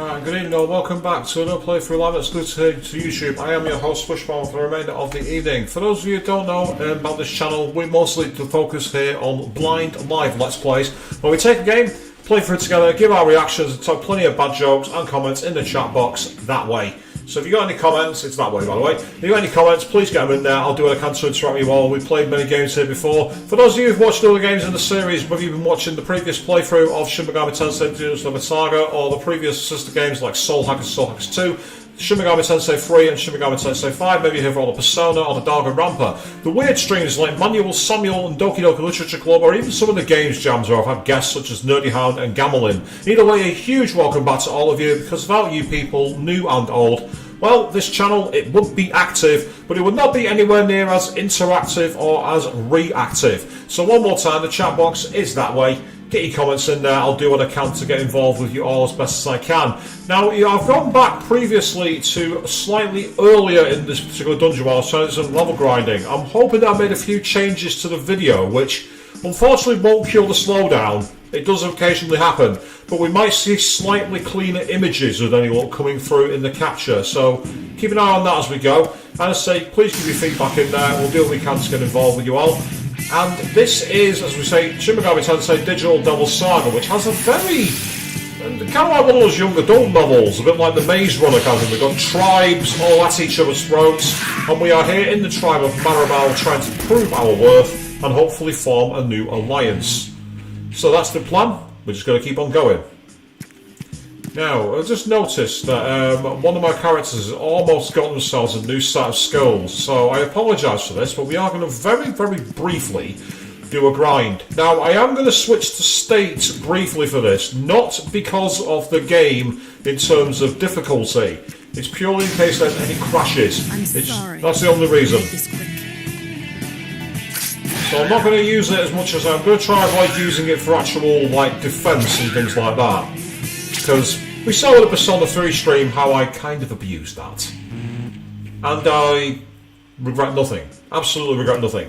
Right, good evening, all. Welcome back to another playthrough live exclusive to YouTube. I am your host, Wishbone, for the remainder of the evening. For those of you who don't know about this channel, we mostly focus here on blind live Let's Plays, where we take a game, play through it together, give our reactions, and talk plenty of bad jokes and comments in the chat box that way. So if you got any comments, it's that way by the way. If you got any comments, please get them in there. I'll do what I can to interact with you all. We've played many games here before. For those of you who've watched other games in the series, whether you've been watching the previous playthrough of Shin Megami Tensei Duels of Saga or the previous sister games like Soul Hackers 2, Shin Megami Tensei 3 and Shin Megami Tensei 5, maybe here for all the Persona or the Dark Rampa. The weird streams like Manual, Samuel and Doki Doki Literature Club, or even some of the games jams where I've had guests such as Nerdy Hound and Gamelin. Either way, a huge welcome back to all of you, because without you people, new and old, well, this channel, it would be active, but it would not be anywhere near as interactive or as reactive. So one more time, the chat box is that way. Get your comments in there. I'll do what I can to get involved with you all as best as I can. Now, I've gone back previously to slightly earlier in this particular dungeon while I was trying to do some level grinding. I'm hoping that I made a few changes to the video, which unfortunately won't cure the slowdown. It does occasionally happen, but we might see slightly cleaner images with any luck coming through in the capture, so keep an eye on that as we go. And I say, please give your feedback in there. We'll do what we can to get involved with you all. And this is, as we say, Shin Megami Tensei Digital Devil Saga, which has a very kind of like one of those young adult novels, a bit like the Maze Runner kind of thing. We've got tribes all at each other's throats, and we are here in the tribe of Maribel trying to prove our worth and hopefully form a new alliance. So that's the plan. We're just going to keep on going. Now, I just noticed that one of my characters has almost got themselves a new set of skills, so I apologise for this, but we are going to very, very briefly do a grind. Now, I am going to switch to state briefly for this, not because of the game in terms of difficulty. It's purely in case there's any crashes. That's the only reason. So I'm not going to use it as much as I'm going to try and avoid using it for actual like defence and things like that. Because we saw with the Persona 3 stream how I kind of abused that. And I regret nothing. Absolutely regret nothing.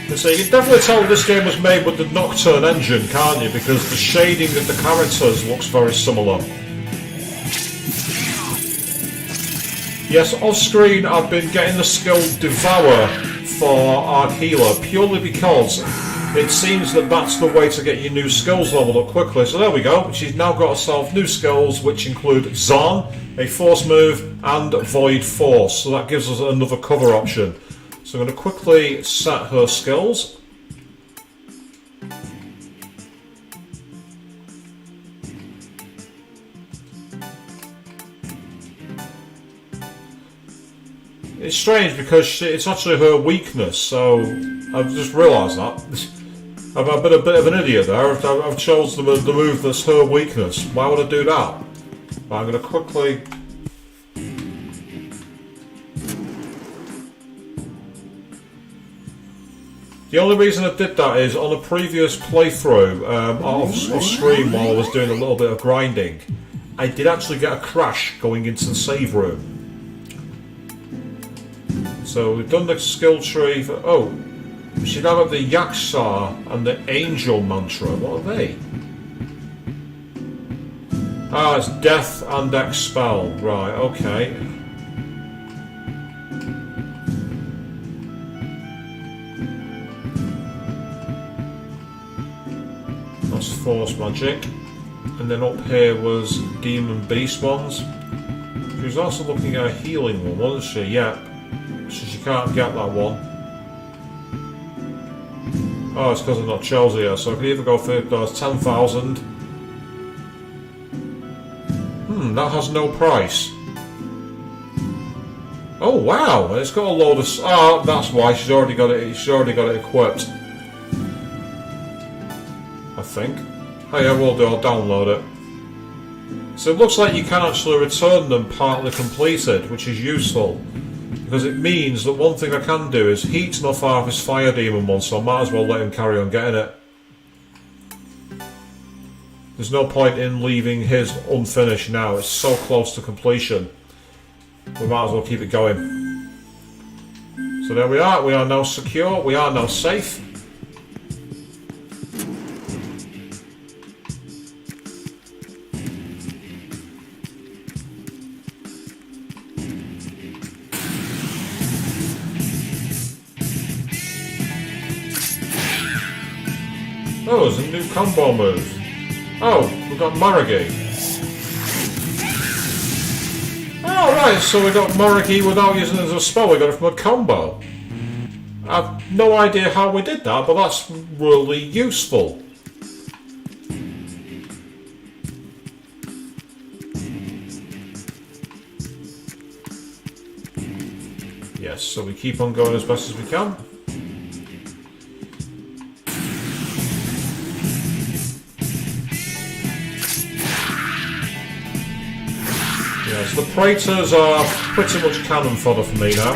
And so you can definitely tell this game was made with the Nocturne engine, can't you? Because the shading of the characters looks very similar. Yes, off screen I've been getting the skill Devour for our healer purely because it seems that that's the way to get your new skills leveled up quickly. So there we go, she's now got herself new skills which include Zarn, a force move and Void Force. So that gives us another cover option. So I'm going to quickly set her skills. It's strange because it's actually her weakness, so I've just realised that. I've been a bit of an idiot there. I've chosen the move that's her weakness. Why would I do that? But I'm going to quickly... The only reason I did that is on a previous playthrough off stream while I was doing a little bit of grinding, I did actually get a crash going into the save room. So we've done the skill tree for... Oh, we should have the Yaksar and the Angel Mantra. What are they? Ah, it's Death and Expel. Right, okay. That's Force Magic. And then up here was Demon Beast ones. She was also looking at a healing one, wasn't she? Yep. So she can't get that one. Oh, it's because I've not chosen here. So I can either go for those 10,000. That has no price. Oh wow, it's got a load of. Oh, that's why she's already got it. She's already got it equipped. I think. Oh yeah, we'll do. I'll download it. So it looks like you can actually return them partly completed, which is useful. Because it means that one thing I can do is heat enough out of his Fire Demon one, so I might as well let him carry on getting it. There's no point in leaving his unfinished now, it's so close to completion. We might as well keep it going. So there we are now secure, we are now safe. Oh, there's a new combo move. Oh, we've got Maragi. Oh, right, so we got Maragi without using it as a spell. We got it from a combo. I've no idea how we did that, but that's really useful. Yes, so we keep on going as best as we can. Yes, the Praetors are pretty much cannon fodder for me now.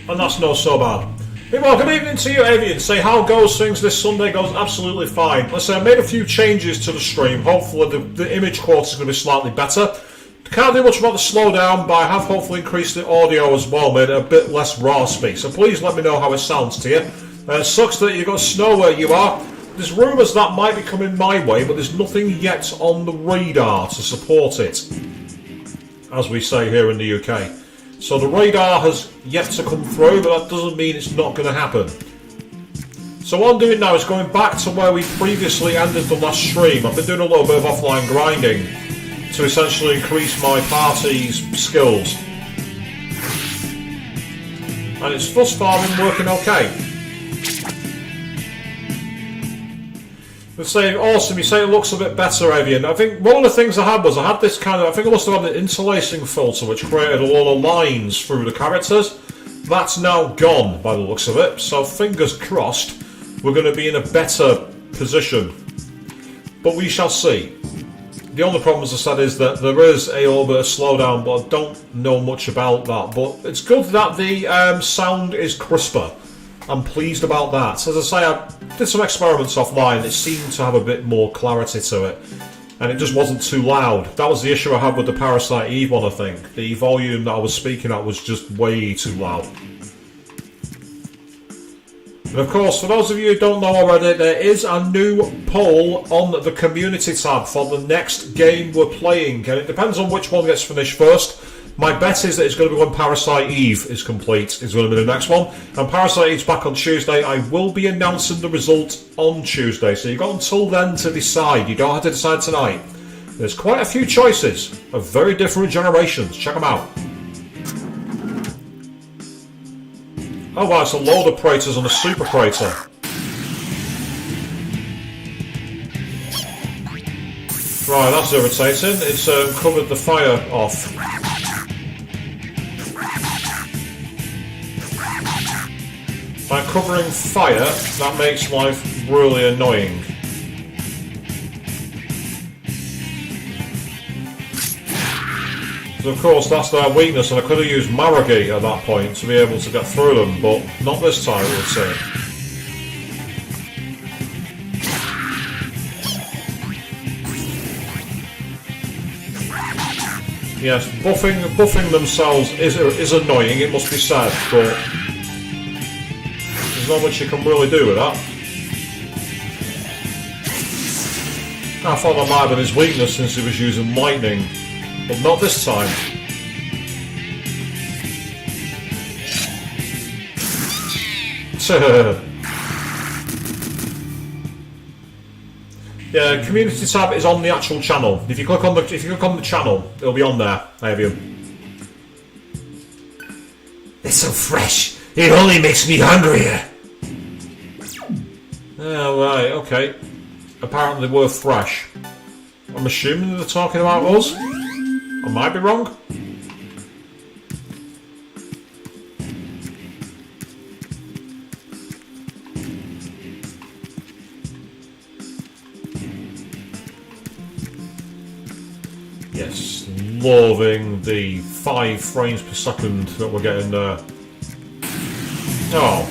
And that's not so bad. Well, good evening to you, Avian. Say, how goes things this Sunday? Goes absolutely fine. Let's say I made a few changes to the stream. Hopefully the image quality is going to be slightly better. Can't do much about the slowdown, but I have hopefully increased the audio as well, made it a bit less raspy. So please let me know how it sounds to you. It sucks that you've got snow where you are. There's rumours that might be coming my way, but there's nothing yet on the radar to support it, as we say here in the UK. So the radar has yet to come through, but that doesn't mean it's not going to happen. So what I'm doing now is going back to where we previously ended the last stream. I've been doing a little bit of offline grinding to essentially increase my party's skills. And it's thus far been working okay. Let's say, awesome, you say it looks a bit better, Avian. I think one of the things I had was, I had this kind of, I think I must have had an interlacing filter which created a lot of lines through the characters. That's now gone by the looks of it, so fingers crossed we're going to be in a better position. But we shall see. The only problem, as I said, is that there is a little bit of slowdown, but I don't know much about that. But it's good that the sound is crisper. I'm pleased about that. As I say, I did some experiments offline. It seemed to have a bit more clarity to it. And it just wasn't too loud. That was the issue I had with the Parasite Eve one, I think. The volume that I was speaking at was just way too loud. And of course, for those of you who don't know already, there is a new poll on the community tab for the next game we're playing. And it depends on which one gets finished first. My bet is that it's going to be when Parasite Eve is complete, is going to be the next one. And Parasite Eve's back on Tuesday. I will be announcing the result on Tuesday. So you've got until then to decide. You don't have to decide tonight. There's quite a few choices of very different generations. Check them out. Oh wow, it's a load of Praetors and a Super Praetor. Right, that's irritating. It's covered the fire off. By covering fire, that makes life really annoying. So of course that's their weakness, and I could have used Maragi at that point to be able to get through them, but not this time, I would say. Yes, buffing themselves is annoying, it must be said, but there's not much you can really do with that. I thought that might have been his weakness since he was using lightning. But not this time. Yeah, community tab is on the actual channel. If you click on the channel, it'll be on there. I have you. It's so fresh. It only makes me hungrier. Oh right, okay. Apparently we're fresh. I'm assuming they're talking about us. I might be wrong. Yes, loving the 5 frames per second that we're getting there. Oh.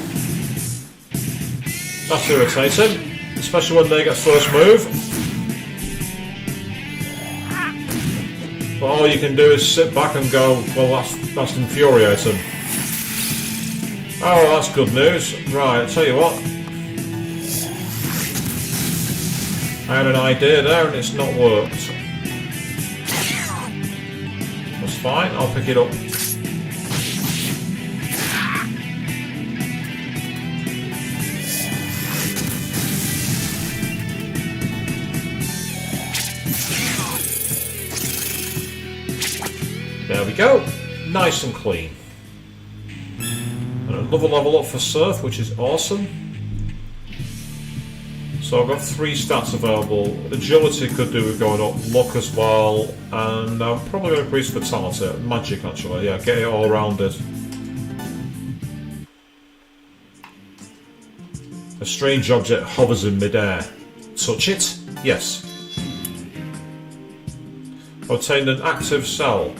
That's irritating, especially when they get first move. But all you can do is sit back and go, well, that's infuriating. Oh, that's good news. Right, I'll tell you what. I had an idea there and it's not worked. That's fine, I'll pick it up. There we go. Nice and clean. And another level up for Surf, which is awesome. So I've got 3 stats available. Agility could do with going up, luck as well, and I'm probably going to increase vitality. Magic, actually, yeah, get it all rounded. A strange object hovers in midair. Touch it? Yes. Obtained an active cell.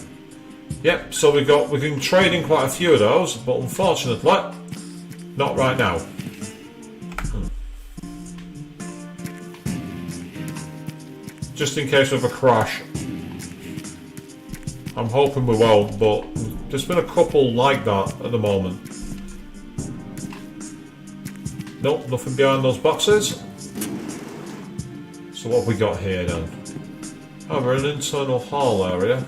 Yep, so we can trade in quite a few of those, but unfortunately, not right now. Just in case of a crash. I'm hoping we won't, but there's been a couple like that at the moment. Nope, nothing behind those boxes. So what have we got here then? Oh, we're in an internal hall area.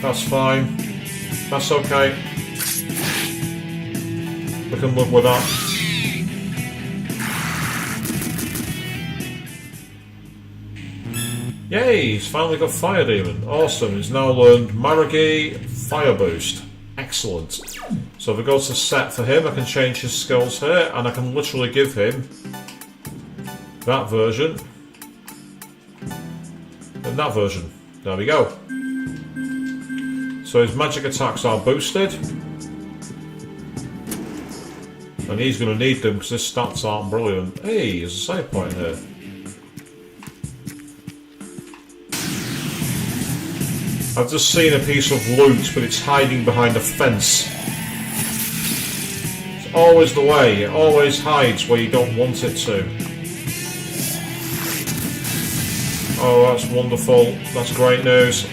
That's fine. That's okay. We can live with that. Yay! He's finally got Fire Demon. Awesome. He's now learned Maragi Fire Boost. Excellent. So if we go to set for him, I can change his skills here, and I can literally give him that version and that version. There we go. So his magic attacks are boosted, and he's going to need them because his stats aren't brilliant. Hey, there's a save point here. I've just seen a piece of loot, but it's hiding behind a fence. It's always the way, it always hides where you don't want it to. Oh, that's wonderful, that's great news.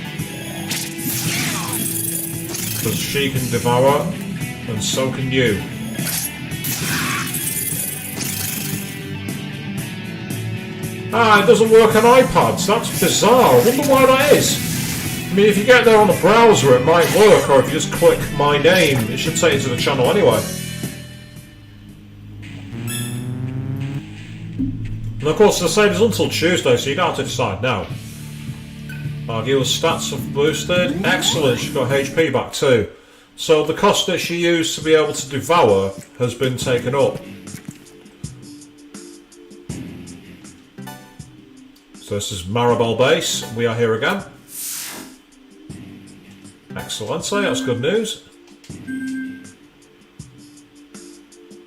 Because she can devour, and so can you. Ah, it doesn't work on iPads, that's bizarre, I wonder why that is. I mean, if you get there on the browser it might work, or if you just click my name, it should take you to the channel anyway. And of course the save is until Tuesday, so you don't have to decide now. Argila's stats have boosted. Excellent, she's got HP back too. So the cost that she used to be able to devour has been taken up. So this is Maribel Base, we are here again. Excellent, so that's good news.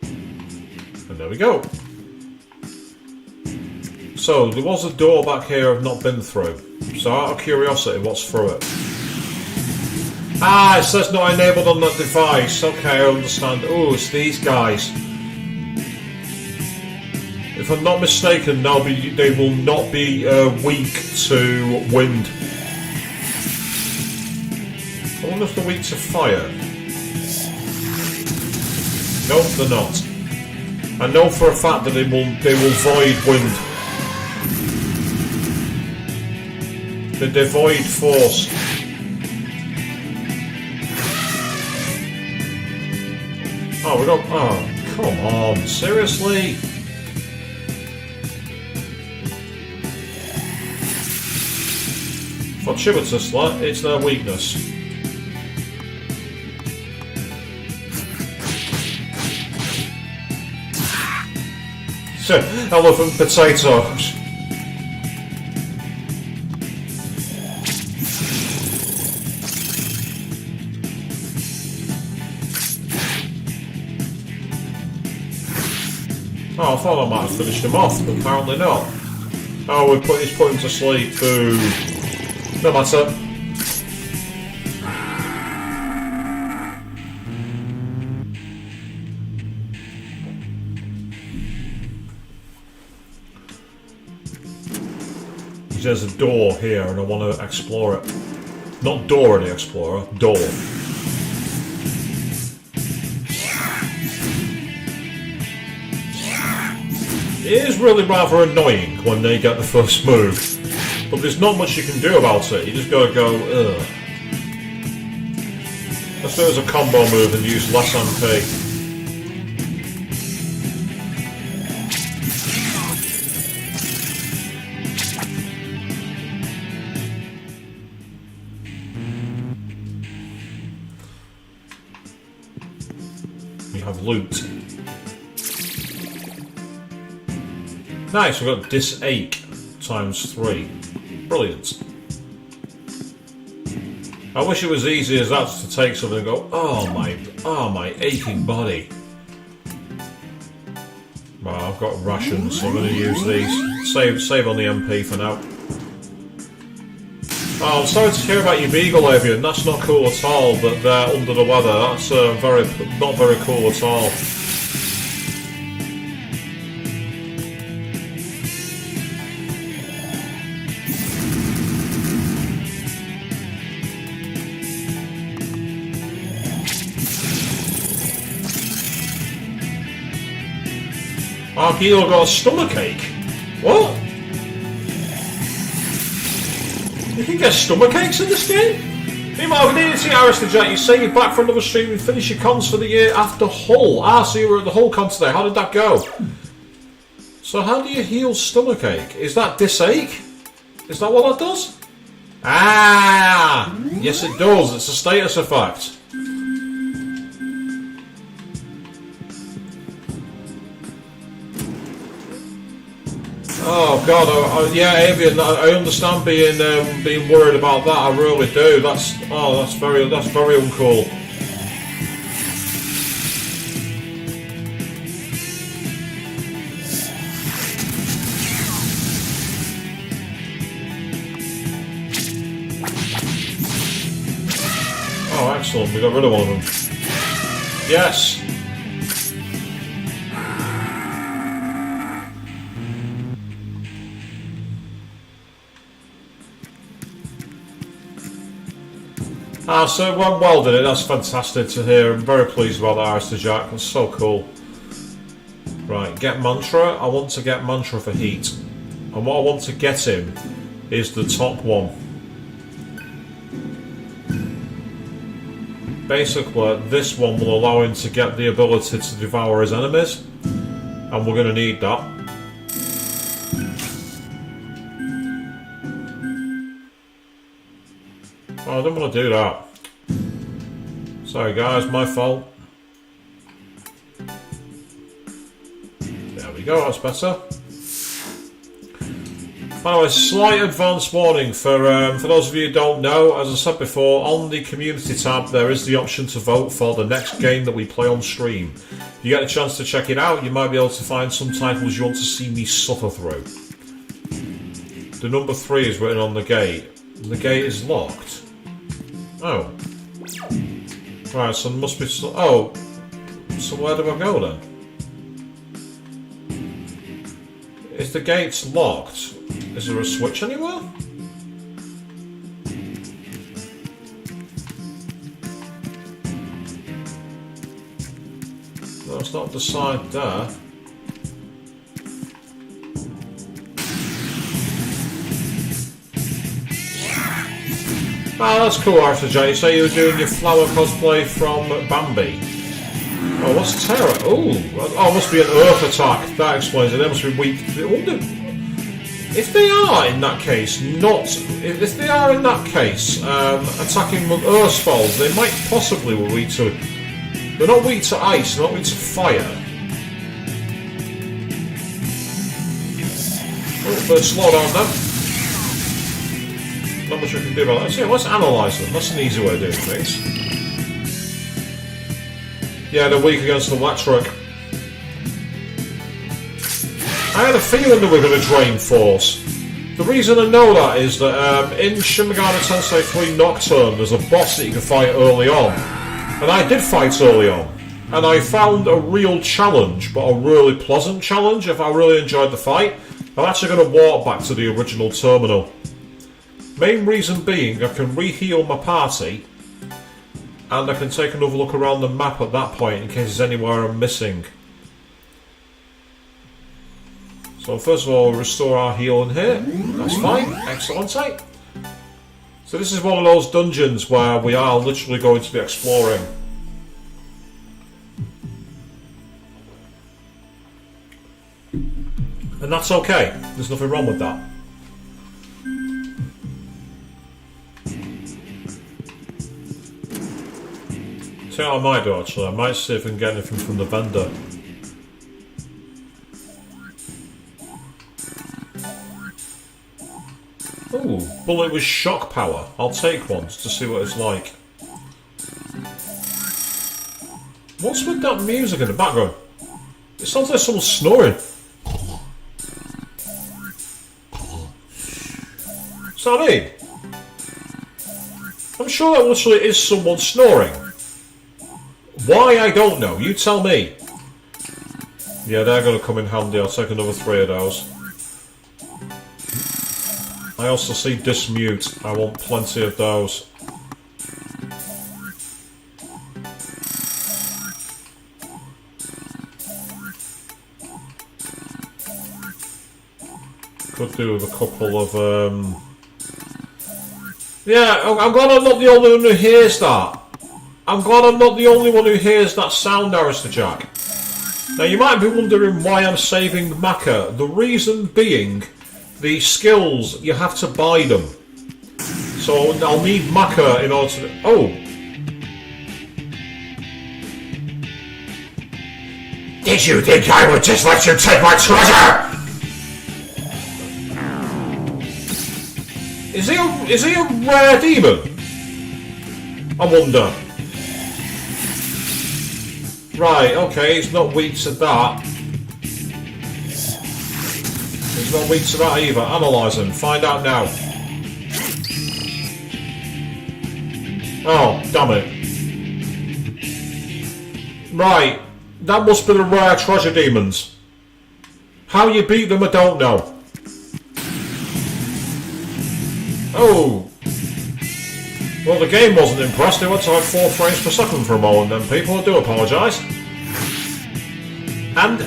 And there we go. So there was a door back here I've not been through. So out of curiosity, what's through it? Ah, it says not enabled on that device. Okay, I understand. Oh, it's these guys. If I'm not mistaken, they will not be weak to wind. I wonder if they're weak to fire. Nope, they're not. I know for a fact that they will void wind. They devoid force. Oh, we got. Oh, come on! Seriously? Fortuitous, it's their weakness. So, elephant potatoes. Oh, I thought I might have finished him off, but apparently not. Oh, he's put him to sleep. Boo. No matter. There's a door here and I want to explore it. Not Dora the Explorer, door. It is really rather annoying when they get the first move. But there's not much you can do about it. You just gotta go, ugh. Let's do it as a combo move and use less MP. We have loot. Nice, we've got disache times 3. Brilliant. I wish it was easy as that to take something and go, oh my aching body. Well, I've got rations, so I'm going to use these. Save on the MP for now. Oh, I'm sorry to hear about your beagle, Avian. That's not cool at all, that they're under the weather. That's not very cool at all. Our hero got a stomachache. What? You can get stomachaches in this game? Meanwhile, good evening to you, Arista Jack. You say you're back for another stream and finish your cons for the year after Hull. Ah, so you were at the Hull con today. How did that go? So how do you heal stomachache? Is that disache? Is that what that does? Ah! Yes, it does. It's a status effect. Oh God! Yeah, Avian. I understand being worried about that. I really do. That's very uncool. Oh, excellent! We got rid of one of them. Yes. Ah, so it went well, did it? That's fantastic to hear. I'm very pleased about that, Arista Jack. That's so cool. Right, get mantra. I want to get mantra for heat. And what I want to get him is the top one. Basically, this one will allow him to get the ability to devour his enemies. And we're going to need that. Oh, I don't want to do that. Sorry guys, my fault. There we go, that's better. By the way, slight advance warning for those of you who don't know, as I said before, on the community tab there is the option to vote for the next game that we play on stream. If you get a chance to check it out, you might be able to find some titles you want to see me suffer through. The number 3 is written on the gate. The gate is locked. Oh. Right, so there must be some... Oh. So where do I go then? If the gate's locked, is there a switch anywhere? No, it's not the side there. Ah, that's cool, Arthur J. You say you were doing your flower cosplay from Bambi. Oh, what's Terra? Oh, it must be an Earth attack. That explains it. They must be weak. If they are in that case, attacking Earth spells, they might possibly be weak to. They're not weak to ice. They're not weak to fire. Oh, better slow down now. Not much we can do about that. So yeah, let's analyse them. That's an easy way of doing things. Yeah, they're weak against electric. I had a feeling that we were going to drain force. The reason I know that is that in Shin Megami Tensei 3 Nocturne there's a boss that you can fight early on. And I did fight early on. And I found a real challenge, but a really pleasant challenge if I really enjoyed the fight. I'm actually going to walk back to the original terminal. Main reason being I can re-heal my party and I can take another look around the map at that point in case there's anywhere I'm missing. So So first of all, restore our healing here. That's fine. Excellent. So this is one of those dungeons where we are literally going to be exploring. And that's okay. There's nothing wrong with that. See what I might do actually. I might see if I can get anything from the vendor. Ooh, bullet with shock power. I'll take one just to see what it's like. What's with that music in the background? It sounds like someone snoring. Is that me? I'm sure that literally is someone snoring. Why, I don't know. You tell me. Yeah, they're going to come in handy. I'll take another 3 of those. I also see dismute. I want plenty of those. Could do with a couple of yeah, I'm glad I'm not the only one who hears that. I'm glad I'm not the only one who hears that sound, Arista Jack. Now you might be wondering why I'm saving Maka. The reason being, the skills, you have to buy them. So I'll need Maka in order to... Oh! Did you think I would just let you take my treasure? Is he a rare demon? I wonder. Right, okay, he's not weak to that. He's not weak to that either. Analyse him. Find out now. Oh, damn it. Right. That must be the rare treasure demons. How you beat them, I don't know. Oh. Well, the game wasn't impressed. It went to like 4 frames per second for a moment then, people. I do apologise. And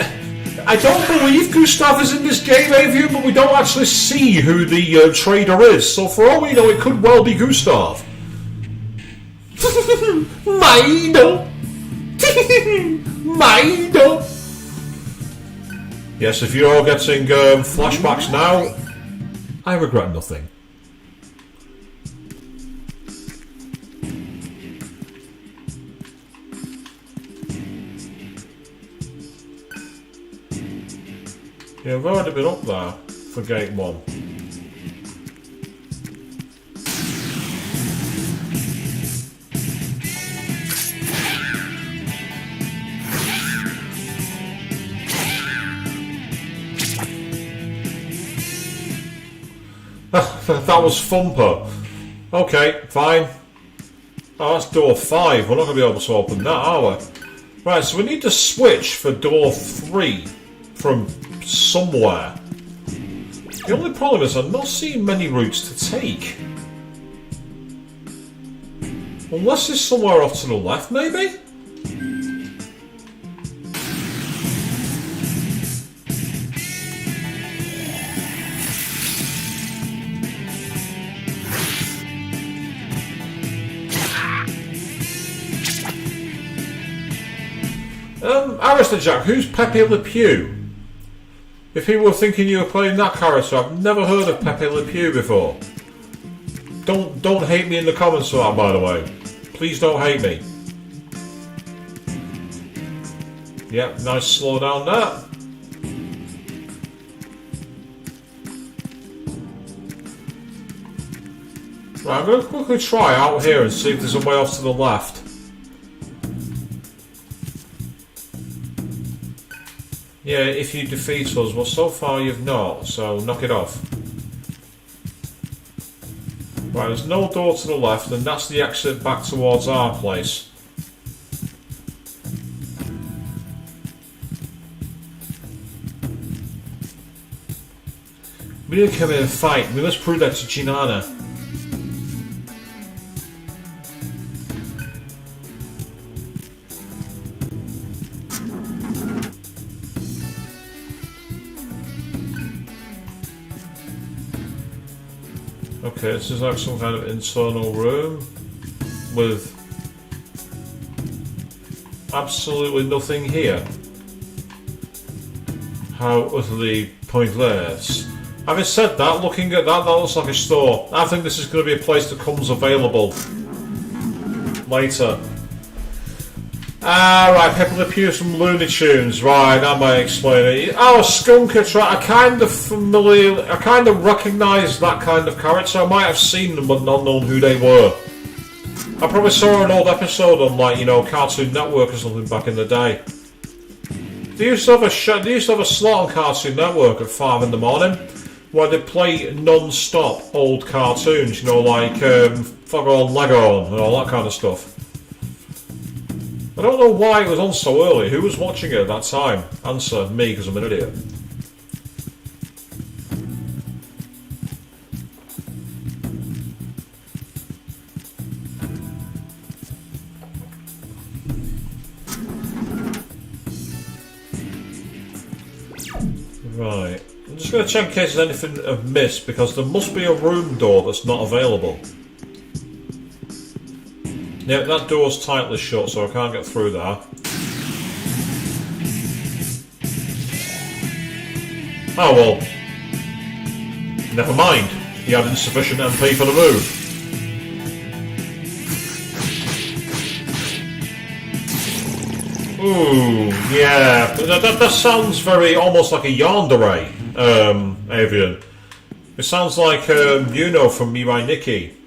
I don't believe Gustav is in this game, Avian, but we don't actually see who the trader is. So for all we know, it could well be Gustav. Mine! Mine! Yes, if you're getting flashbacks now, I regret nothing. Yeah, I've already been up there for gate 1. That was Thumper. Okay, fine. Oh, that's door 5. We're not going to be able to open that, are we? Right, so we need to switch for door 3 from somewhere. The only problem is I'm not seeing many routes to take. Unless it's somewhere off to the left, maybe? Arista Jack, who's Pepe Le Pew? If people were thinking you were playing that character, I've never heard of Pepe Le Pew before. Don't hate me in the comments for that, by the way. Please don't hate me. Yep, nice slow down there. Right, I'm going to quickly try out here and see if there's a way off to the left. Yeah, if you defeat us. Well, so far you've not, so knock it off. Right, there's no door to the left, and that's the exit back towards our place. We need to come in and fight. We must prove that to Ginana. Okay, this is like some kind of internal room with absolutely nothing here. How utterly pointless. Having said that, looking at that, that looks like a store. I think this is going to be a place that comes available later. Ah, right, people appear from Looney Tunes. Right, that might explain it. Oh, Skunker Trap. I kind of recognise that kind of character. I might have seen them, but not known who they were. I probably saw an old episode on, like, you know, Cartoon Network or something back in the day. They used to have a slot on Cartoon Network at 5 in the morning where they play non-stop old cartoons, you know, like Fog on Lego and all that kind of stuff. I don't know why it was on so early. Who was watching it at that time? Answer me, because I'm an idiot. Right. I'm just going to check in case there's anything I've missed, because there must be a room door that's not available. Yeah, that door's tightly shut, so I can't get through there. Oh well. Never mind. He had insufficient MP for the move. Ooh, yeah. That sounds very almost like a yandere, Avian. It sounds like Yuno from Mirai Nikki.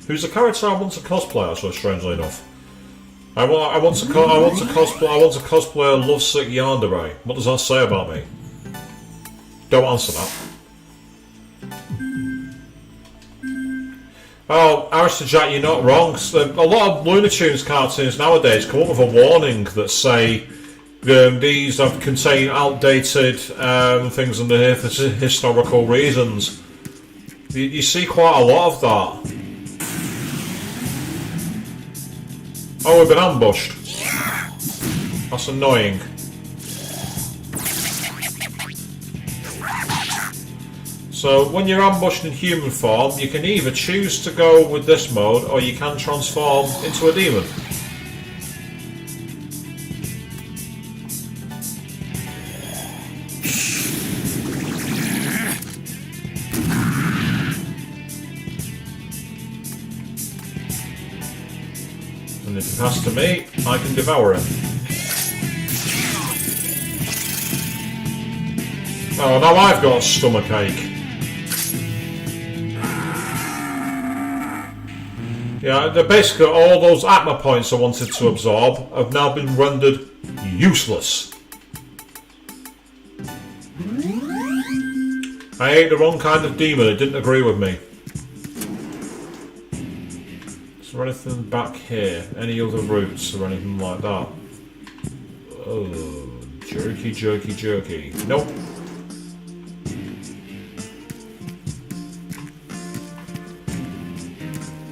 Who's a character I want to cosplay, actually, strangely enough. I want to cosplay a lovesick yandere. What does that say about me? Don't answer that. Oh, Arista Jack, you're not wrong. A lot of Looney Tunes cartoons nowadays come up with a warning that say these contain outdated things under here for historical reasons. You see quite a lot of that. Oh, we've been ambushed. That's annoying. So, when you're ambushed in human form, you can either choose to go with this mode, or you can transform into a demon. And if he passes to me, I can devour him. Oh, now I've got a stomachache. Yeah, basically all those Atma points I wanted to absorb have now been rendered useless. I ate the wrong kind of demon, it didn't agree with me. Is there anything back here? Any other routes or anything like that? Oh, jerky, jerky, jerky. Nope.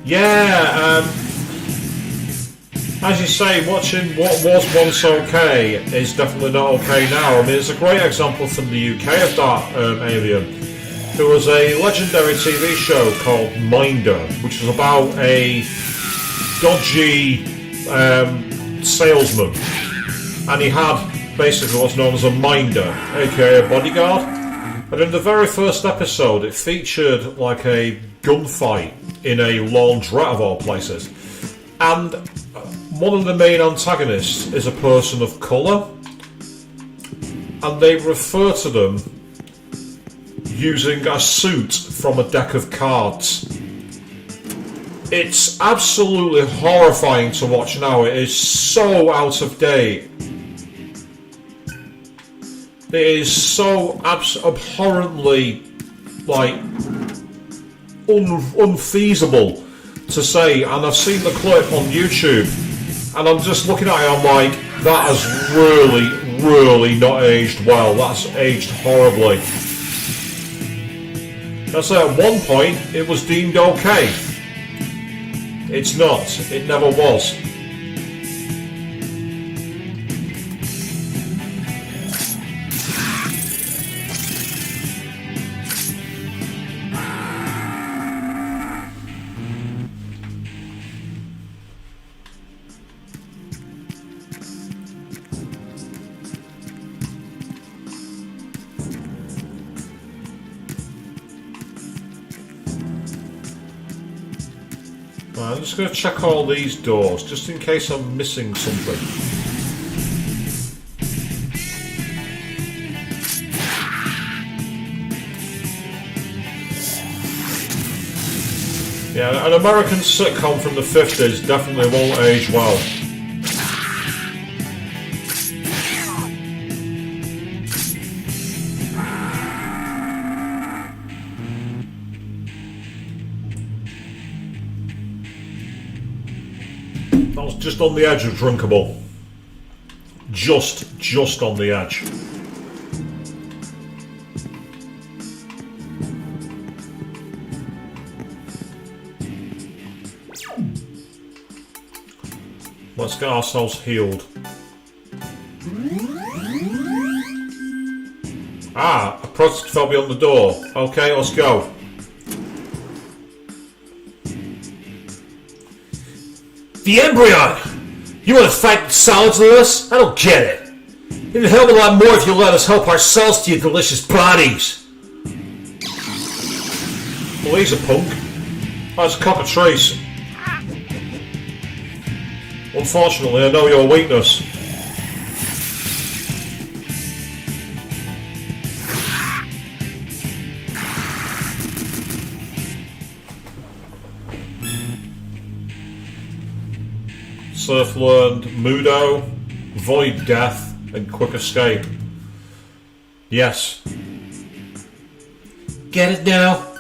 Yeah, as you say, watching what was once okay is definitely not okay now. I mean, it's a great example from the UK of that, Alien. There was a legendary TV show called Minder, which was about a dodgy salesman, and he had basically what's known as a minder, aka a bodyguard. And in the very first episode, it featured like a gunfight in a laundrette of all places, and one of the main antagonists is a person of colour, and they refer to them using a suit from a deck of cards. It's absolutely horrifying to watch now. It is so out of date. It is so abhorrently, like, unfeasible to say. And I've seen the clip on YouTube, and I'm just looking at it, I'm like, that has really, really not aged well. That's aged horribly. That's at one point, it was deemed okay. It's not. It never was. I'm just going to check all these doors, just in case I'm missing something. Yeah, an American sitcom from the 50s definitely won't age well. That was just on the edge of drinkable. Just on the edge. Let's get ourselves healed. Ah, a protest fell beyond the door. Okay, let's go. The embryon! You want to fight solids with us? I don't get it. It'd help a lot more if you let us help ourselves to your delicious bodies. Well, he's a punk. That's cockatrice. Unfortunately, I know your weakness. Surf learned Mudo, Void Death, and Quick Escape. Yes. Get it now?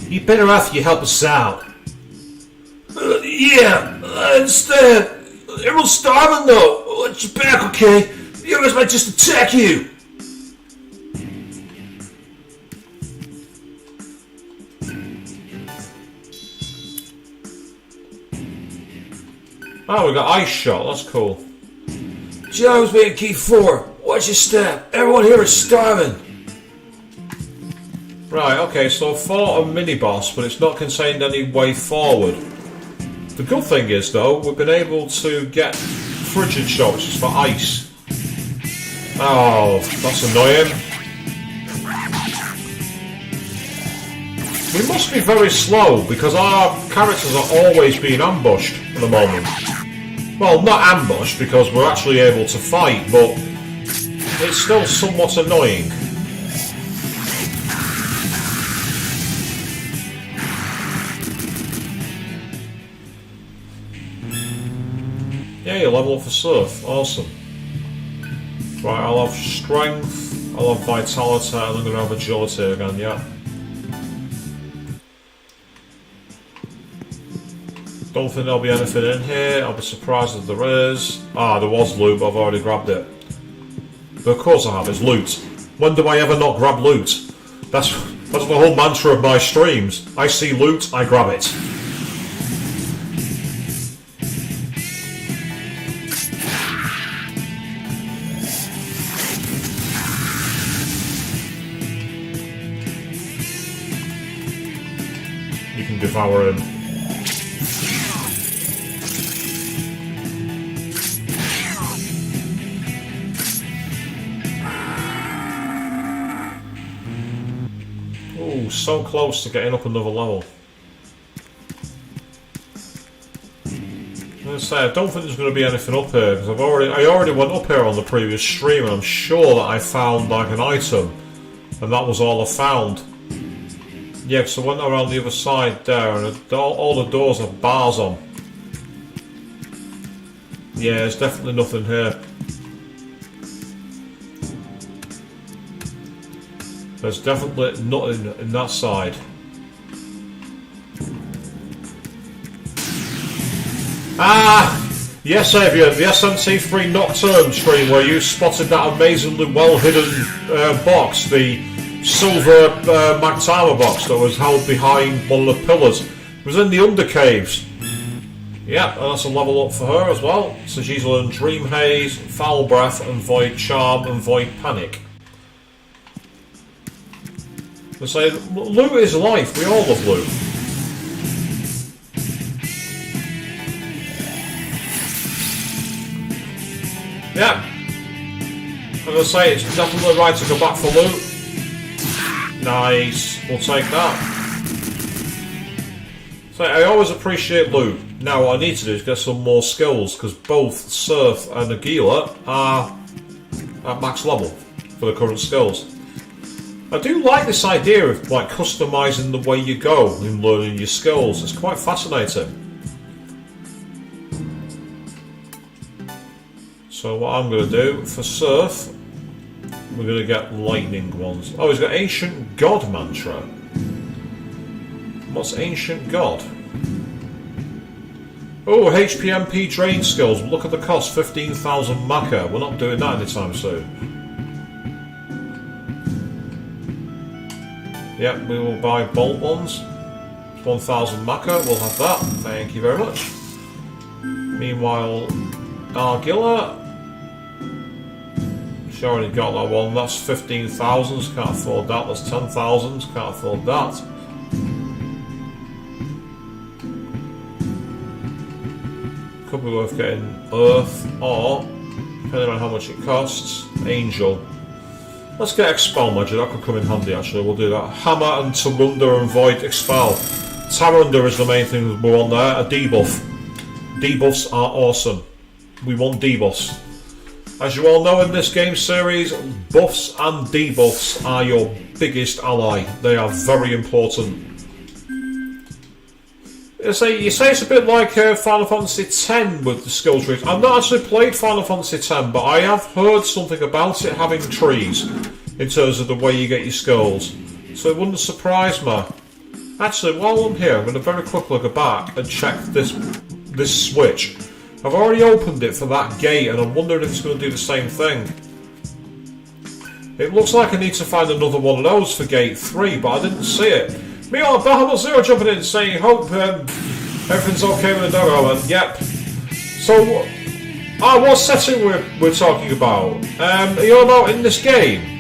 You better off if you help us out. Yeah, I understand. Everyone's starving though. Watch your back, okay? The others might just attack you. Oh, we got ice shot. That's cool. Jones being key 4. Watch your step. Everyone here is starving. Right, okay, so I fought a mini-boss, but it's not contained any way forward. The good thing is, though, we've been able to get frigid shot, which is for ice. Oh, that's annoying. We must be very slow, because our characters are always being ambushed at the moment. Well, not ambushed, because we're actually able to fight, but it's still somewhat annoying. Yeah, you level up for surf. Awesome. Right, I'll have strength, I'll have vitality, and I'm going to have agility again, yeah. Don't think there'll be anything in here. I'll be surprised if there is. Ah, there was loot, but I've already grabbed it. But of course I have, it's loot. When do I ever not grab loot? That's the whole mantra of my streams. I see loot, I grab it. You can devour him. Ooh, so close to getting up another level. I'm going to say, I don't think there's going to be anything up here, because I already went up here on the previous stream, and I'm sure that I found like an item, and that was all I found. Yeah, because I went around the other side there, and all the doors have bars on. Yeah, there's definitely nothing here. There's definitely nothing in that side. Ah! Yes, Xavier, the SMT3 Nocturne stream where you spotted that amazingly well-hidden box, the silver Magtama box that was held behind one of the pillars. It was in the Undercaves. Yeah, and that's a level up for her as well. So she's learned Dream Haze, Foul Breath, and Void Charm, and Void Panic. They say, loot is life, we all love loot. Yeah. And I say, it's definitely right to go back for loot. Nice, we'll take that. So I always appreciate loot. Now what I need to do is get some more skills, because both Surf and Nagila are at max level for the current skills. I do like this idea of like customizing the way you go in learning your skills. It's quite fascinating. So what I'm going to do for Surf, we're going to get lightning ones. Oh, he's got Ancient God Mantra. What's Ancient God? Oh, HPMP drain skills. Look at the cost, 15,000 Maka. We're not doing that anytime soon. Yep, we will buy bolt ones. 1,000 Maka, we'll have that. Thank you very much. Meanwhile, Argilla. She already got that one. That's 15,000. Can't afford that. That's 10,000. Can't afford that. Could be worth getting Earth or, depending on how much it costs, Angel. Let's get Expel Magic, that could come in handy actually, we'll do that. Hammer and Tarunda and Void Expel. Tarunda is the main thing we want there, a debuff. Debuffs are awesome. We want debuffs. As you all know in this game series, buffs and debuffs are your biggest ally. They are very important. You say it's a bit like Final Fantasy X with the skill trees. I've not actually played Final Fantasy X, but I have heard something about it having trees in terms of the way you get your skills. So it wouldn't surprise me. Actually, while I'm here, I'm going to very quickly go back and check this switch. I've already opened it for that gate, and I'm wondering if it's going to do the same thing. It looks like I need to find another one of those for gate 3, but I didn't see it. Meanwhile, Bahamut Zero jumping in saying, hope everything's okay with the doggo, and yep. So, what setting we're talking about? Are you on about in this game?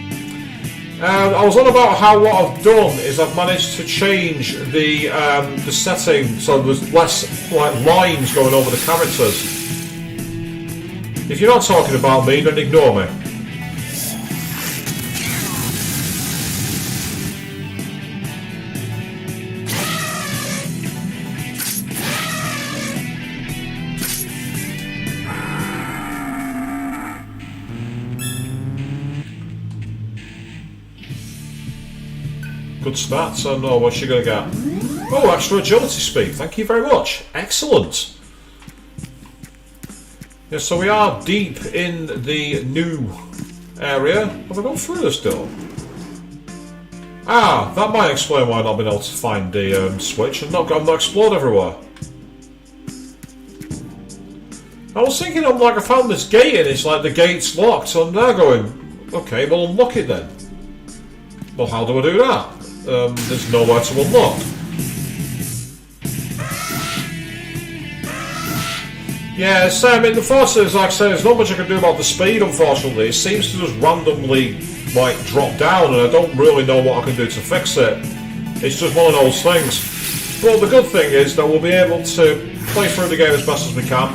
I was on about how what I've done is I've managed to change the setting so there's less like lines going over the characters. If you're not talking about me, then ignore me. Good start, so no, what's she going to get? Oh, extra agility speed, thank you very much. Excellent. Yeah, so we are deep in the new area. Have I gone through this door? Ah, that might explain why I've not been able to find the switch. I've not explored everywhere. I was thinking, I found this gate and it's like the gate's locked, so I'm there going, okay, well unlock it then. Well, how do I do that? There's nowhere to unlock. Yeah, Sam, unfortunately, like I say, there's not much I can do about the speed, unfortunately. It seems to just randomly, drop down, and I don't really know what I can do to fix it. It's just one of those things. But the good thing is that we'll be able to play through the game as best as we can.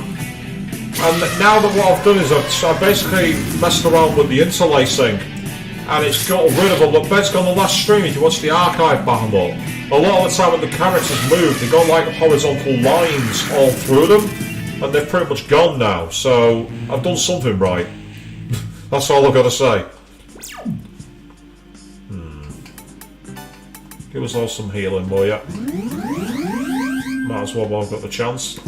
And now that what I've done is I've basically messed around with the interlacing. And it's got rid of a basically on the last stream, if you watch the archive Bahamut, a lot of the time when the characters move, they've got like horizontal lines all through them, and they're pretty much gone now, so I've done something right. That's all I've got to say. Give us all some healing, will ya? Might as well while I've got the chance.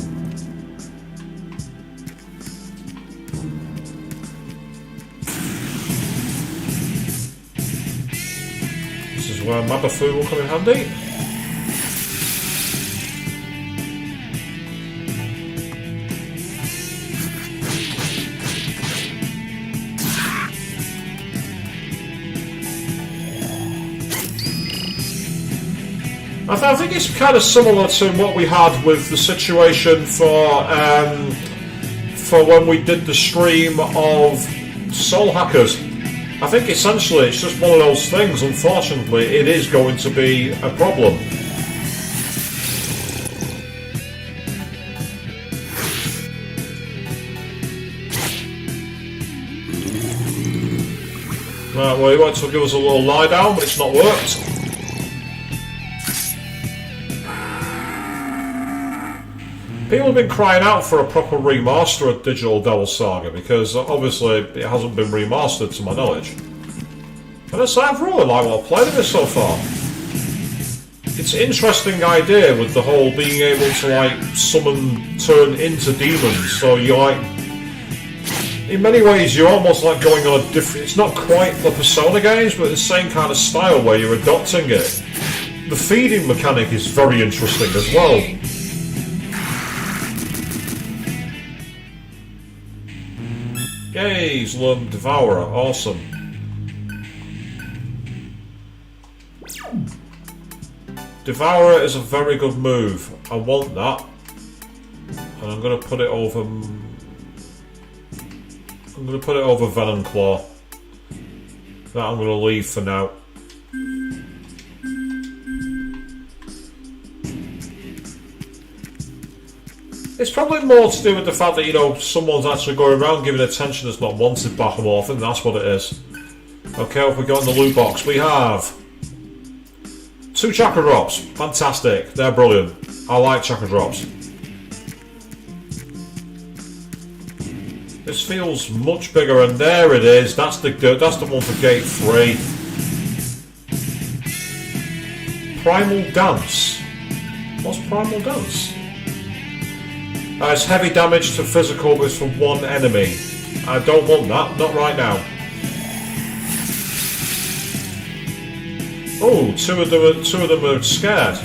Where Mabafu will come in handy. I think it's kind of similar to what we had with the situation for when we did the stream of Soul Hackers. I think essentially it's just one of those things, unfortunately, it is going to be a problem. Right, well, he wants to give us a little lie down, but it's not worked. People have been crying out for a proper remaster of Digital Devil Saga because obviously it hasn't been remastered to my knowledge. And I've really liked what I've played of it so far. It's an interesting idea with the whole being able to like turn into demons. So you like, in many ways, you're almost like going on a different. It's not quite the Persona games, but the same kind of style where you're adopting it. The feeding mechanic is very interesting as well. Yay, he's learned Devourer. Awesome. Devourer is a very good move. I want that. And I'm going to put it over... I'm going to put it over Venom Claw. That I'm going to leave for now. It's probably more to do with the fact that, you know, someone's actually going around giving attention that's not wanted back and forth. I think that's what it is. Okay, what have we got in the loot box? We have 2 chakra drops. Fantastic. They're brilliant. I like chakra drops. This feels much bigger, and there it is. That's the one for gate 3. Primal Dance. What's Primal Dance? It's heavy damage to physical, but it's for one enemy. I don't want that. Not right now. Oh, two of them are scared.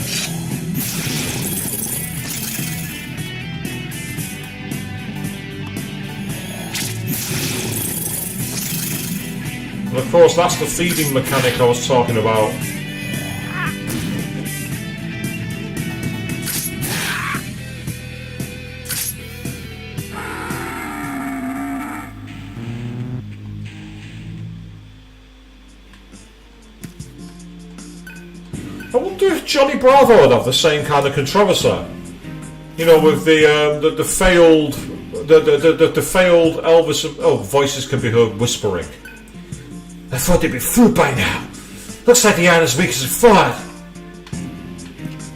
And of course, that's the feeding mechanic I was talking about. I wonder if Johnny Bravo would have the same kind of controversy. You know, with the failed Elvis. Oh, voices can be heard whispering. I thought they'd be through by now. Looks like they aren't as weak as I thought.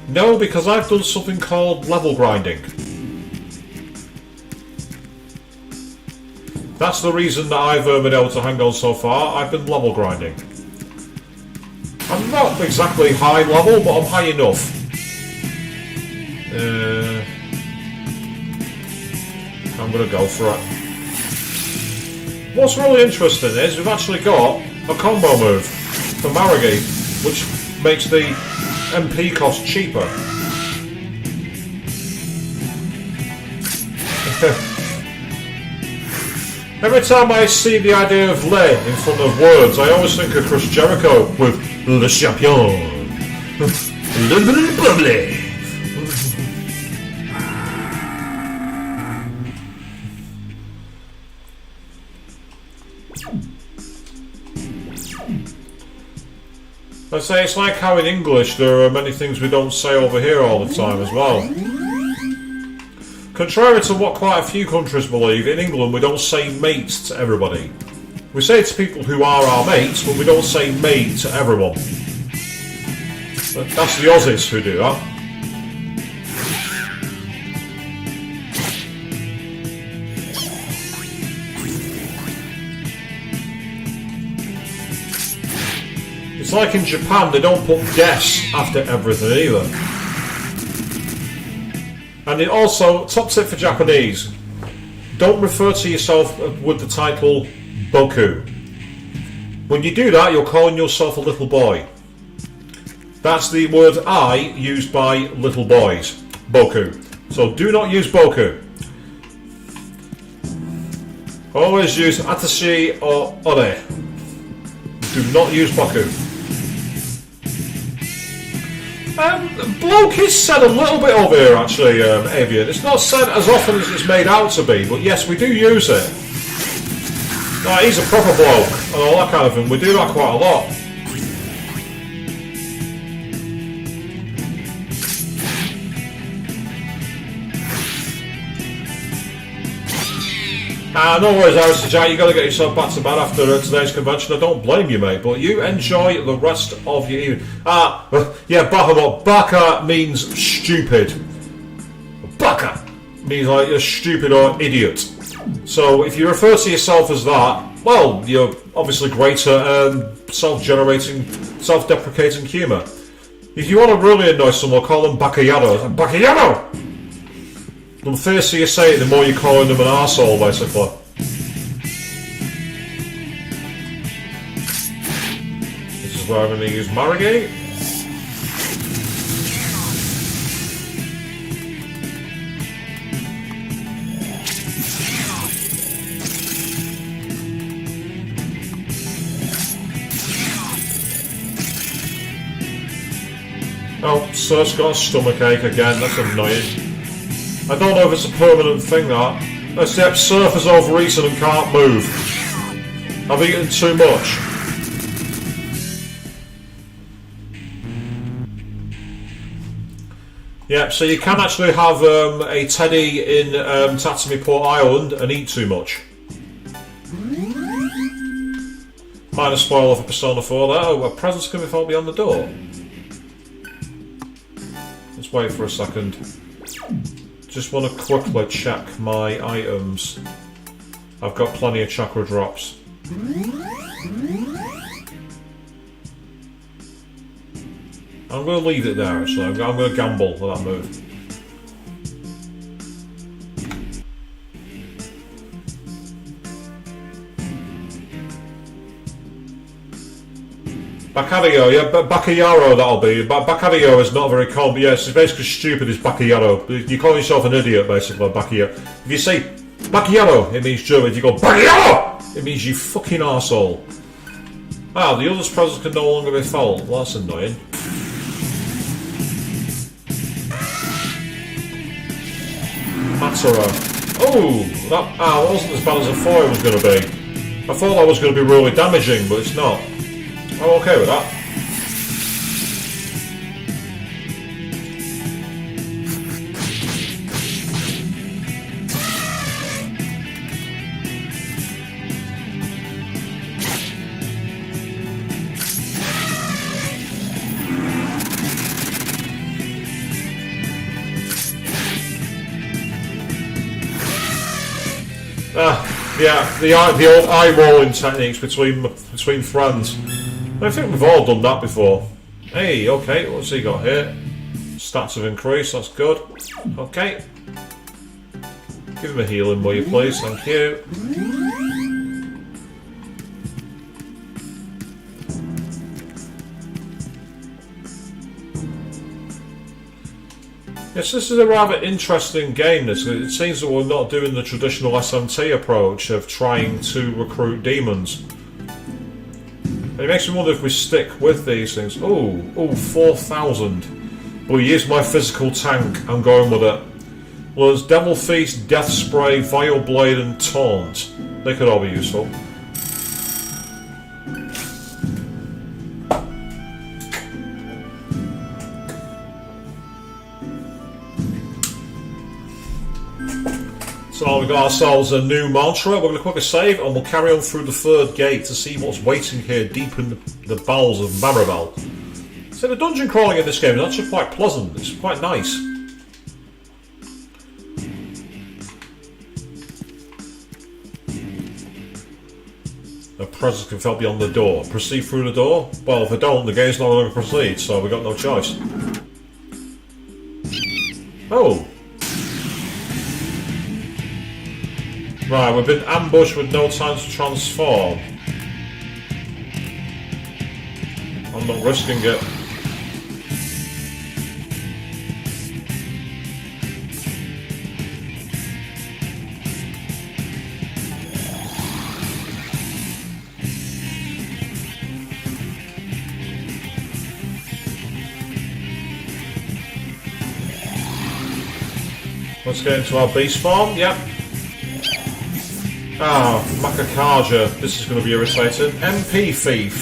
No, because I've done something called level grinding. That's the reason that I've been able to hang on so far. I've been level grinding. I'm not exactly high level, but I'm high enough. I'm going to go for it. What's really interesting is we've actually got a combo move for Maragi, which makes the MP cost cheaper. Every time I see the idea of Le in front of words, I always think of Chris Jericho with Le Champion. Bubbly. I say it's like how in English there are many things we don't say over here all the time as well. Contrary to what quite a few countries believe, in England we don't say mate to everybody. We say it to people who are our mates, but we don't say mate to everyone. That's the Aussies who do that. It's like in Japan, they don't put des after everything either. And it also, top tip for Japanese, don't refer to yourself with the title Boku. When you do that, you're calling yourself a little boy. That's the word I used by little boys. Boku. So do not use Boku. Always use Atashi or Ore. Do not use Boku. Bloke is said a little bit over here actually, Avian. It's not said as often as it's made out to be, but yes, we do use it. Like, he's a proper bloke and all that kind of thing. We do that quite a lot. No worries, Alistair Jack, you got to get yourself back to bed after today's convention. I don't blame you, mate, but you enjoy the rest of your evening. Yeah, Bahamut. Baka means stupid. Baka! means like you're stupid or idiot. So if you refer to yourself as that, well, you're obviously great at self-generating, self-deprecating humour. If you want to really annoy someone, call them Bacayaro. Bacayaro! The fiercer you say it, the more you're calling them an arsehole, basically. This is where I'm going to use Marigate. Oh, Sir's got a stomachache again, that's annoying. I don't know if it's a permanent thing, that. Except Surf is overeaten and can't move. I've eaten too much. Yeah, so you can actually have a teddy in Tatami Port Island and eat too much. Minor spoiler for Persona 4 there. Oh, a present's going to be found beyond the door. Let's wait for a second. Just want to quickly check my items. I've got plenty of chakra drops. I'm going to leave it there actually. I'm going to gamble with that move. Baccario, yeah, Bacayaro that'll be. Baccario is not very common. Yeah, it's basically stupid. It's Bacayaro. You call yourself an idiot, basically, Bacayaro. If you say Bacayaro, it means German. If you go Bacayaro, it means you fucking arsehole. Ah, the other's presence can no longer be felt. Well, that's annoying. Matsura. Oh, that wasn't as bad as I thought it was going to be. I thought that was going to be really damaging, but it's not. I'm okay with that. Yeah, the old eye rolling techniques between friends. I think we've all done that before. Hey, okay, what's he got here? Stats have increased, that's good. Okay. Give him a healing, will you please? Thank you. Yes, this is a rather interesting game. It seems that we're not doing the traditional SMT approach of trying to recruit demons. It makes me wonder if we stick with these things. Oh, 4,000. Well, use my physical tank. I'm going with it. Well, there's Devil Feast, Death Spray, Vile Blade, and Taunt. They could all be useful. So now we've got ourselves a new mantra. We're going to quickly save and we'll carry on through the third gate to see what's waiting here deep in the bowels of Maribel. So the dungeon crawling in this game is actually quite pleasant. It's quite nice. A presence can felt beyond the door. Proceed through the door? Well, if I don't, the game's not going to proceed, so we've got no choice. Oh! Right, we've been ambushed with no time to transform. I'm not risking it. Let's get into our beast form, yep. Ah, oh, Makakaja, this is going to be irritating. MP Thief.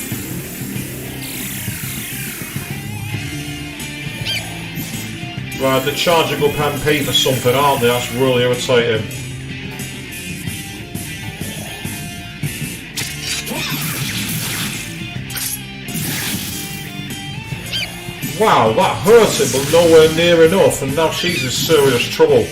Right, they're charging up MP for something, aren't they? That's really irritating. Wow, that hurt it, but nowhere near enough, and now she's in serious trouble.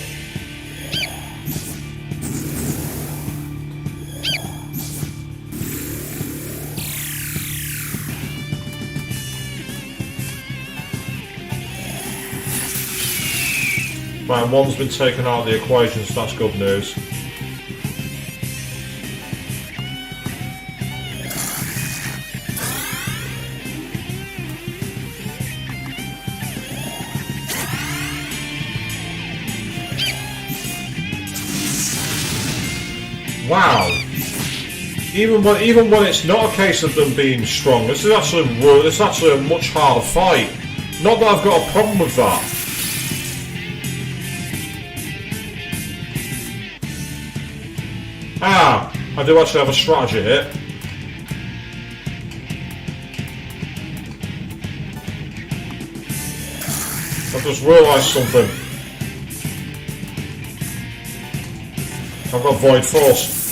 Right, one's been taken out of the equation, so that's good news. Wow. Even when it's not a case of them being strong, this is actually a much harder fight. Not that I've got a problem with that. Ah, I do actually have a strategy here. I've just realised something. I've got Void Force.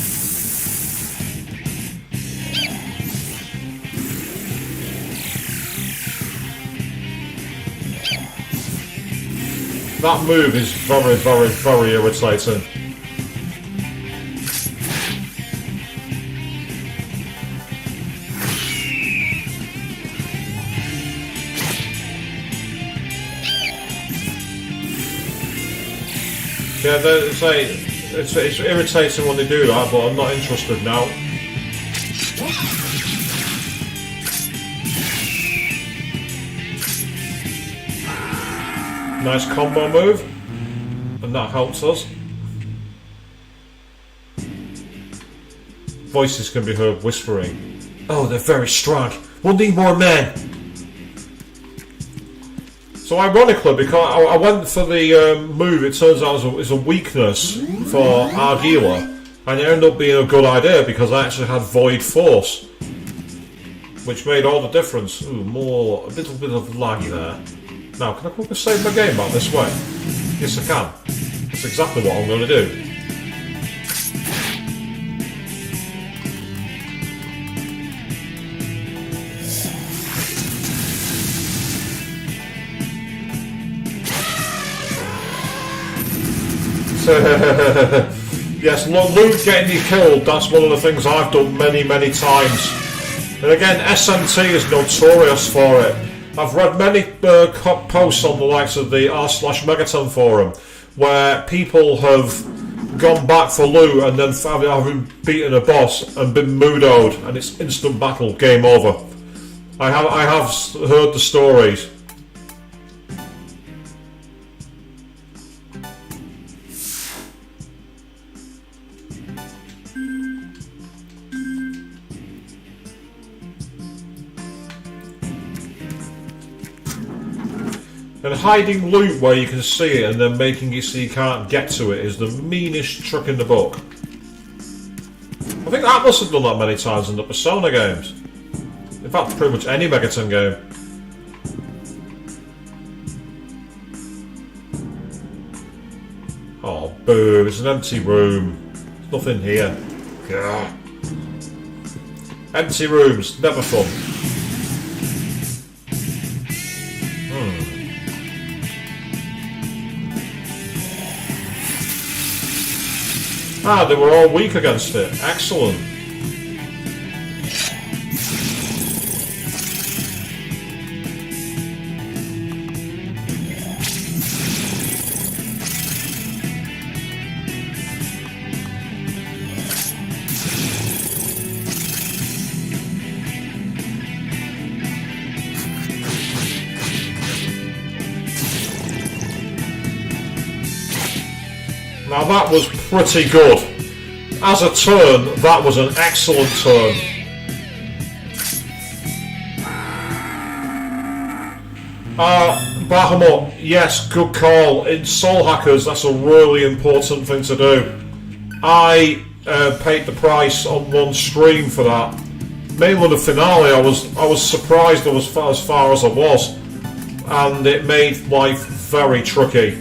That move is very, very, very irritating. Yeah, it's irritating when they do that, but I'm not interested now. Nice combo move, and that helps us. Voices can be heard whispering. Oh, they're very strong. We'll need more men. So ironically, because I went for the move, it turns out it's a weakness for Argila, and it ended up being a good idea because I actually had Void Force, which made all the difference. Ooh, a little bit of laggy there. Now, can I quickly save my game back this way? Yes, I can. That's exactly what I'm going to do. Yes, loot getting you killed, that's one of the things I've done many, many times. And again, SMT is notorious for it. I've read many posts on the likes of the r/Megaton forum where people have gone back for loot and then having beaten a boss and been moodoed and it's instant battle, game over. I have heard the stories. And hiding loot where you can see it and then making it so you can't get to it is the meanest trick in the book. I think that must have done that many times in the Persona games. In fact, pretty much any Megaton game. Oh, boo, it's an empty room. There's nothing here. Gah. Empty rooms, never fun. Ah, they were all weak against it. Excellent. Now that was pretty good. As a turn, that was an excellent turn. Bahamut, yes, good call. In Soul Hackers, that's a really important thing to do. I paid the price on one stream for that. Mainly the finale, I was surprised I was as far as I was. And it made life very tricky.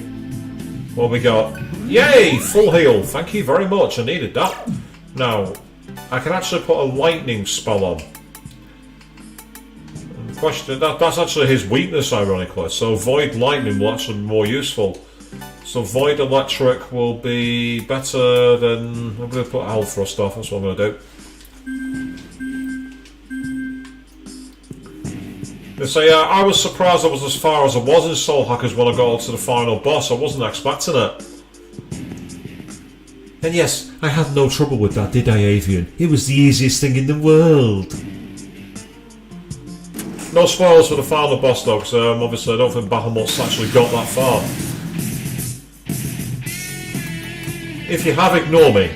What we got? Yay! Full heal. Thank you very much. I needed that. Now, I can actually put a lightning spell on. And the question, that's actually his weakness, ironically. So Void Lightning will actually be more useful. So Void Electric will be better than... I'm going to put Health Thrust off. That's what I'm going to do. So yeah, I was surprised I was as far as I was in Soul Hackers when I got to the final boss. I wasn't expecting it. And yes, I had no trouble with that, did I, Avian? It was the easiest thing in the world. No spoilers for the final boss though, because obviously I don't think Bahamut's actually got that far. If you have, ignore me.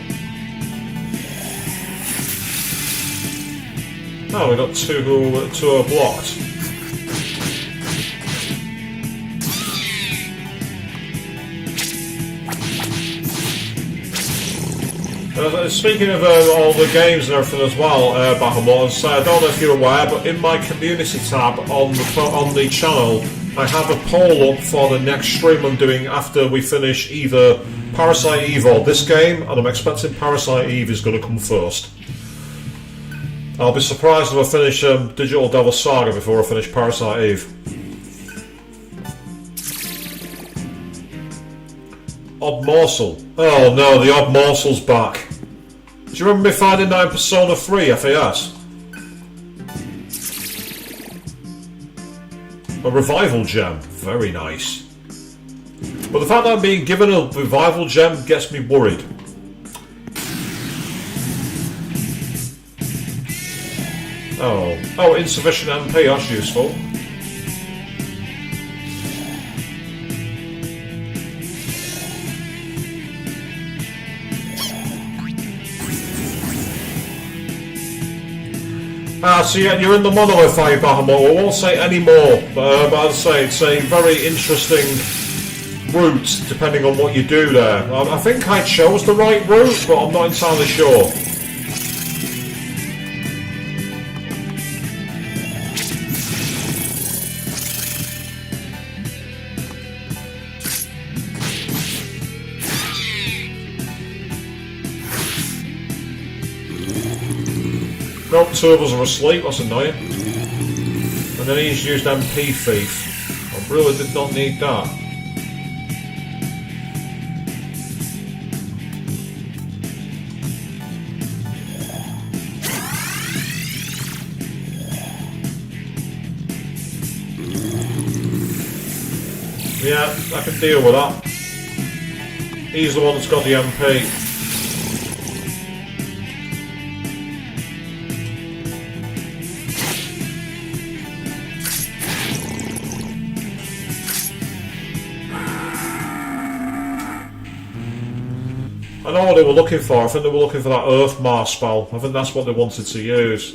Oh, we got two who are blocked. Speaking of all the games and everything as well, Bahamut, I don't know if you're aware, but in my community tab on the channel, I have a poll up for the next stream I'm doing after we finish either Parasite Eve or this game, and I'm expecting Parasite Eve is going to come first. I'll be surprised if I finish Digital Devil Saga before I finish Parasite Eve. Odd Morsel. Oh no, the Odd Morsel's back. Do you remember me finding that in Persona 3 FAS? A revival gem. Very nice. But the fact that I'm being given a revival gem gets me worried. Oh, insufficient MP, that's useful. So yeah, you're in the monolith, are you, Bahamut? I won't say any more, but as I say, it's a very interesting route, depending on what you do there. I think I chose the right route, but I'm not entirely sure. Nope, two of us are asleep, that's annoying. And then he's used MP Thief. I really did not need that. Yeah, I can deal with that. He's the one that's got the MP. I know what they were looking for. I think they were looking for that Earth Mars spell. I think that's what they wanted to use.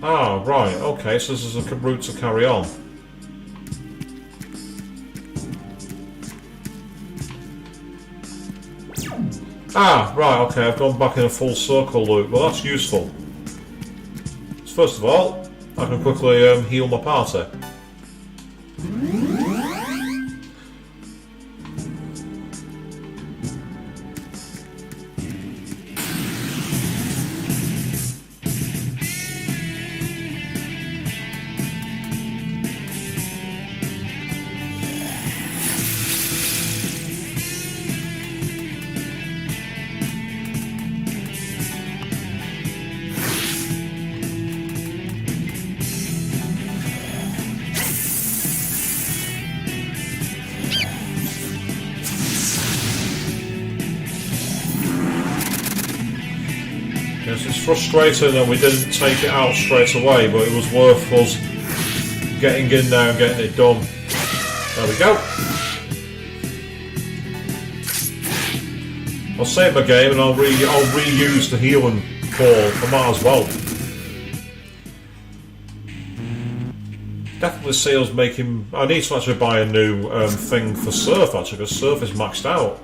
Ah, right. Okay, so this is a route to carry on. Ah, right. Okay, I've gone back in a full circle loop. Well, that's useful. So first of all, I can quickly heal my party. Yes, it's frustrating that we didn't take it out straight away, but it was worth us getting in there and getting it done. There we go. I'll save my game and I'll reuse the healing ball. I might as well. Definitely see us making. I need to actually buy a new thing for Surf actually, because Surf is maxed out.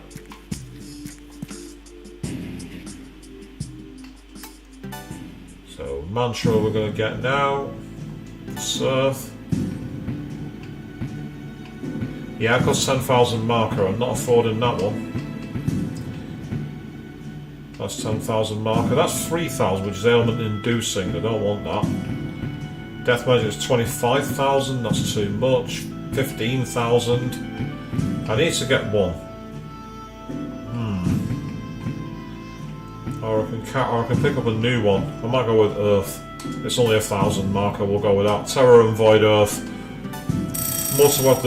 So mantra we're going to get now. Surf. Yeah, it costs 10,000 marker. I'm not affording that one. That's 10,000 marker. That's 3,000, which is ailment inducing. I don't want that. Death magic is 25,000. That's too much. 15,000. I need to get one. Or I can pick up a new one. I might go with Earth. It's only 1,000 marker. We'll go with that. Terror and Void Earth. More to have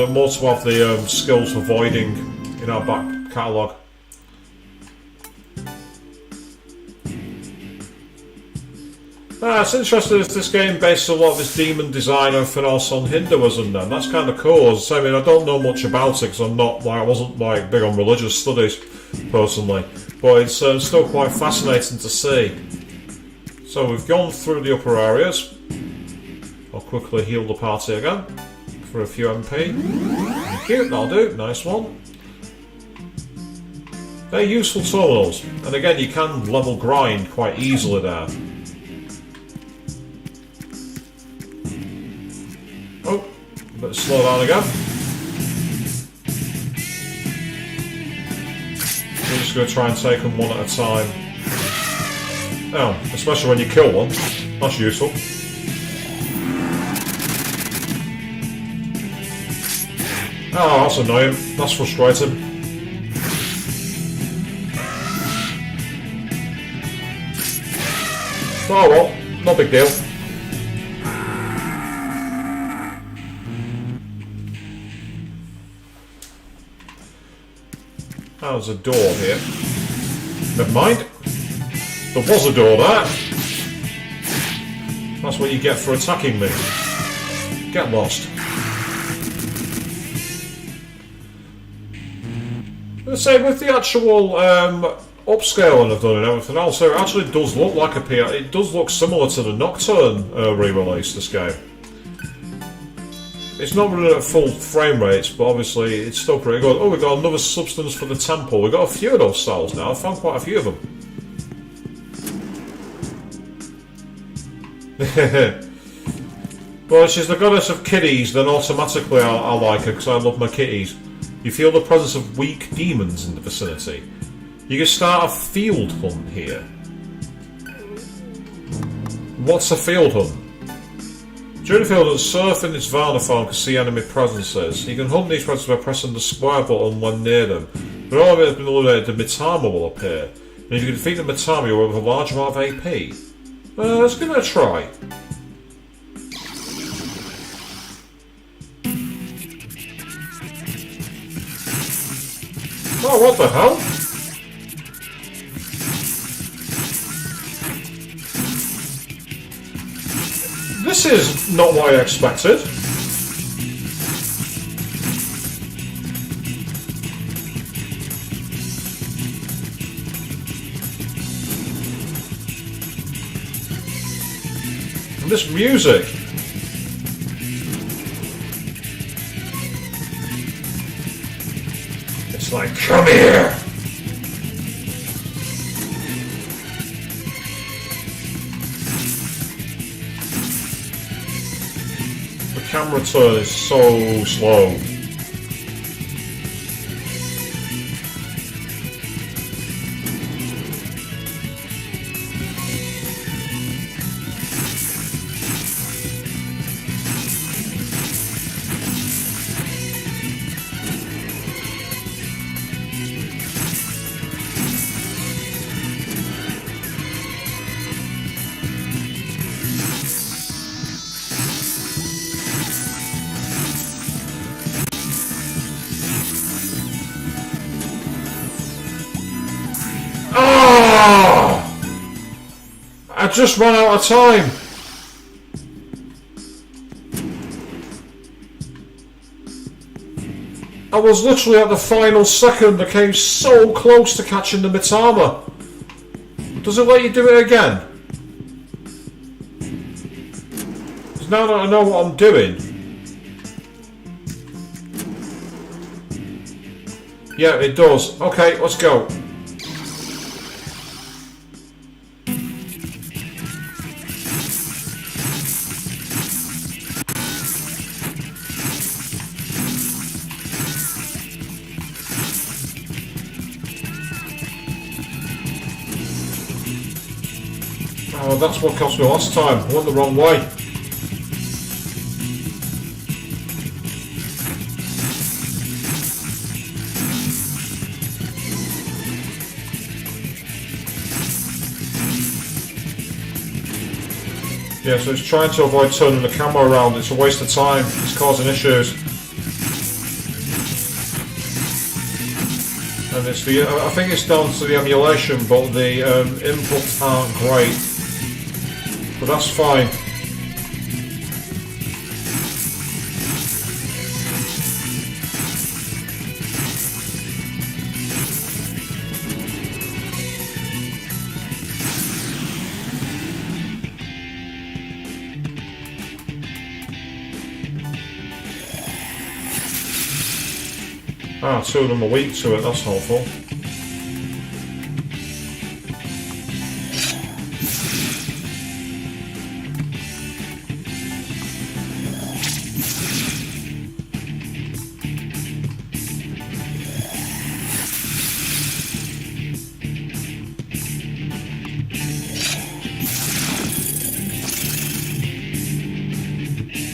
the skills for voiding in our back catalogue. It's interesting that this game based a lot of its demon design and everything else on Hinduism. Then that's kind of cool. I mean, I don't know much about it because I wasn't like big on religious studies personally, but it's still quite fascinating to see. So we've gone through the upper areas. I'll quickly heal the party again for a few MP. Thank you. That'll do. Nice one. They're useful terminals, and again, you can level grind quite easily there. Oh, better slow down again. We're just going to try and take them one at a time. Oh, especially when you kill one. That's useful. Oh, that's annoying. That's frustrating. Oh well, no big deal. There's a door here. Never mind. There was a door there. That's what you get for attacking me. Get lost. Let's say with the actual upscaling I've done and everything else, it actually does look like a PR. It does look similar to the Nocturne re-release. This game. It's not running at full frame rates, but obviously it's still pretty good. Oh, we've got another substance for the temple. We've got a few of those styles now. I found quite a few of them. Well, she's the goddess of kitties, then automatically I like her because I love my kitties. You feel the presence of weak demons in the vicinity. You can start a field hunt here. What's a field hunt? During the field hunt, surf in its Varna form can see enemy presences. You can hunt these presences by pressing the square button when near them. When all of it has been eliminated, the Mitama will appear. And if you can defeat the Mitama, you will have a large amount of AP. Let's give it a try. Oh, what the hell? This is not what I expected. And this music. It's like, come here! Camera turn is so slow. I just ran out of time. I was literally at the final second. I came so close to catching the Mitama. Does it let you do it again? 'Cause now that I know what I'm doing. Yeah, it does. Okay, let's go. Oh, that's what cost me last time. I went the wrong way. Yeah, so it's trying to avoid turning the camera around. It's a waste of time. It's causing issues. And it's the, I think it's down to the emulation, but the inputs aren't great. But that's fine. Ah, 2 of them are weak to it, that's helpful.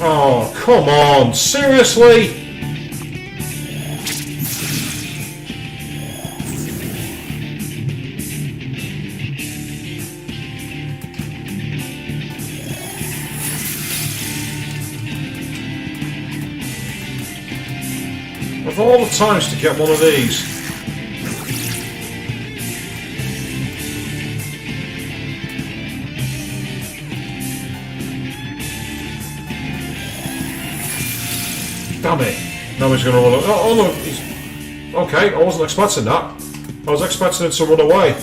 Oh, come on, seriously? Of all the times to get one of these. Damn it. Now he's going to run away. Oh no, he's... Okay, I wasn't expecting that. I was expecting him to run away.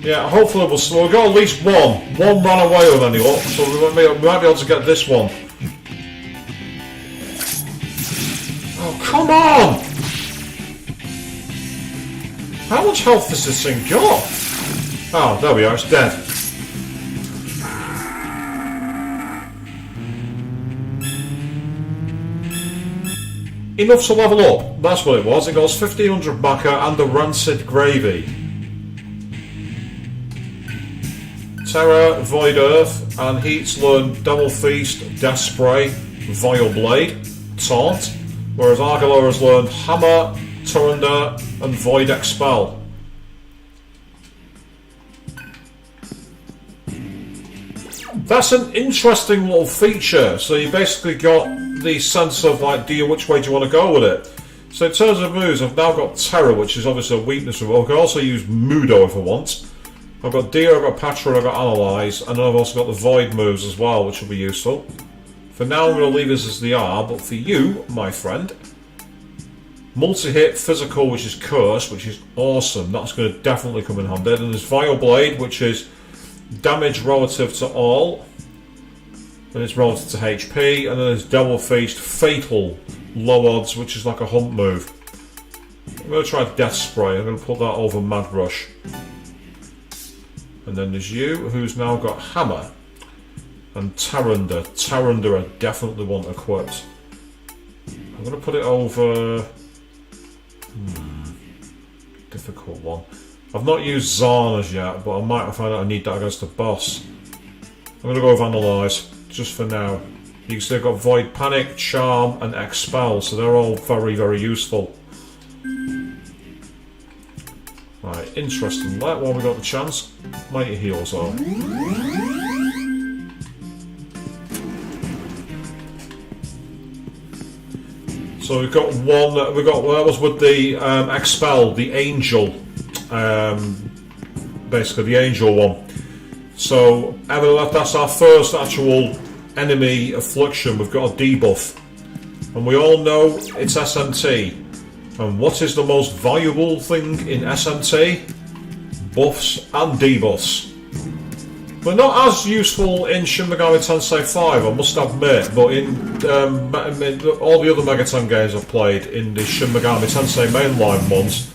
Yeah, hopefully we'll go at least one. One ran away with any luck, so we might be able to get this one. Oh, come on! How much health does this thing got? Oh, there we are, it's dead. Enough to level up, that's what it was. It goes 1500 Bacca and the rancid gravy. Terror, Void Earth, and Heats learn Devil Feast, Death Spray, Vile Blade, Taunt, whereas Argala has learned Hammer, Turrender, and Void Expel. That's an interesting little feature. So you basically got the sense of like, which way do you want to go with it? So in terms of moves, I've now got Terror, which is obviously a weakness. I can also use Mudo if I want. I've got Deer, I've got Patra, I've got Analyze, and then I've also got the Void moves as well, which will be useful. For now, I'm going to leave this as they are, but for you, my friend, multi-hit physical, which is Curse, which is awesome. That's going to definitely come in handy. And there's Vile Blade, which is damage relative to all, and it's relative to HP. And then there's Devil Feast, Fatal, low odds, which is like a hump move. I'm going to try Death Spray. I'm going to put that over Mad Rush. And then there's you, who's now got Hammer and Tarrender. Tarrender I definitely want equipped. I'm going to put it over... difficult one. I've not used Zarn as yet, but I might find out I need that against the boss. I'm going to go with Analyze, just for now. You can see I've got Void Panic, Charm and Expel, so they're all very, very useful. Right, interesting. That one we got the chance. Mighty Heals though. So we've got one. That was with the Expel, the Angel. Basically, the Angel one. So that's our first actual enemy affliction. We've got a debuff, and we all know it's SMT. And what is the most valuable thing in SMT? Buffs and debuffs. They're not as useful in Shin Megami Tensei 5, I must admit, but in all the other Megaten games I've played, in the Shin Megami Tensei mainline ones,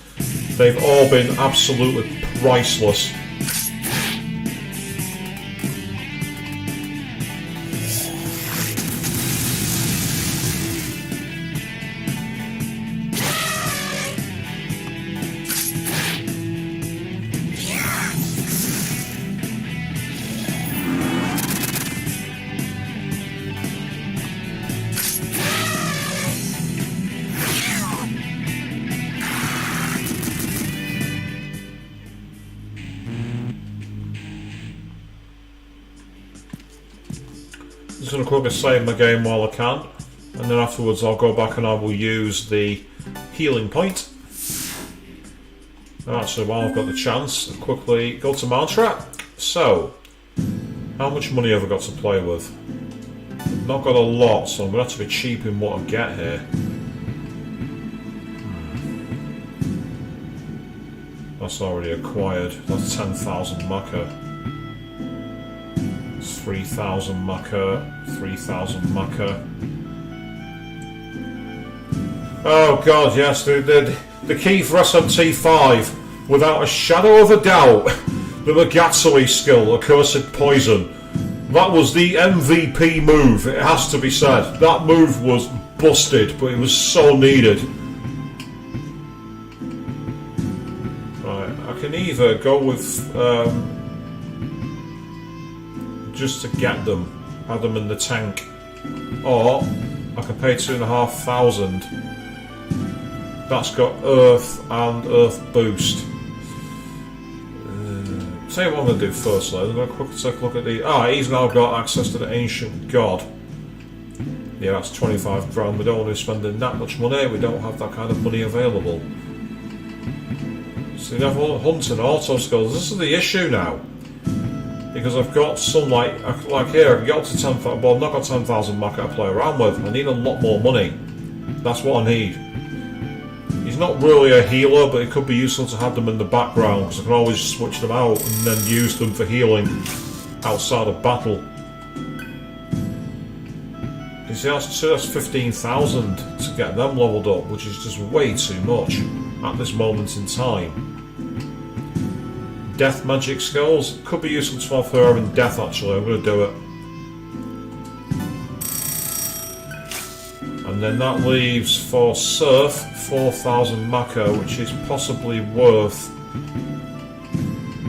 they've all been absolutely priceless. just going to quickly save my game while I can, and then afterwards I'll go back and I will use the healing point. Actually, while I've got the chance, I'll quickly go to Mantra. So, how much money have I got to play with? I've not got a lot, so I'm going to have to be cheap in what I get here. That's already acquired. That's 10,000 Maka. It's 3,000 Maka. 3,000 Maka. Oh god, yes, the key for SMT 5, without a shadow of a doubt, the Magatsui skill, Accursed Poison. That was the MVP move, it has to be said. That move was busted, but it was so needed. I can either go with just to get them, have them in the tank, or I can pay 2,500. That's got Earth and Earth Boost. Tell you what I'm going to do first though, I'm going to quickly take a look at the... he's now got access to the Ancient God. Yeah, that's 25 grand, we don't want to be spending that much money, we don't have that kind of money available. So you have hunting auto skills. This is the issue now, because I've got some like here. I can get up to 10,000. Well, I've not got 10,000 Maka to play around with. I need a lot more money. That's what I need. He's not really a healer, but it could be useful to have them in the background because I can always switch them out and then use them for healing outside of battle. You see, that's 15,000 to get them leveled up, which is just way too much at this moment in time. Death magic skills could be useful to have her in death. Actually, I'm going to do it, and then that leaves for Surf 4,000 Maka, which is possibly worth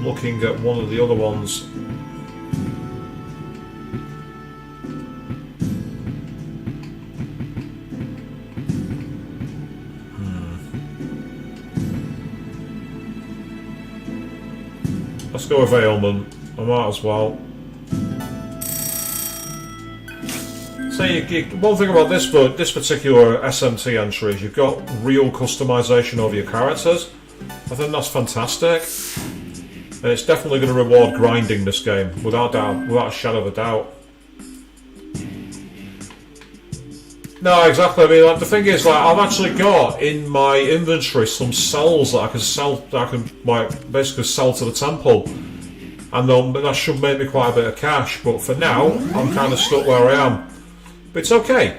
looking at one of the other ones. Let's go with ailment. I might as well. So one thing about this particular SMT entry is you've got real customization of your characters. I think that's fantastic, and it's definitely going to reward grinding this game without doubt, without a shadow of a doubt. No, exactly. I mean, like, the thing is, like, I've actually got in my inventory some cells that I can sell, that I can like basically sell to the temple, and that should make me quite a bit of cash. But for now, I'm kind of stuck where I am. But it's okay.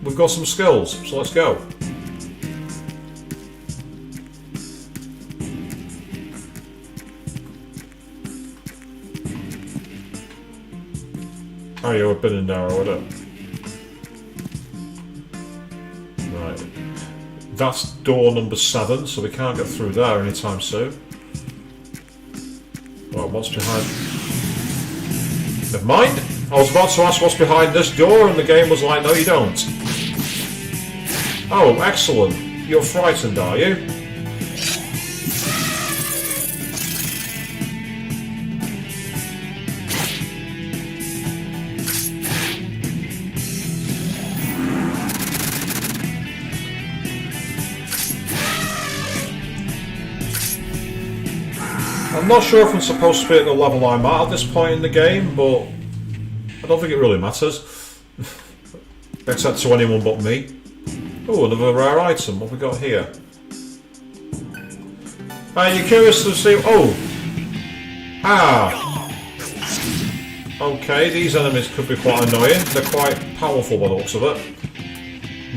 We've got some skills, so let's go. Oh, you have been in there, would it? Right. That's door number 7, so we can't get through there anytime soon. Right, what's behind? Never mind. I was about to ask what's behind this door, and the game was like, no, you don't. Oh, excellent. You're frightened, are you? I'm not sure if I'm supposed to be at the level I'm at this point in the game, but I don't think it really matters. Except to anyone but me. Oh, another rare item. What have we got here? Are you curious to see... Oh! Ah! Okay, these enemies could be quite annoying. They're quite powerful by the looks of it.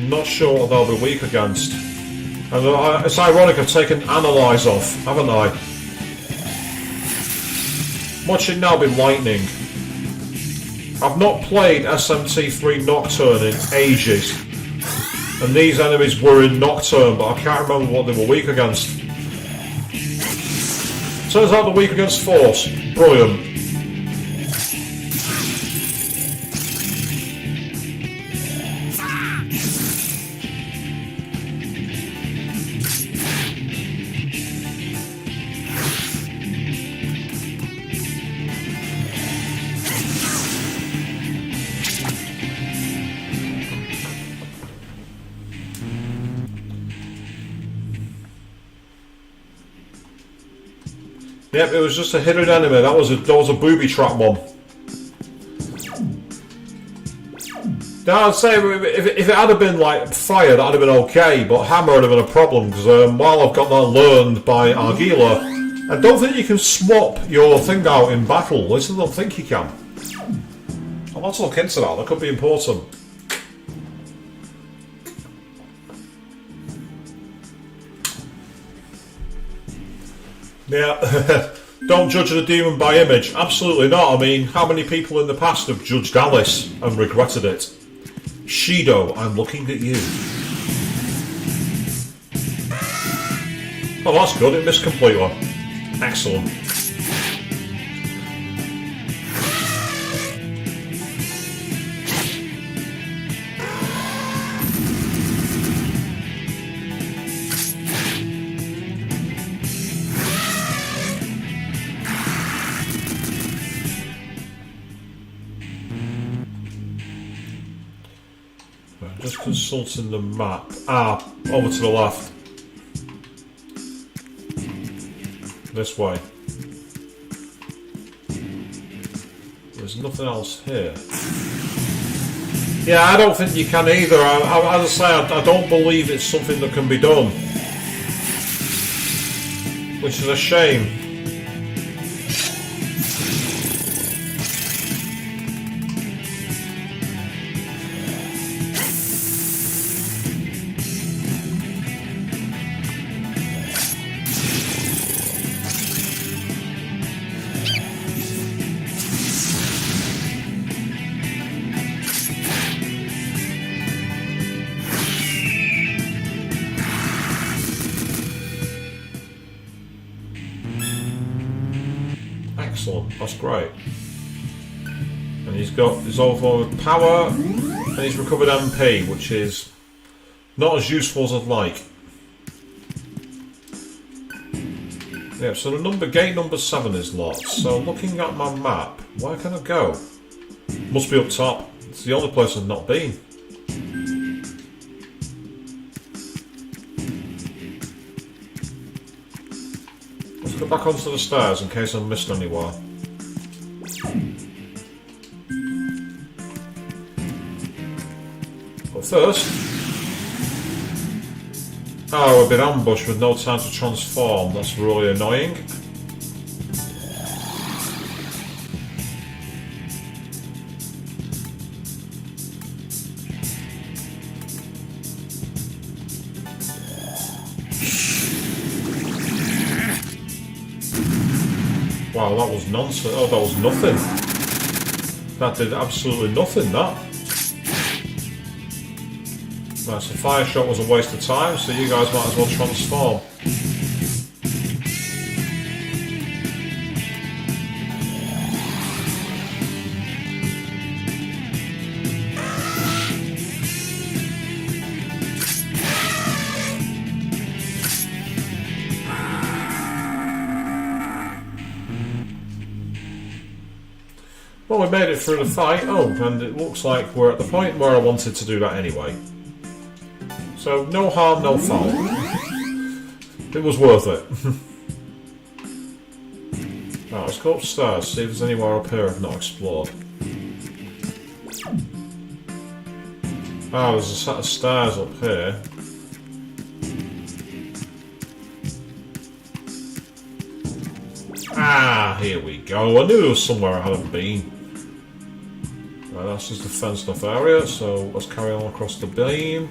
Not sure what they'll be weak against. And it's ironic I've taken Analyze off, haven't I? What should now be lightning? I've not played SMT3 Nocturne in ages, and these enemies were in Nocturne, but I can't remember what they were weak against. Turns out they're weak against Force. Brilliant. Yep, it was just a hidden enemy. That was a booby trap one. Now I'd say if it had been like fire, that'd have been okay, but hammer would have been a problem because while I've got that learned by Argila, I don't think you can swap your thing out in battle. At least I don't think you can. I'll have to look into that. That could be important. Yeah, don't judge a demon by image. Absolutely not. I mean, how many people in the past have judged Alice and regretted it? Shido, I'm looking at you. Oh, that's good. It missed completely. Excellent. Just consulting the map. Over to the left. This way. There's nothing else here. Yeah, I don't think you can either. As I say, I don't believe it's something that can be done. Which is a shame. Excellent, that's great. And he's got his overall power and he's recovered MP, which is not as useful as I'd like. Yeah, so the gate number 7 is locked. So looking at my map, where can I go? Must be up top. It's the only place I've not been. Let's go back onto the stairs in case I missed anywhere. But first... Oh, we've been ambushed with no time to transform. That's really annoying. Wow, that was nonsense. Oh, that was nothing. That did absolutely nothing, that. Right, so fire shot was a waste of time, so you guys might as well transform. Well, we made it through the fight. Oh, and it looks like we're at the point where I wanted to do that anyway. So, no harm, no foul. It was worth it. Right, let's go upstairs, see if there's anywhere up here I've not explored. There's a set of stairs up here. Here we go. I knew there was somewhere I hadn't been. Right, that's just the fenced off area, so let's carry on across the beam.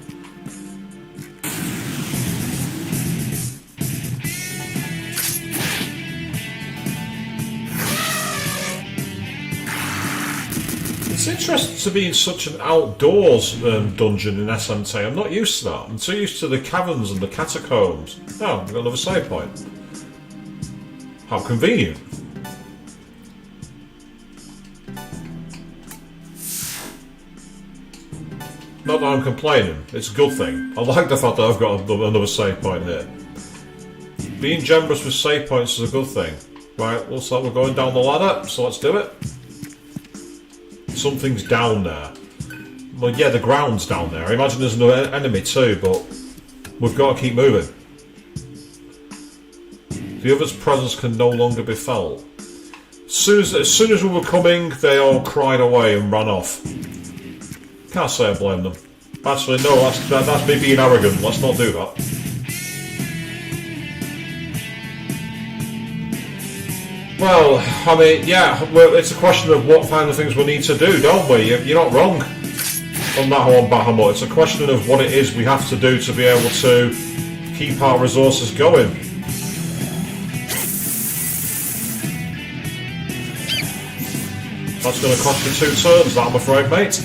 It's interesting to be in such an outdoors dungeon in SMT. I'm not used to that. I'm so used to the caverns and the catacombs. Oh, we've got another save point. How convenient. Not that I'm complaining, it's a good thing. I like the fact that I've got another save point here. Being generous with save points is a good thing. Right, looks like we're going down the ladder, so let's do it. Something's down there. Well, yeah, the ground's down there. I imagine there's another enemy too, but we've got to keep moving. The other's presence can no longer be felt. As soon as we were coming, they all cried away and ran off. Can't say I blame them. Actually, no, that's me being arrogant. Let's not do that. Well, I mean, yeah, it's a question of what kind of things we need to do, don't we? You're not wrong on that one, Bahamut. It's a question of what it is we have to do to be able to keep our resources going. That's going to cost you 2 turns, that I'm afraid, mate.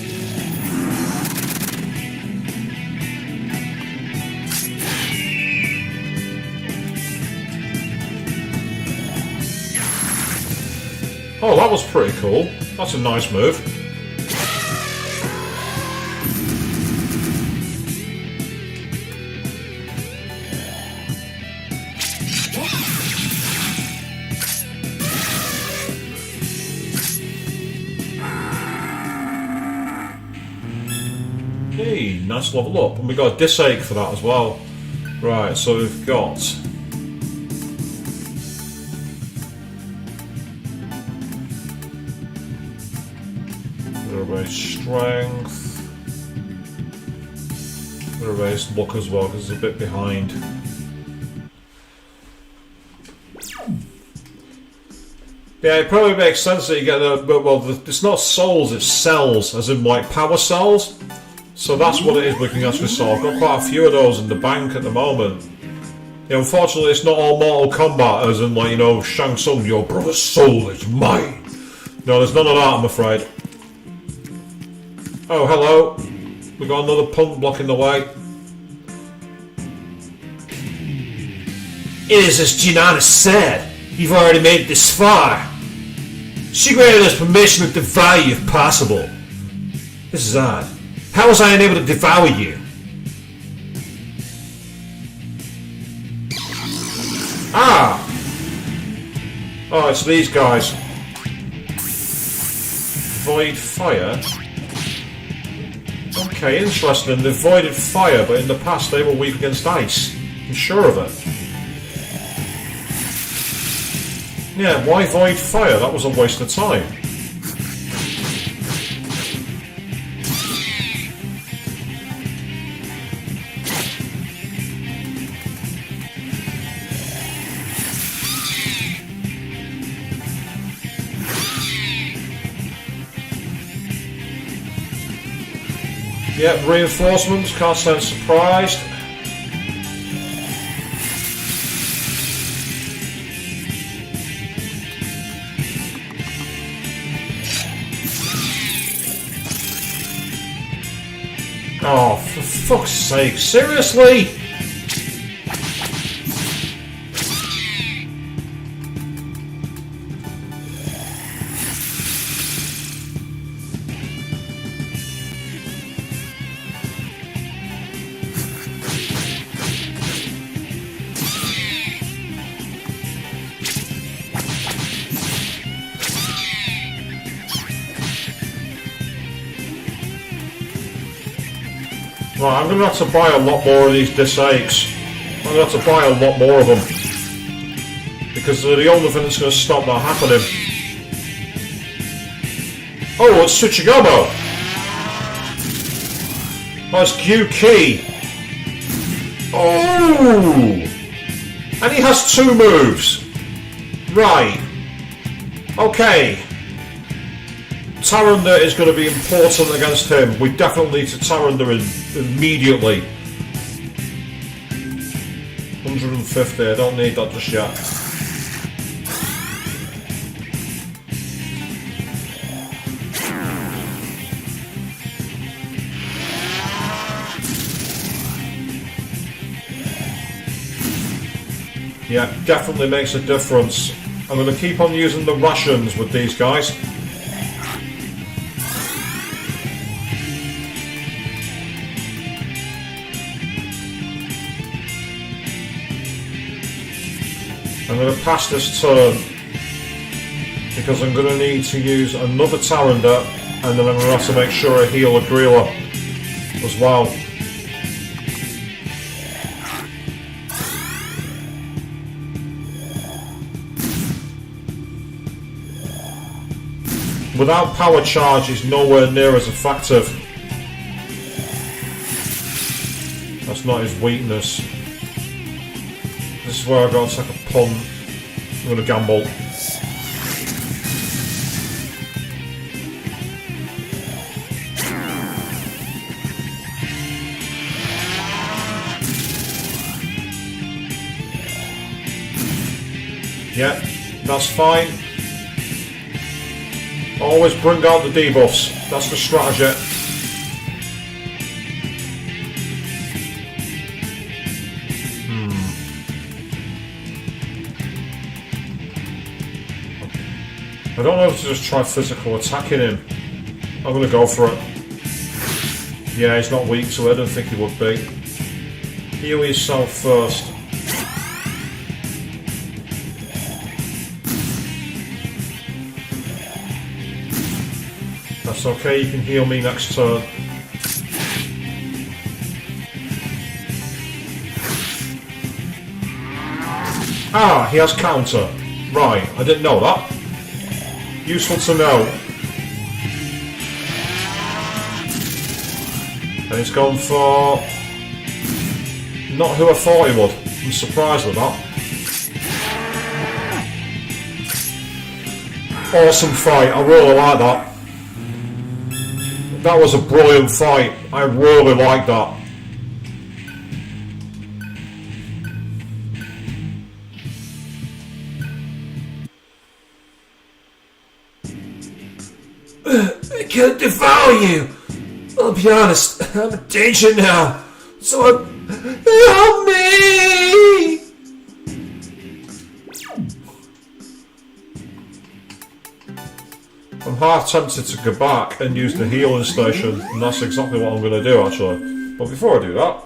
Oh, that was pretty cool. That's a nice move. Hey, nice level up. And we got a disache for that as well. Right, so we've got... strength. I'm going to raise luck as well because it's a bit behind. Yeah, it probably makes sense that you get it's not souls, it's cells, as in like power cells. So that's what it is we can actually solve. I've got quite a few of those in the bank at the moment. Yeah, unfortunately, it's not all Mortal Kombat, as in like, you know, Shang Tsung, your brother's soul is mine. No, there's none of that, I'm afraid. Oh, hello. We got another punk blocking the way. It is as Jinana said. You've already made it this far. She granted us permission to devour you if possible. This is odd. How was I unable to devour you? Ah! Oh, it's these guys. Void fire. Okay, interesting. They voided fire, but in the past they were weak against ice. I'm sure of it. Yeah, why void fire? That was a waste of time. Yep, reinforcements, can't sound surprised. Oh, for fuck's sake, seriously? Right, I'm going to have to buy a lot more of these disakes. I'm going to have to buy a lot more of them. Because they're the only thing that's going to stop that happening. Oh, it's Tsuchigamo! Oh, it's Gyuki! Oh! And he has 2 moves! Right. Okay. Taranda is going to be important against him. We definitely need to Taranda immediately. 150, I don't need that just yet. Yeah, definitely makes a difference. I'm going to keep on using the rations with these guys. I'm going to pass this turn because I'm going to need to use another Taranda, and then I'm going to have to make sure I heal Agrila as well. Without power charge, it's nowhere near as effective. That's not his weakness. This is where I got to take a punt. I'm going to gamble. Yeah, that's fine. Always bring out the debuffs. That's the strategy. I don't know if to just try physical attacking him. I'm going to go for it. Yeah, he's not weak to it. I don't think he would be. Heal yourself first. That's okay, you can heal me next turn. Ah, he has counter. Right, I didn't know that. Useful to know. And he's gone for... not who I thought he would. I'm surprised with that. Awesome fight, I really like that. That was a brilliant fight. I really like that. I can't devour you. I'll be honest, I'm in danger now. So help me! I'm half tempted to go back and use the healing station, and that's exactly what I'm going to do actually. But before I do that,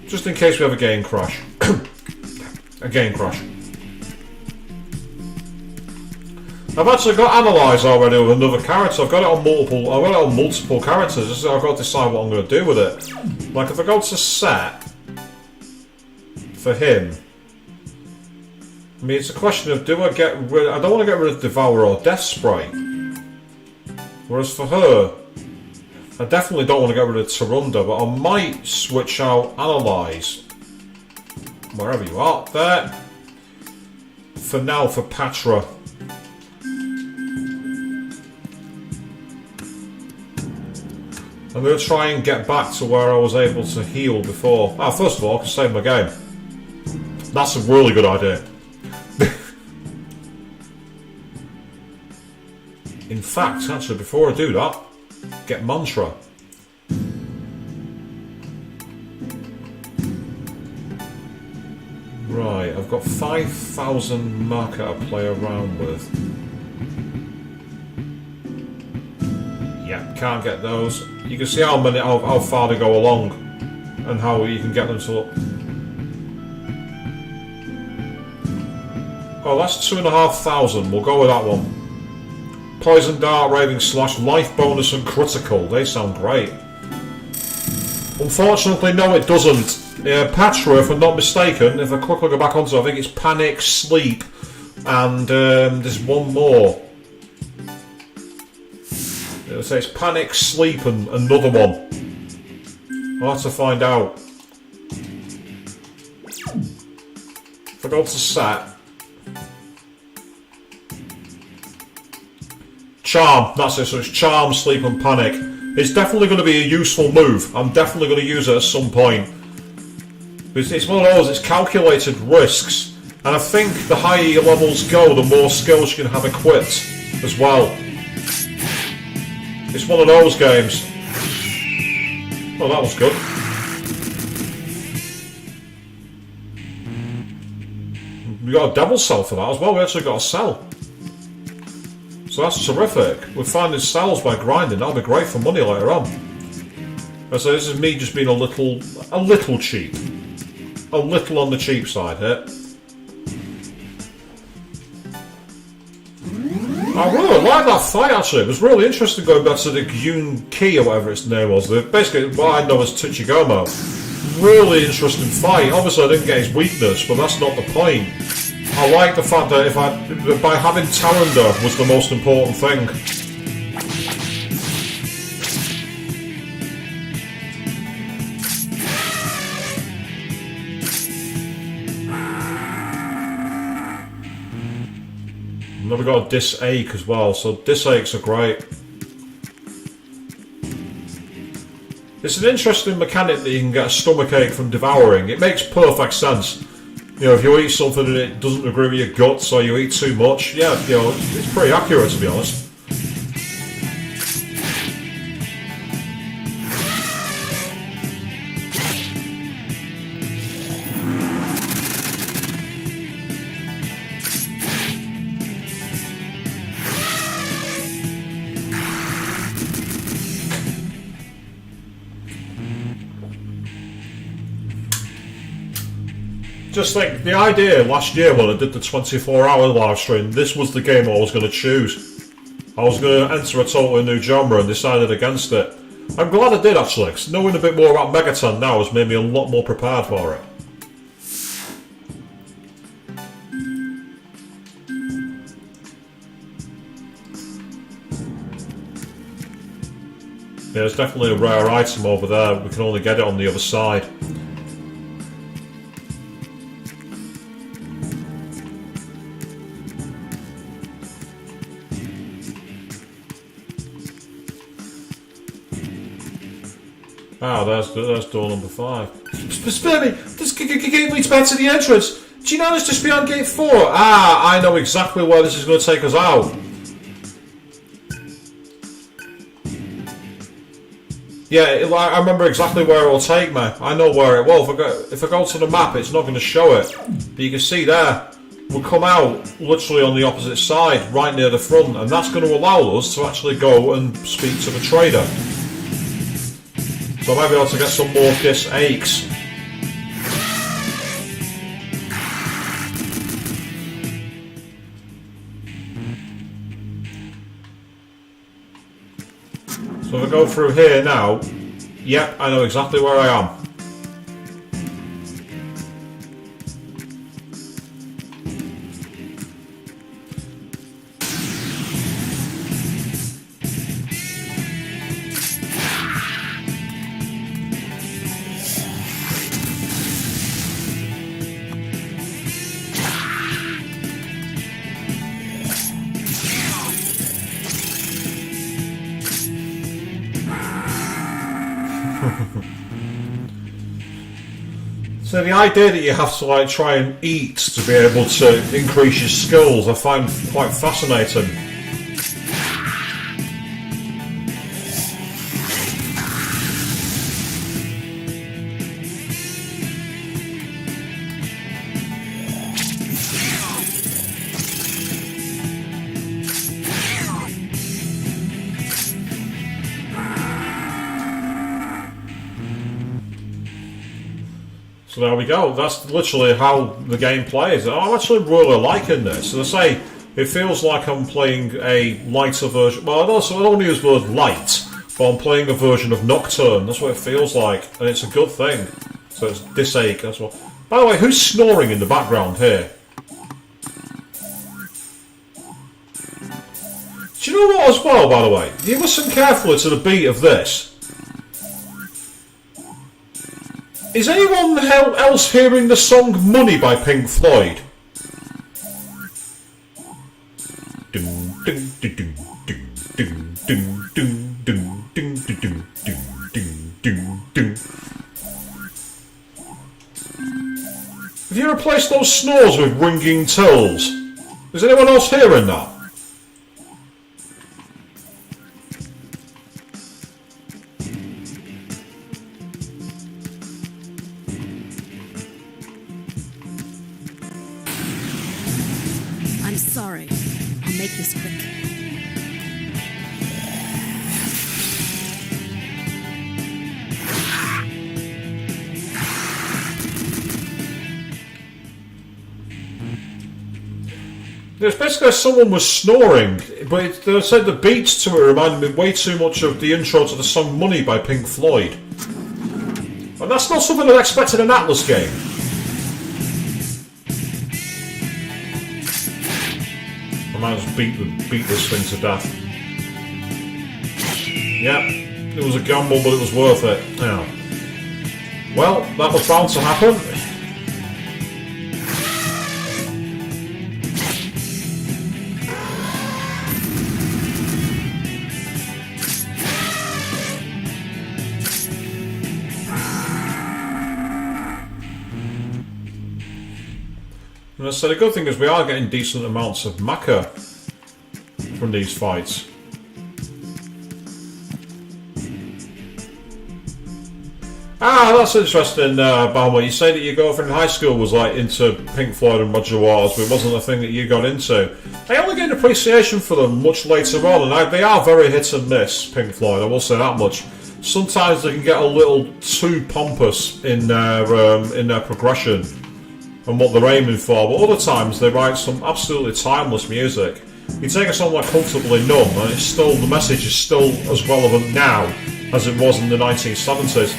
just in case we have a game crash. A game crash. I've actually got Analyze already with another character. I've got it on multiple characters. I've got to decide what I'm going to do with it. Like if I go to set for him, I mean, it's a question of do I get rid... I don't want to get rid of Devour or Death Spray. Whereas for her, I definitely don't want to get rid of Tarunda, but I might switch out Analyze. Wherever you are, there. For now, for Patra. I'm going to try and get back to where I was able to heal before. Ah, first of all, I can save my game. That's a really good idea. In fact, actually, before I do that, get Mantra. Right, I've got 5,000 marker to play around with. Yeah, can't get those. You can see how far they go along and how you can get them to look. Oh, that's 2,500. We'll go with that one. Poison Dart, Raving Slash, Life Bonus and Critical. They sound great. Unfortunately, no it doesn't. Patra, if I'm not mistaken, if I quickly go back onto it, I think it's Panic, Sleep, and there's one more. It'll say it's Panic, Sleep and another one. I'll have to find out. If I go to set... Charm, that's it, so it's Charm, Sleep and Panic. It's definitely going to be a useful move. I'm definitely going to use it at some point. It's one of those, it's calculated risks. And I think the higher your levels go, the more skills you can have equipped as well. It's one of those games. Oh, that was good. We got a devil cell for that as well. We actually got a cell. So that's terrific. We're finding cells by grinding. That'll be great for money later on. So this is me just being a little cheap. A little on the cheap side here. I really like that fight actually. It was really interesting going back to the Gyun Ki or whatever its name was. Basically what I know as Tsuchigomo. Really interesting fight. Obviously I didn't get his weakness, but that's not the point. I like the fact that by having Taranda was the most important thing. And then we got a disache as well, so disaches are great. It's an interesting mechanic that you can get a stomachache from devouring. It makes perfect sense. You know, if you eat something and it doesn't agree with your guts, or you eat too much, yeah, you know, it's pretty accurate, to be honest. Just think, the idea last year when I did the 24-hour live stream, this was the game I was going to choose. I was going to enter a totally new genre and decided against it. I'm glad I did actually, because knowing a bit more about Megaton now has made me a lot more prepared for it. There's definitely a rare item over there, we can only get it on the other side. Ah, there's door number 5. Spare me! This gate leads back to the entrance! Do you know it's just beyond gate 4? Ah, I know exactly where this is going to take us out. Yeah, I remember exactly where it will take me. I know where it will. If I go to the map, it's not going to show it. But you can see there, we'll come out literally on the opposite side, right near the front, and that's going to allow us to actually go and speak to the trader. So I might be able to get some more disaches. So if I go through here now, yep, I know exactly where I am. So the idea that you have to like try and eat to be able to increase your skills I find quite fascinating. So there we go, that's literally how the game plays. I'm actually really liking this. As I say, it feels like I'm playing a lighter version. Well, I don't use the word light, but I'm playing a version of Nocturne. That's what it feels like, and it's a good thing. So it's disache as well. By the way, who's snoring in the background here? Do you know what as well, by the way? You listen carefully to the beat of this. Is anyone else hearing the song Money by Pink Floyd? Have you replaced those snores with ringing tills? Is anyone else hearing that? Sorry. I'll make this quick. It's basically someone was snoring, but they said the beats to it reminded me way too much of the intro to the song Money by Pink Floyd. And that's not something I expected in an Atlas game. might just beat this thing to death. Yep, it was a gamble, but it was worth it. Yeah. Well, that was bound to happen. And I said, the good thing is we are getting decent amounts of maca from these fights. Ah, that's interesting, Balmer. You say that your girlfriend in high school was like into Pink Floyd and Roger Waters, but it wasn't the thing that you got into. I only get an appreciation for them much later on, and they are very hit and miss, Pink Floyd, I will say that much. Sometimes they can get a little too pompous in their progression and what they're aiming for, but other times they write some absolutely timeless music. You take a song like Comfortably Numb, and it's still, the message is still as relevant now as it was in the 1970s.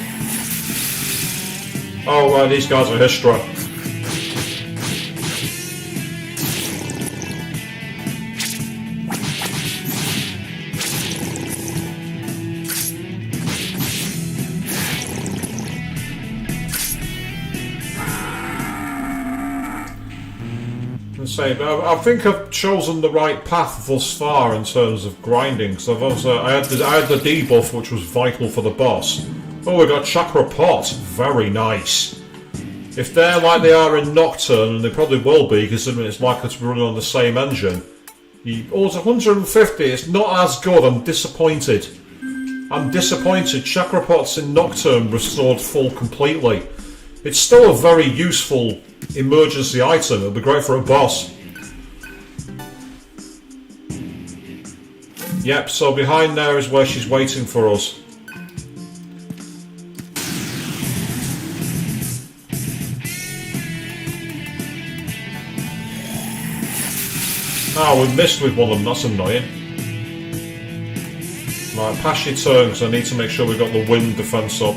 Oh, right, these guys are history. I think I've chosen the right path thus far in terms of grinding. Because I had the debuff, which was vital for the boss. Oh, we got Chakra Pot. Very nice. If they're like they are in Nocturne, and they probably will be, considering it's likely to be running on the same engine. Oh, it's 150. It's not as good. I'm disappointed. Chakra Pots in Nocturne restored full completely. It's still a very useful emergency item. It'll be great for a boss. Yep, so behind there is where she's waiting for us. Oh, we missed with one of them, that's annoying. Right, pass your turn because I need to make sure we've got the wind defense up.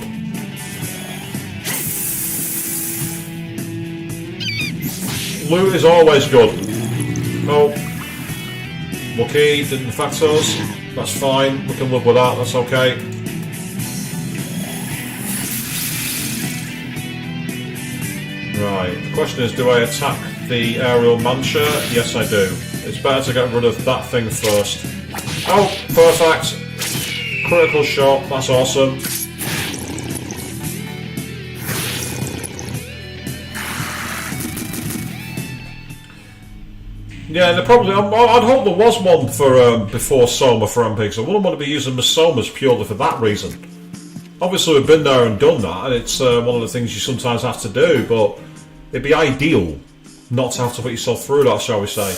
Loot is always good. Oh. Wookie didn't affect us. That's fine. We can live with that. That's okay. Right. The question is, do I attack the aerial mancha? Yes, I do. It's better to get rid of that thing first. Oh, perfect. Critical shot. That's awesome. Yeah, I'd hope there was one for before Soma for MP, because I wouldn't want to be using my Somas purely for that reason. Obviously we've been there and done that, and it's one of the things you sometimes have to do, but it'd be ideal not to have to put yourself through that, shall we say.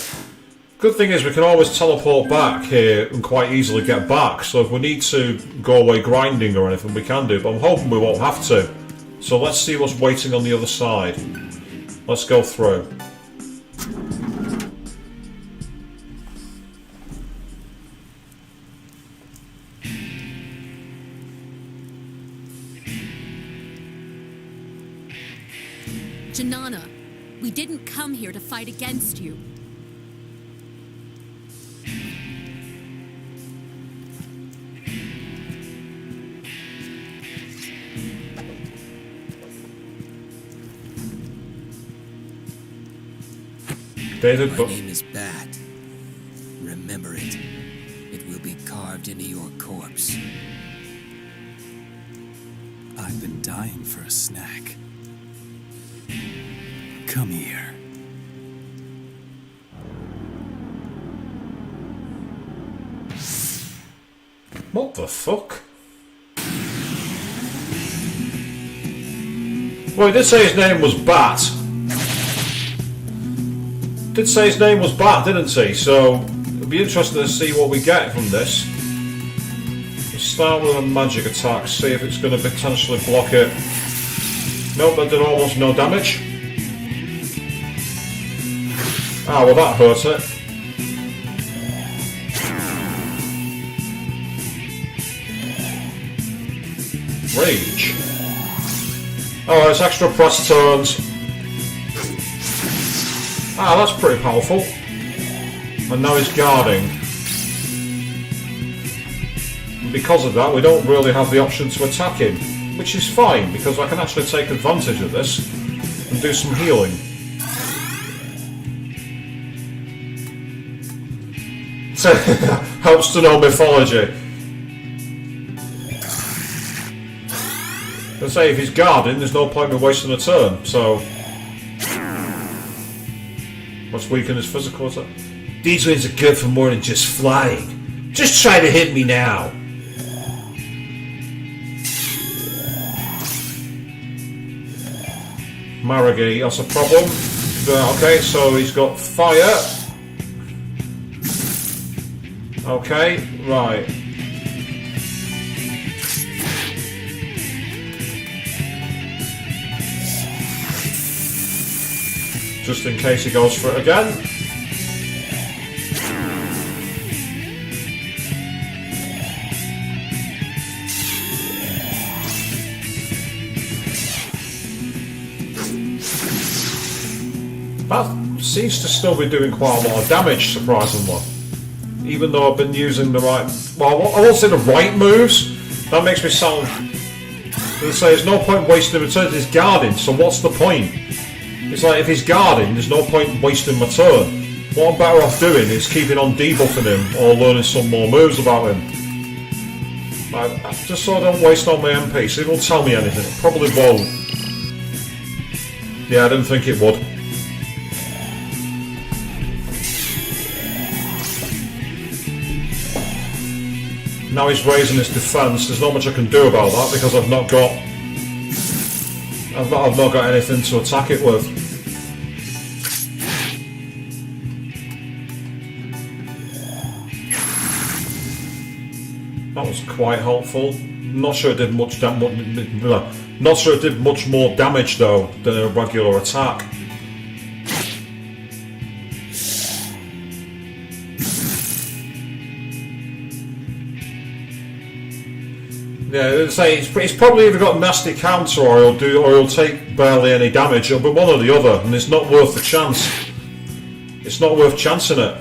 Good thing is we can always teleport back here and quite easily get back, so if we need to go away grinding or anything we can do, but I'm hoping we won't have to. So let's see what's waiting on the other side. Let's go through. Janana, we didn't come here to fight against you. David, My name is Bat. Remember it. It will be carved into your corpse. I've been dying for a snack. Come here. What the fuck? Well, he did say his name was Bat. Did say his name was Bat, didn't he? So it'll be interesting to see what we get from this. Let's start with a magic attack, see if it's going to potentially block it. Nope, that did almost no damage. Ah, well that hurt it. Rage. Oh, it's extra press turns. Ah, that's pretty powerful. And now he's guarding. And because of that, we don't really have the option to attack him. Which is fine, because I can actually take advantage of this and do some healing. So, helps to know mythology. I say, if he's guarding, there's no point in wasting a turn, so... What's weaken his physical attack? These wings are good for more than just flying. Just try to hit me now. Maragi, that's a problem. Okay, so he's got fire. Okay, right. Just in case he goes for it again. That seems to still be doing quite a lot of damage, surprisingly. Even though I've been using the right... Well, I won't say the right moves. That makes me sound... As I say, there's no point wasting a turn. He's guarding, so what's the point? It's like, if he's guarding, there's no point wasting my turn. What I'm better off doing is keeping on debuffing him, or learning some more moves about him. Just so I don't waste on my MP. So it will tell me anything. It probably won't. Yeah, I didn't think it would. Now he's raising his defence. There's not much I can do about that because I've not got anything to attack it with. That was quite helpful. Not sure it did much Not sure it did much more damage though than a regular attack. Yeah, it's probably either got nasty counter or he'll take barely any damage. It'll be one or the other, and it's not worth the chance. It's not worth chancing it.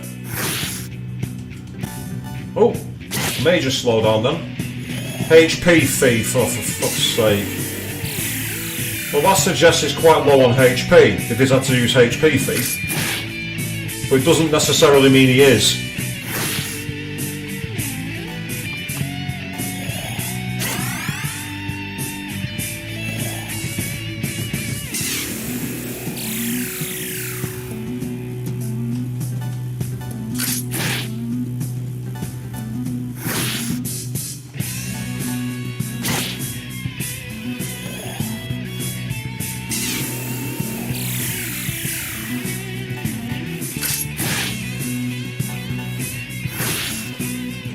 Oh, major slowdown then. HP fee for fuck's sake. Well, that suggests it's quite low on HP if he's had to use HP fee, but it doesn't necessarily mean he is.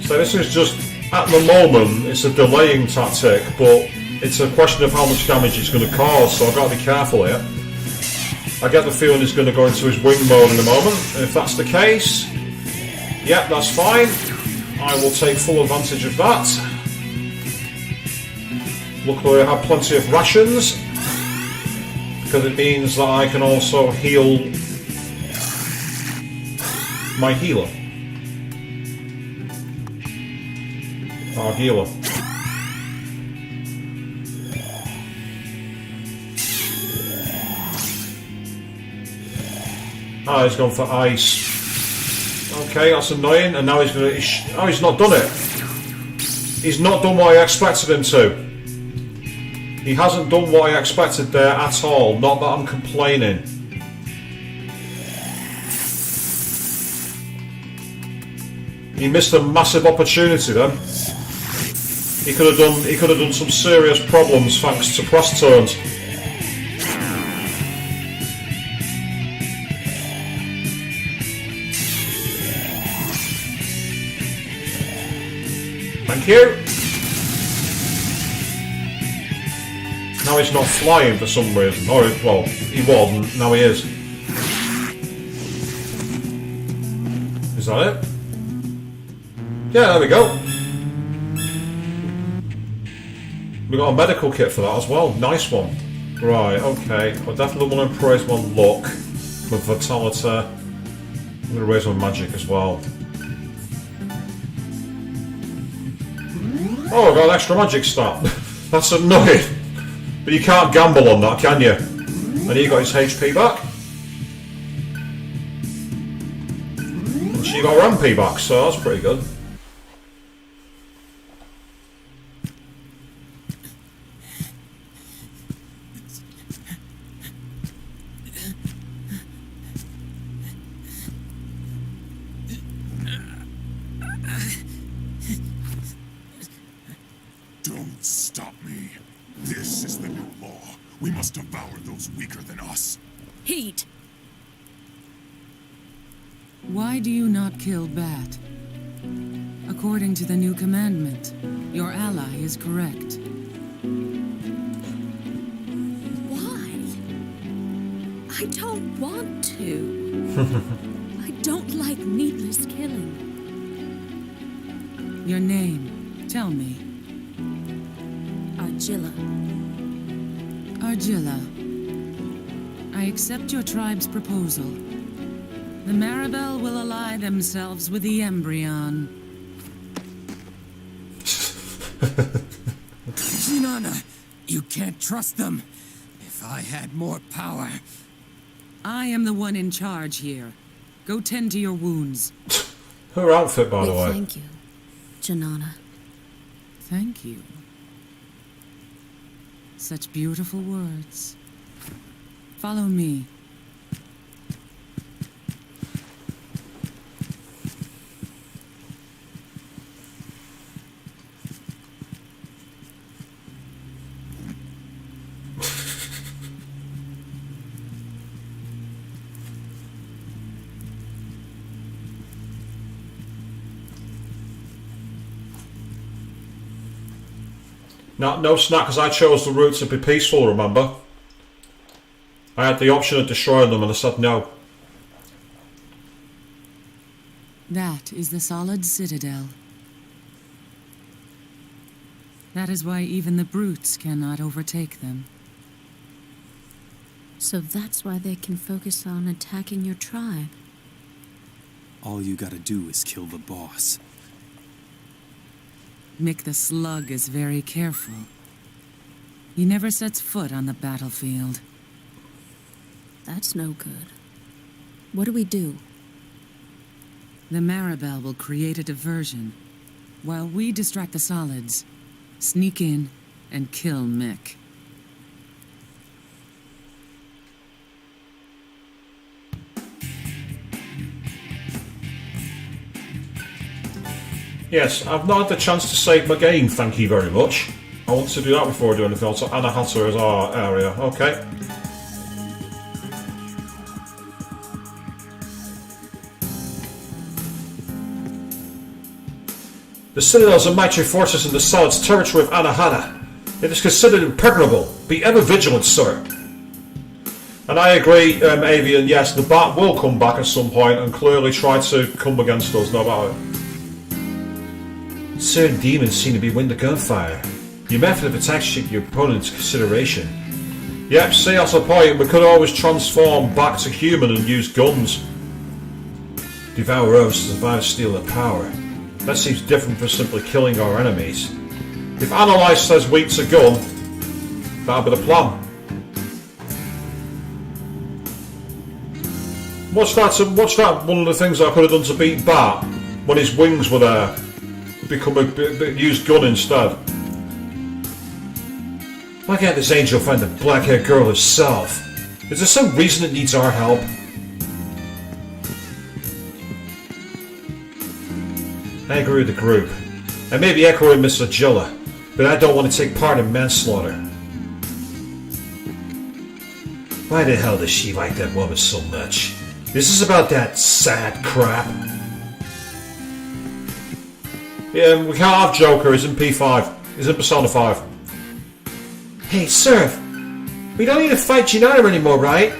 So this is just, at the moment, it's a delaying tactic, but it's a question of how much damage it's going to cause, so I've got to be careful here. I get the feeling he's going to go into his wing mode in a moment, and if that's the case, yep, that's fine. I will take full advantage of that. Luckily I have plenty of rations, because it means that I can also heal my healer. Our healer. Ah, he's gone for ice. Okay, that's annoying. And now he's going to... Oh, he's not done it. He's not done what I expected him to. He hasn't done what I expected there at all. Not that I'm complaining. He missed a massive opportunity then. He could have done some serious problems thanks to press turns. Thank you. Now he's not flying for some reason. Or, well, he wasn't, now he is. Is that it? Yeah, there we go. We got a medical kit for that as well. Nice one. Right, okay. I definitely want to praise my luck with vitality. I'm going to raise my magic as well. Oh, I got an extra magic stat. That's annoying. But you can't gamble on that, can you? And he got his HP back. And she got her MP back, so that's pretty good. Don't stop me. This is the new law. We must devour those weaker than us. Heat! Why do you not kill Bat? According to the new commandment, your ally is correct. Why? I don't want to. I don't like needless killing. Your name, tell me. Argilla. Argilla. I accept your tribe's proposal. The Maribel will ally themselves with the Embryon. Jinana, you can't trust them. If I had more power... I am the one in charge here. Go tend to your wounds. Her outfit, by the way. Thank you, Janana. Thank you. Such beautiful words. Follow me. No snack, because I chose the route to be peaceful, remember? I had the option of destroying them and I said no. That is the solid citadel. That is why even the brutes cannot overtake them. So that's why they can focus on attacking your tribe. All you gotta do is kill the boss. Mick the Slug is very careful. He never sets foot on the battlefield. That's no good. What do we do? The Maribel will create a diversion, while we distract the solids, sneak in, and kill Mick. Yes, I've not had the chance to save my game, thank you very much. I want to do that before I do anything else. So Anahata is our area, okay. The Citadel is a military fortress in the Solid's territory of Anahata. It is considered impregnable. Be ever vigilant, sir. And I agree, Avian, yes, the Bat will come back at some point and clearly try to come against us, no matter. Certain demons seem to be winning the gunfire. Your method of attack should take your opponent's consideration. Yep, see, that's the point. We could always transform back to human and use guns. Devour others to survive, steal their power. That seems different from simply killing our enemies. If Analyze says weak to gun, that'll be the plan. What's that one of the things I could have done to beat Bat when his wings were there? Use gun instead. Why can't this angel find the black-haired girl herself? Is there some reason it needs our help? I agree with the group. I may be echoing Miss Agilla, but I don't want to take part in manslaughter. Why the hell does she like that woman so much? This is about that sad crap. Yeah, we can't have Joker, he's in P5. He's in Persona 5. Hey, Surf! We don't need to fight Jinana anymore, right?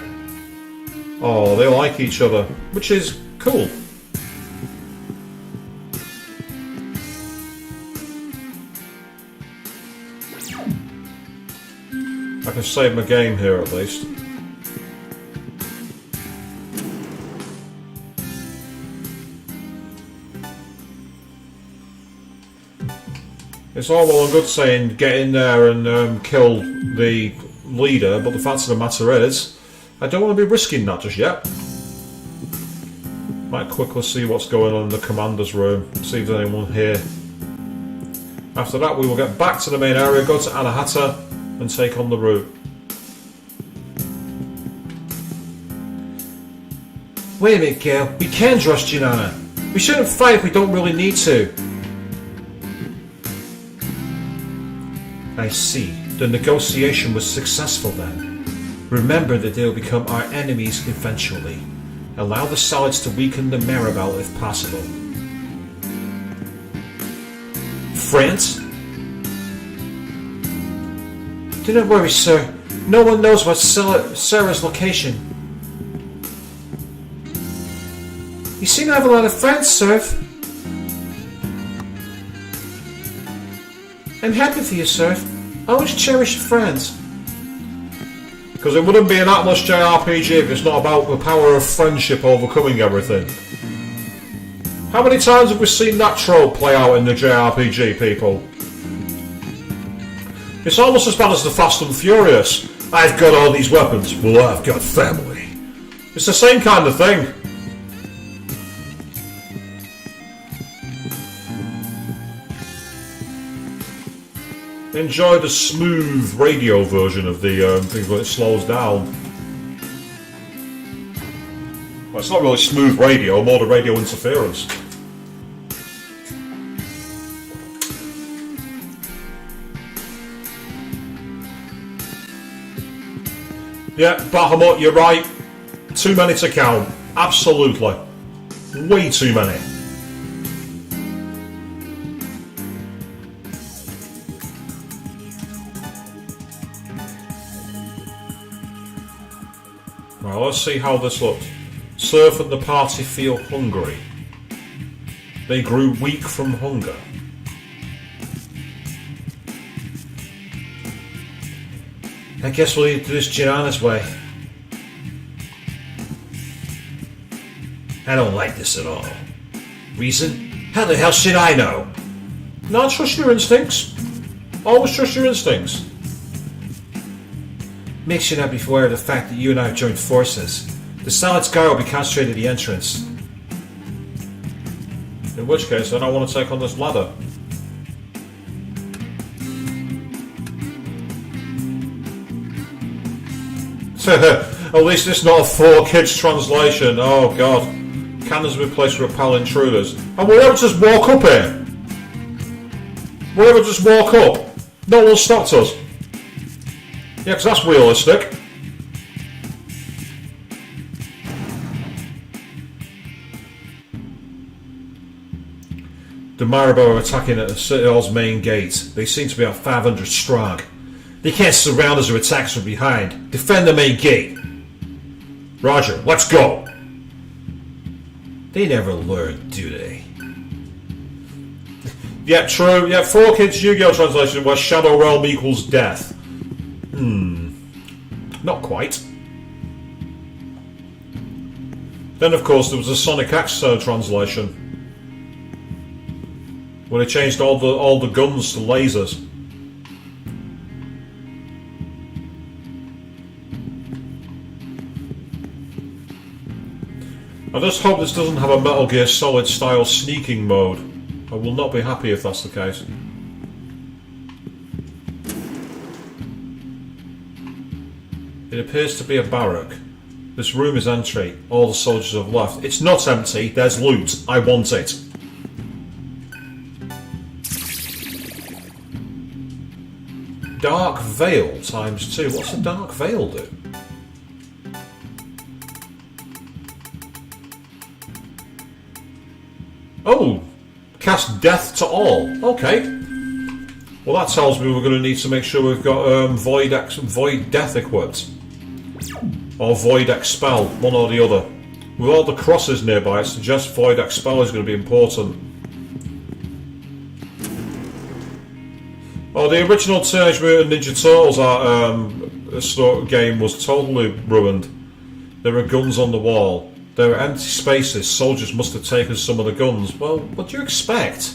Oh, they like each other, which is cool. I can save my game here at least. It's all well and good saying get in there and kill the leader, but the fact of the matter is, I don't want to be risking that just yet. Might quickly see what's going on in the commander's room, see if there's anyone here. After that, we will get back to the main area, go to Anahata, and take on the route. Wait a minute, Gale. We can trust Janana. We shouldn't fight if we don't really need to. I see. The negotiation was successful then. Remember that they will become our enemies eventually. Allow the solids to weaken the Maribel if possible. France? Do not worry, sir. No one knows about Sarah's location. You seem to have a lot of friends, Serf. I'm happy for you, Serf. Always cherish your friends. Because it wouldn't be an Atlas JRPG if it's not about the power of friendship overcoming everything. How many times have we seen that trope play out in the JRPG, people? It's almost as bad as the Fast and Furious. I've got all these weapons, well, I've got family. It's the same kind of thing. Enjoy the smooth radio version of the thing when it slows down. Well, it's not really smooth radio, more the radio interference. Yeah, Bahamut, you're right. Too many to count. Absolutely. Way too many. Well, let's see how this looks. Surf and the party feel hungry. They grew weak from hunger. I guess we'll need to do this Janana's way. I don't like this at all. Reason? How the hell should I know? No, trust your instincts. Always trust your instincts. Make sure not be aware of the fact that you and I have joined forces. The Solid's guard will be concentrated at the entrance. In which case, then I want to take on this ladder. At least it's not a 4Kids translation. Oh god. Cannons will be placed to repel intruders. And we'll ever just walk up here. We'll ever just walk up. No one stopped us. Yeah, because that's realistic. The Maribel are attacking at the Citadel's main gate. They seem to be about 500 strong. They can't surround us or attack us from behind. Defend the main gate. Roger, let's go. They never learn, do they? Yeah, true. Yeah, 4Kids Yu-Gi-Oh! Translation where Shadow Realm equals death. Not quite. Then, of course, there was the Sonic X translation, where they changed all the guns to lasers. I just hope this doesn't have a Metal Gear Solid style sneaking mode. I will not be happy if that's the case. It appears to be a barrack. This room is empty. All the soldiers have left. It's not empty. There's loot. I want it. Dark Veil ×2. What's a Dark Veil do? Oh! Cast Death to all. Okay. Well, that tells me we're going to need to make sure we've got Void Death equipped. Or Void Expel, one or the other. With all the crosses nearby, it suggests Void Expel is going to be important. Oh, the original Teenage Mutant Ninja Turtles game was totally ruined. There are guns on the wall. There are empty spaces. Soldiers must have taken some of the guns. Well, what do you expect?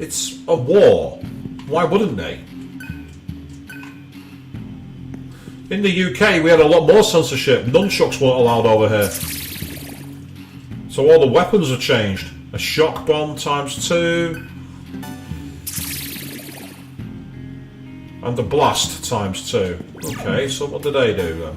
It's a war. Why wouldn't they? In the UK, we had a lot more censorship. Nunchucks weren't allowed over here. So all the weapons have changed. A shock bomb ×2. And the blast ×2. Okay, so what do they do then?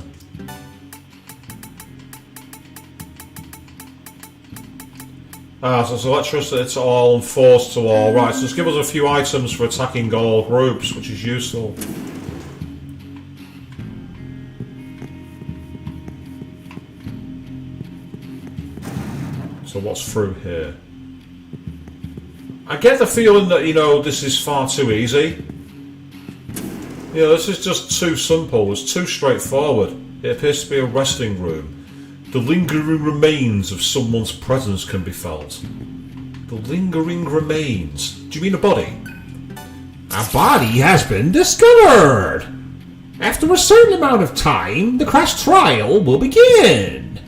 So it's electricity to all and force to all. Right, so just give us a few items for attacking all groups, which is useful. So what's through here? I get the feeling that, you know, this is far too easy. You know, this is just too simple. It's too straightforward. It appears to be a resting room. The lingering remains of someone's presence can be felt. The lingering remains? Do you mean a body? A body has been discovered! After a certain amount of time, the crash trial will begin!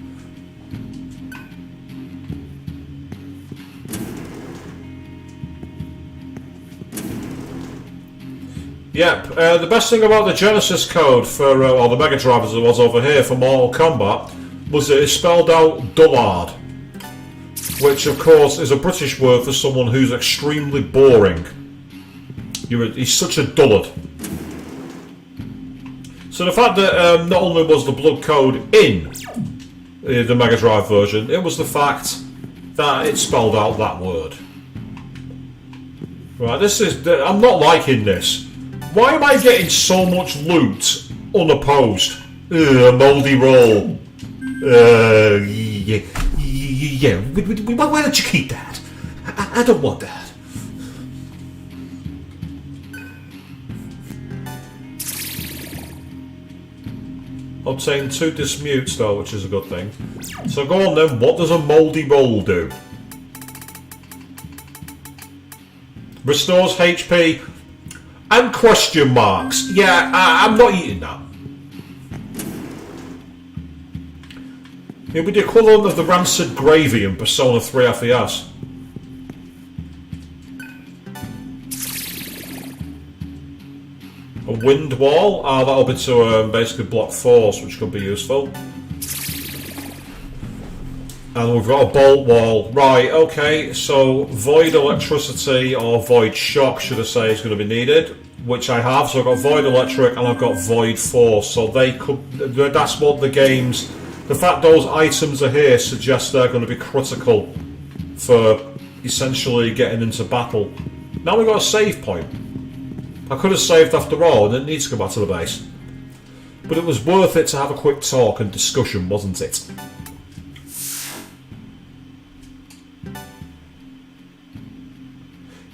Yep, the best thing about the Genesis code for, or the Mega Drive as it was over here for Mortal Kombat, was that it spelled out dullard. Which, of course, is a British word for someone who's extremely boring. He's such a dullard. So the fact that not only was the blood code in the Mega Drive version, it was the fact that it spelled out that word. Right, this is... I'm not liking this. Why am I getting so much loot unopposed? A mouldy roll. Yeah, why don't you keep that? I don't want that. Obtain 2 dismutes though, which is a good thing. So go on then, what does a mouldy roll do? Restores HP and question marks. Yeah, I'm not eating that. It would be the equivalent of the rancid gravy in Persona 3 FES. A wind wall? That'll be to basically block force, which could be useful. And we've got a bolt wall. Right, okay, so void electricity, or void shock, should I say, is going to be needed. Which I have, so I've got void electric and I've got void force. So they could... That's what the game's... The fact those items are here suggests they're going to be critical for essentially getting into battle. Now we've got a save point. I could have saved after all and didn't need to go back to the base. But it was worth it to have a quick talk and discussion, wasn't it?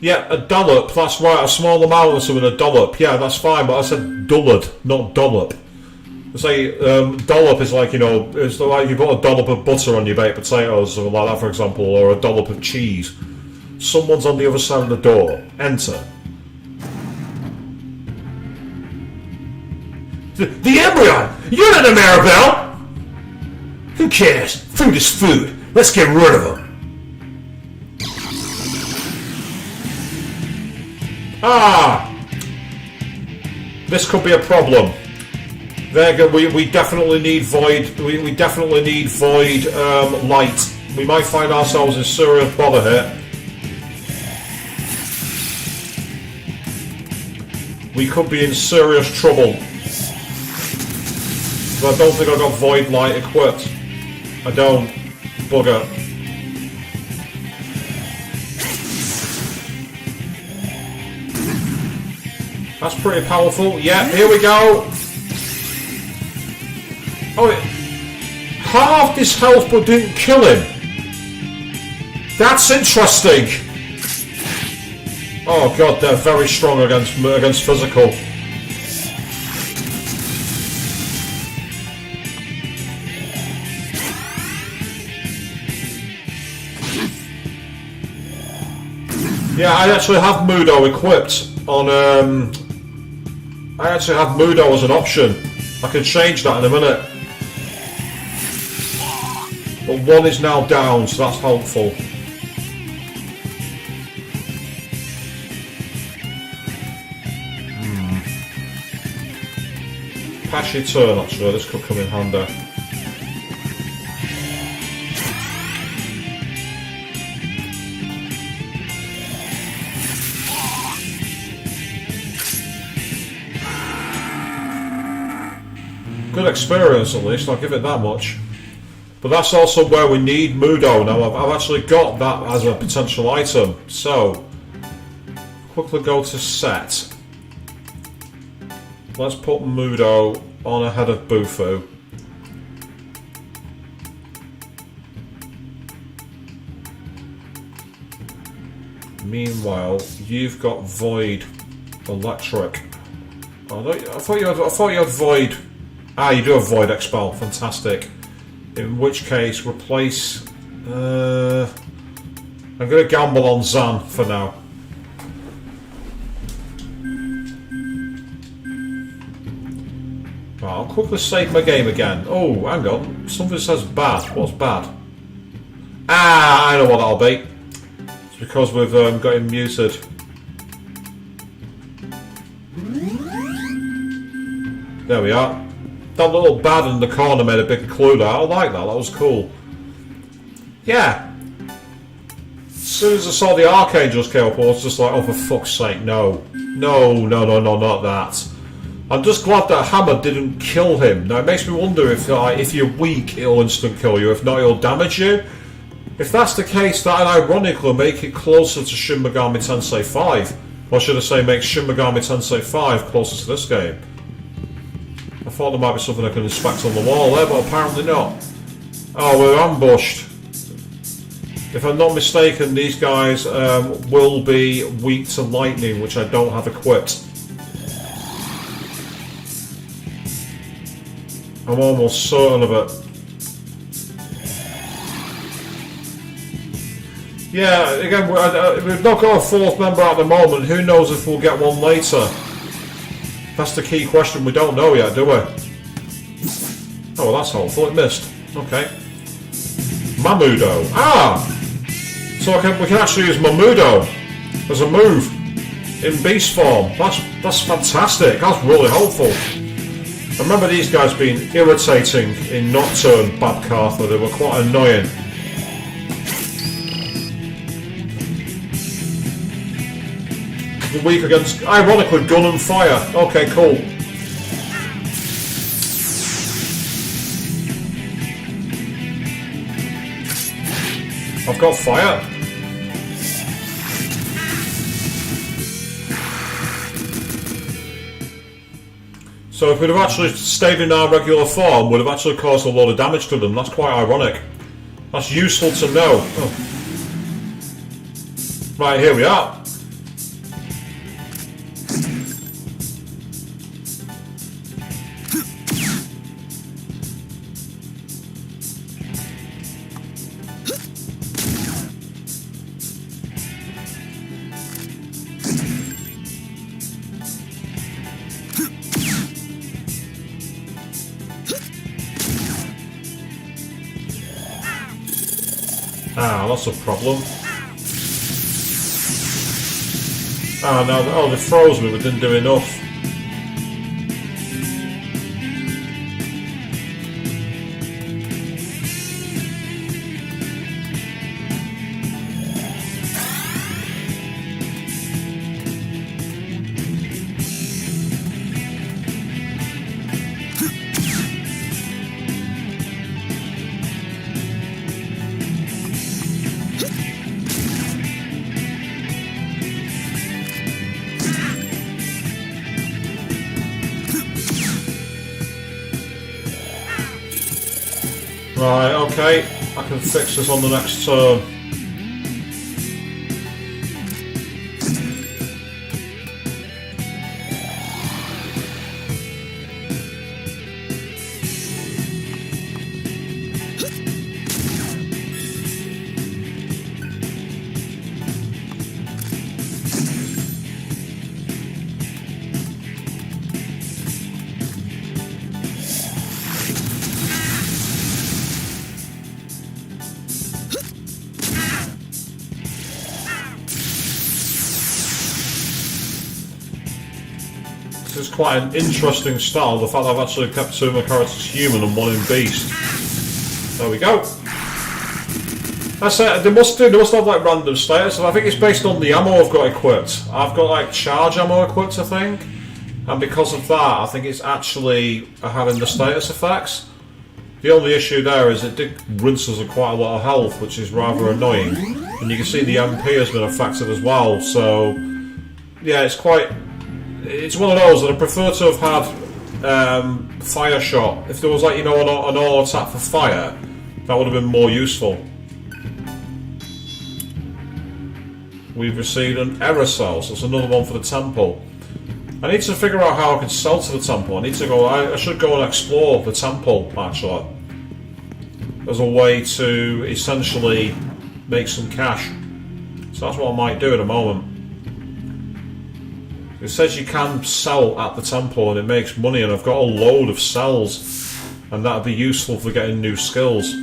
Yeah, a dollop, that's right, a small amount of something, a dollop. Yeah, that's fine, but I said dullard, not dollop. I say dollop is like, you know, it's like you put a dollop of butter on your baked potatoes, or something like that, for example, or a dollop of cheese. Someone's on the other side of the door. Enter. The embryo! You're not a Maribel! Who cares? Food is food. Let's get rid of him. This could be a problem. We definitely need void. We definitely need void light. We might find ourselves in serious bother here. We could be in serious trouble. But I don't think I've got void light equipped. I don't. Bugger. That's pretty powerful. Yeah, here we go. Oh, it halved his health but didn't kill him. That's interesting. Oh god, they're very strong against physical. Yeah, I actually have Mudo equipped on. I actually have Mudo as an option. I can change that in a minute. But one is now down, so that's helpful. pass your turn, actually. This could come in handy. Good experience, at least, I'll give it that much. But that's also where we need Mudo. Now, I've actually got that as a potential item. So, quickly go to set. Let's put Mudo on ahead of Bufu. Meanwhile, you've got Void Electric. Oh, I thought you had Void. Ah, you do have Void Expel. Fantastic. In which case, replace... I'm going to gamble on Zan for now. Right, I'll quickly save my game again. Oh, hang on. Something says bad. What's bad? Ah, I know what that'll be. It's because we've got him muted. There we are. That little bad in the corner made a big clue there. I like that. That was cool. Yeah. As soon as I saw the Archangels came up, I was just like, oh, for fuck's sake, no. No, not that. I'm just glad that Hammer didn't kill him. Now, it makes me wonder if you're weak, it'll instant kill you. If not, it'll damage you. If that's the case, that'd ironically make it closer to Shin Megami Tensei 5. Or should I say, make Shin Megami Tensei 5 closer to this game. I thought there might be something I can inspect on the wall there, but apparently not. Oh, we're ambushed. If I'm not mistaken, these guys will be weak to lightning, which I don't have equipped. I'm almost certain of it. Yeah, again, we've not got a fourth member at the moment. Who knows if we'll get one later? That's the key question. We don't know yet, do we? Oh, well, that's helpful. It missed. Okay. Mamudo. Ah! So we can actually use Mamudo as a move in beast form. That's fantastic. That's really helpful. I remember these guys being irritating in Nocturne Bad Cartha. They were quite annoying. Weak against, ironically, gun and fire. Okay, cool. I've got fire. So if we'd have actually stayed in our regular form, we'd have actually caused a lot of damage to them. That's quite ironic. That's useful to know. Oh. Right, here we are. Ah, that's a problem. Ah, no, oh, they froze me, we didn't do enough. Right, okay, I can fix this on the next turn. This is quite an interesting style, the fact that I've actually kept 2 of my characters human and 1 in beast. There we go. That's it, they must have like random status, and I think it's based on the ammo I've got equipped. I've got like charge ammo equipped, I think, and because of that I think it's actually having the status effects. The only issue there is it did rinse us of quite a lot of health, which is rather annoying, and you can see the MP has been affected as well, so yeah, it's one of those that I prefer to have had fire shot. If there was like, you know, an auto attack for fire, that would have been more useful. We've received an error cell, so that's another one for the temple. I need to figure out how I can sell to the temple. I should go and explore the temple, actually, as a way to essentially make some cash. So that's what I might do in a moment. It says you can sell at the temple and it makes money, and I've got a load of cells, and that'd be useful for getting new skills.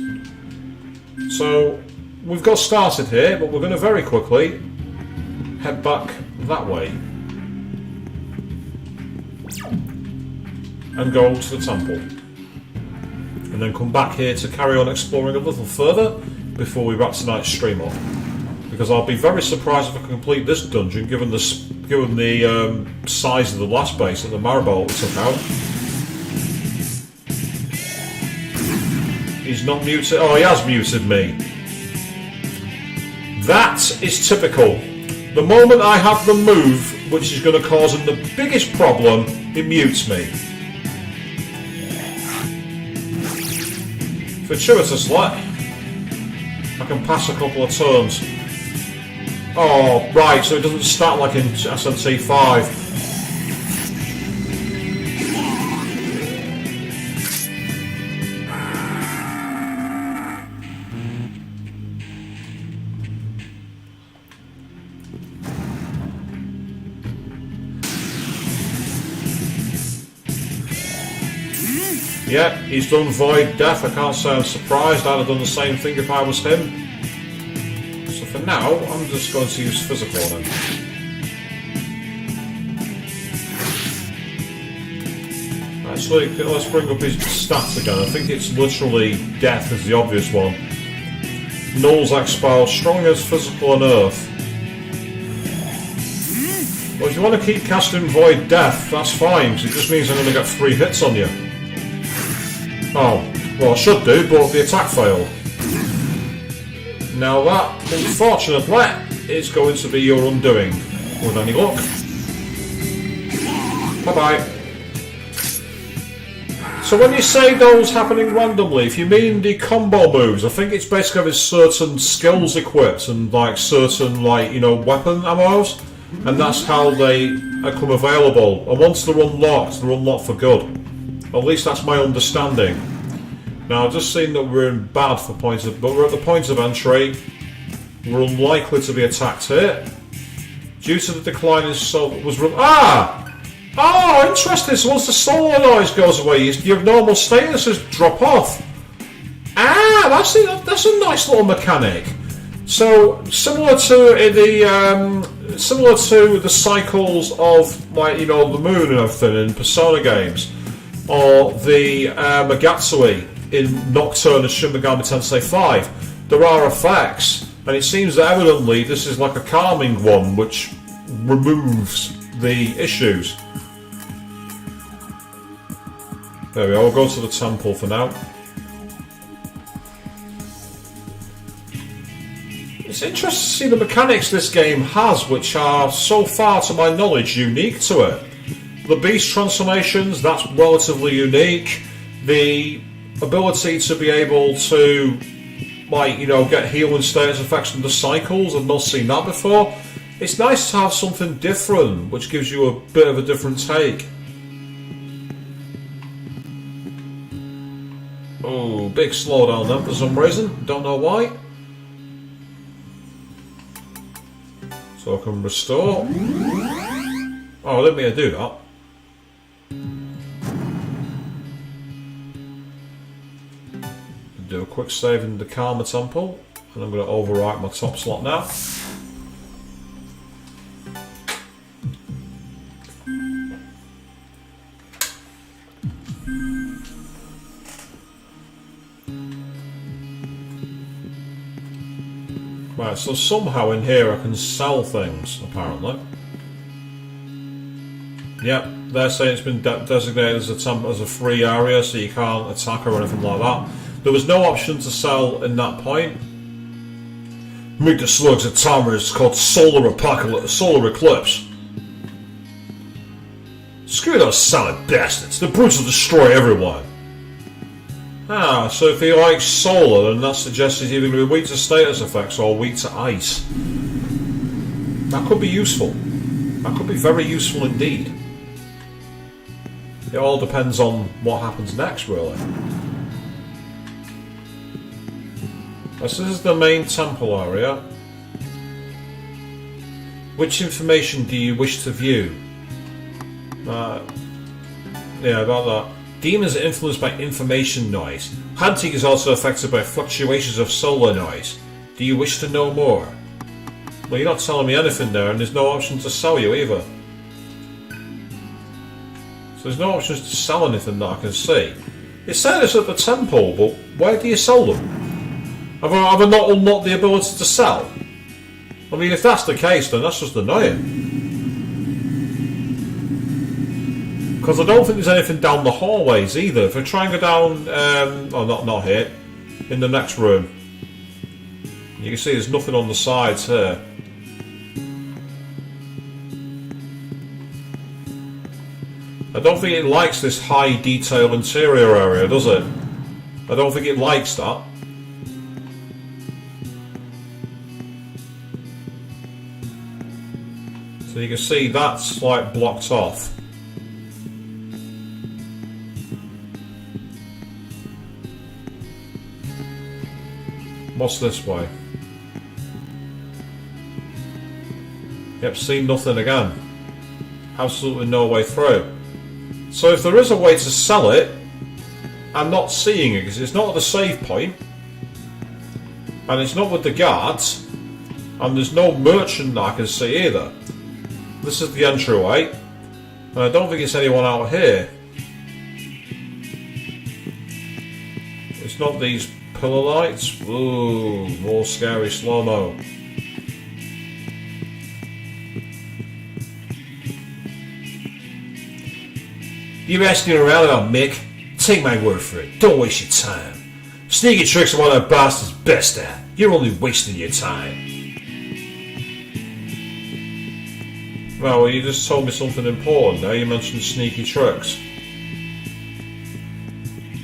So we've got started here, but we're going to very quickly head back that way and go to the temple, and then come back here to carry on exploring a little further before we wrap tonight's stream up, because I'll be very surprised if I can complete this dungeon given the size of the last base that the Maribel took out. He's not muted. Oh, he has muted me. That is typical. The moment I have the move which is going to cause him the biggest problem, he mutes me. Fortuitously, I can pass a couple of turns. Oh, right, so it doesn't start like in SMT 5. Yeah, he's done Void Death. I can't say I'm surprised. I'd have done the same thing if I was him. So for now, I'm just going to use physical on him. Actually, let's bring up his stats again. I think it's literally Death is the obvious one. Null's Expel, strong as physical on Earth. Well, if you want to keep casting Void Death, that's fine, because it just means I'm going to get 3 hits on you. Oh, well I should do, but the attack failed. Now that, unfortunately, is going to be your undoing. With any luck. Bye-bye. So when you say those happening randomly, if you mean the combo moves, I think it's basically with certain skills equipped and like certain, like, you know, weapon ammos, and that's how they become available. And once they're unlocked for good. At least that's my understanding. Now I've just seen that we're in bad for points of, but we're at the point of entry. We're unlikely to be attacked here. Due to the decline in soul Oh, interesting. So once the solar noise goes away, your normal statuses drop off. That's a nice little mechanic. So similar to the cycles of, like, you know, the moon and everything in Persona games. Or the Magatsui in Nocturne and Shin Megami Tensei 5, there are effects, and it seems that evidently this is like a calming one which removes the issues. There we are, we'll go to the temple for now. It's interesting to see the mechanics this game has, which are, so far to my knowledge, unique to it. The beast transformations, that's relatively unique. The ability to be able to, like, you know, get healing status effects from the cycles, I've not seen that before. It's nice to have something different, which gives you a bit of a different take. Oh, big slowdown then for some reason, don't know why. So I can restore. Oh, I didn't mean to do that. Do a quick save in the Karma Temple, and I'm going to overwrite my top slot now. Right, so somehow in here I can sell things, apparently. Yep, they're saying it's been designated as a free area, so you can't attack or anything like that. There was no option to sell in that point. Meet the slugs at timer is called solar eclipse. Screw those silent bastards, the brutes will destroy everyone. Ah, so if he likes solar, then that suggests he's either going to be weak to status effects or weak to ice. That could be useful. That could be very useful indeed. It all depends on what happens next, really. This is the main temple area. Which information do you wish to view? Yeah, about that. Demons are influenced by information noise. Hunting is also affected by fluctuations of solar noise. Do you wish to know more? Well, you're not telling me anything there, and there's no option to sell you either. So there's no options to sell anything that I can see. It said it's at the temple, but where do you sell them? Have I not unlocked the ability to sell? I mean, if that's the case, then that's just annoying. Because I don't think there's anything down the hallways either. If I try and go down, not here, in the next room, you can see there's nothing on the sides here. I don't think it likes this high detail interior area, does it? I don't think it likes that. So you can see that's like blocked off. What's this way? Yep, see nothing again. Absolutely no way through. So if there is a way to sell it, I'm not seeing it because it's not at the save point, and it's not with the guards, and there's no merchant that I can see either. This is the entryway, and I don't think it's anyone out here. It's not these pillar lights. Ooh, more scary slow-mo. You're asking around about Mick? Take my word for it. Don't waste your time. Sneaky tricks are what our boss is best at. You're only wasting your time. Well, you just told me something important there. You mentioned sneaky tricks.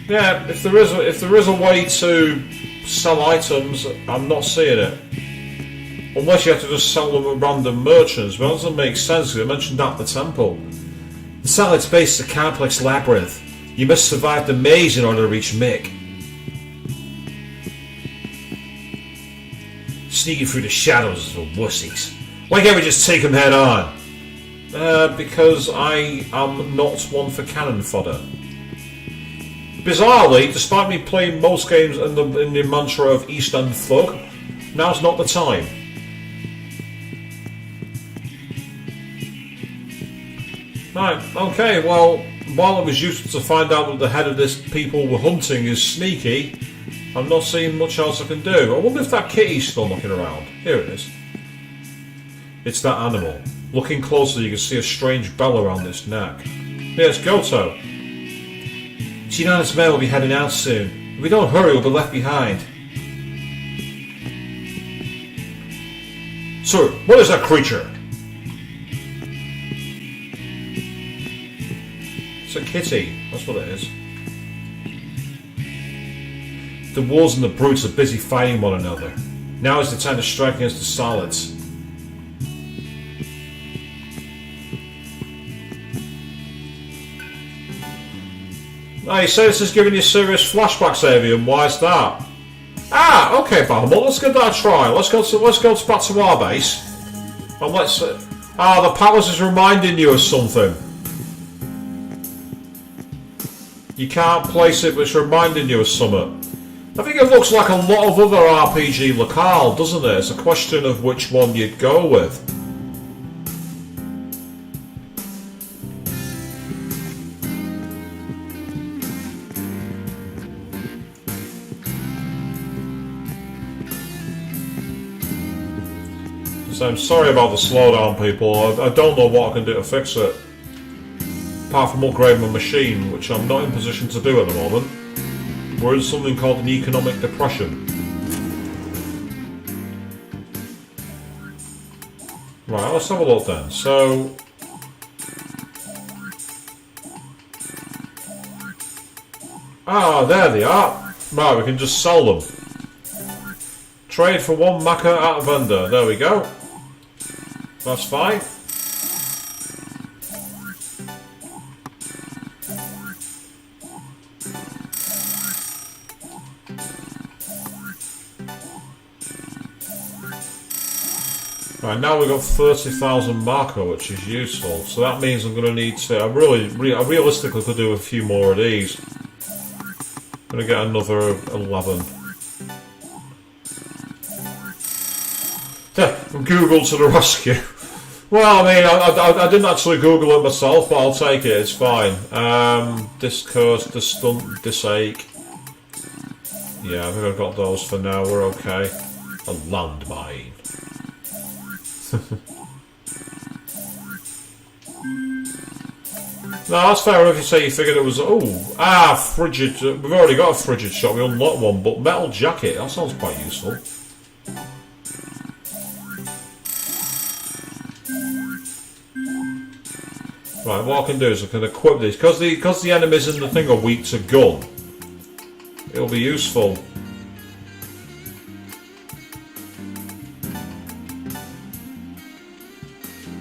Yeah, if there is a way to sell items, I'm not seeing it. Unless you have to just sell them at random merchants, but that doesn't make sense because I mentioned that at the temple. The satellite's base is a complex labyrinth. You must survive the maze in order to reach Mick. Sneaking through the shadows is for wussies. Why can't we just take him head on? Because I am not one for cannon fodder. Bizarrely, despite me playing most games in the mantra of East End Thug, now's not the time. Right, okay, well, while it was useful to find out that the head of this people were hunting is sneaky, I'm not seeing much else I can do. I wonder if that kitty's still knocking around. Here it is. It's that animal. Looking closer, you can see a strange bell around its neck. Here's Goto. Shinana's men will be heading out soon. If we don't hurry, we'll be left behind. Sir, what is that creature? It's a kitty, that's what it is. The wolves and the brutes are busy fighting one another. Now is the time to strike against the solids. Now you say this is giving you serious flashbacks, Avian. Why is that? Ah, okay, Bahamut. Let's give that a try. Let's go back to our base, and let's. The palace is reminding you of something. You can't place it, but it's reminding you of something. I think it looks like a lot of other RPG locale, doesn't it? It's a question of which one you'd go with. So I'm sorry about the slowdown, people. I don't know what I can do to fix it. Apart from upgrade my machine, which I'm not in position to do at the moment. We're in something called an economic depression. Right, let's have a look then. So... Ah, there they are. Right, we can just sell them. Trade for 1 Maca at vendor. There we go. That's fine. Right, now we've got 30,000 Marco, which is useful. So that means I'm going to need to... I realistically could do a few more of these. I'm going to get another 11. Google to the rescue. Well, I mean, I didn't actually Google it myself, but I'll take it, it's fine. Discourse, Distunt, Disake. Yeah, I think I've got those for now, we're okay. A landmine. No, that's fair enough. You say you figured it was... frigid. We've already got a frigid shot. We unlocked one, but metal jacket. That sounds quite useful. Right, what I can do is I can equip these. Because the enemies in the thing are weak to gun, it'll be useful.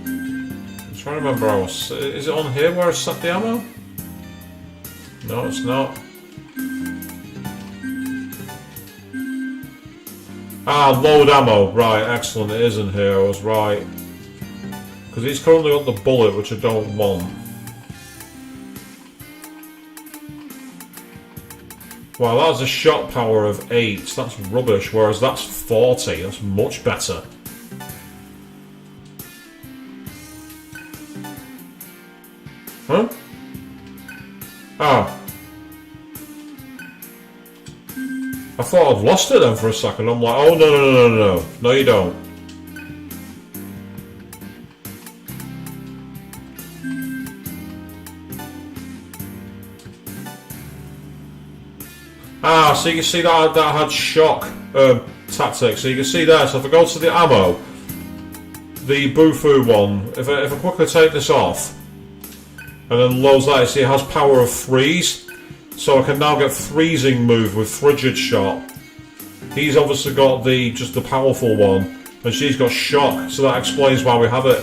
I'm trying to remember how is it on here where I set the ammo? No, it's not. Ah, load ammo. Right, excellent. It is in here. I was right. Because he's currently got the bullet, which I don't want. Wow, that's a shot power of 8. That's rubbish, whereas that's 40. That's much better. Huh? Ah. I thought I'd lost it then for a second. I'm like, oh no. No, you don't. Ah, so you can see that had shock tactics. So you can see there. So if I go to the ammo, the Bufu one, if I quickly take this off and then loads that, you see it has power of freeze. So I can now get freezing move with frigid shot. He's obviously got just the powerful one, and she's got shock. So that explains why we have it.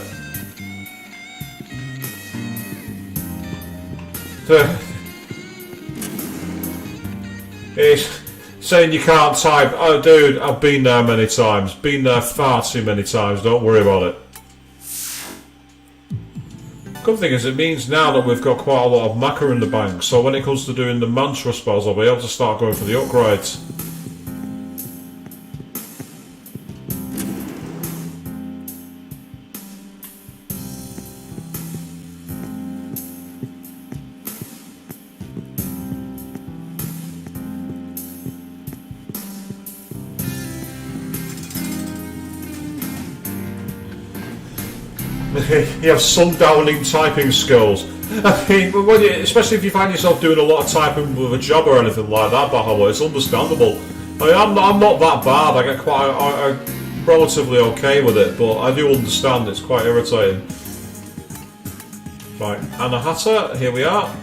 It's saying you can't type. Oh, dude, I've been there many times. Been there far too many times. Don't worry about it. Good thing is, it means now that we've got quite a lot of Maca in the bank, so when it comes to doing the mantra spells, I'll be able to start going for the upgrades. You have sundowning typing skills. I mean, especially if you find yourself doing a lot of typing with a job or anything like that, Bahama, it's understandable. I mean, I'm not that bad. I get I'm relatively okay with it, but I do understand it's quite irritating. Right, Anahata, here we are.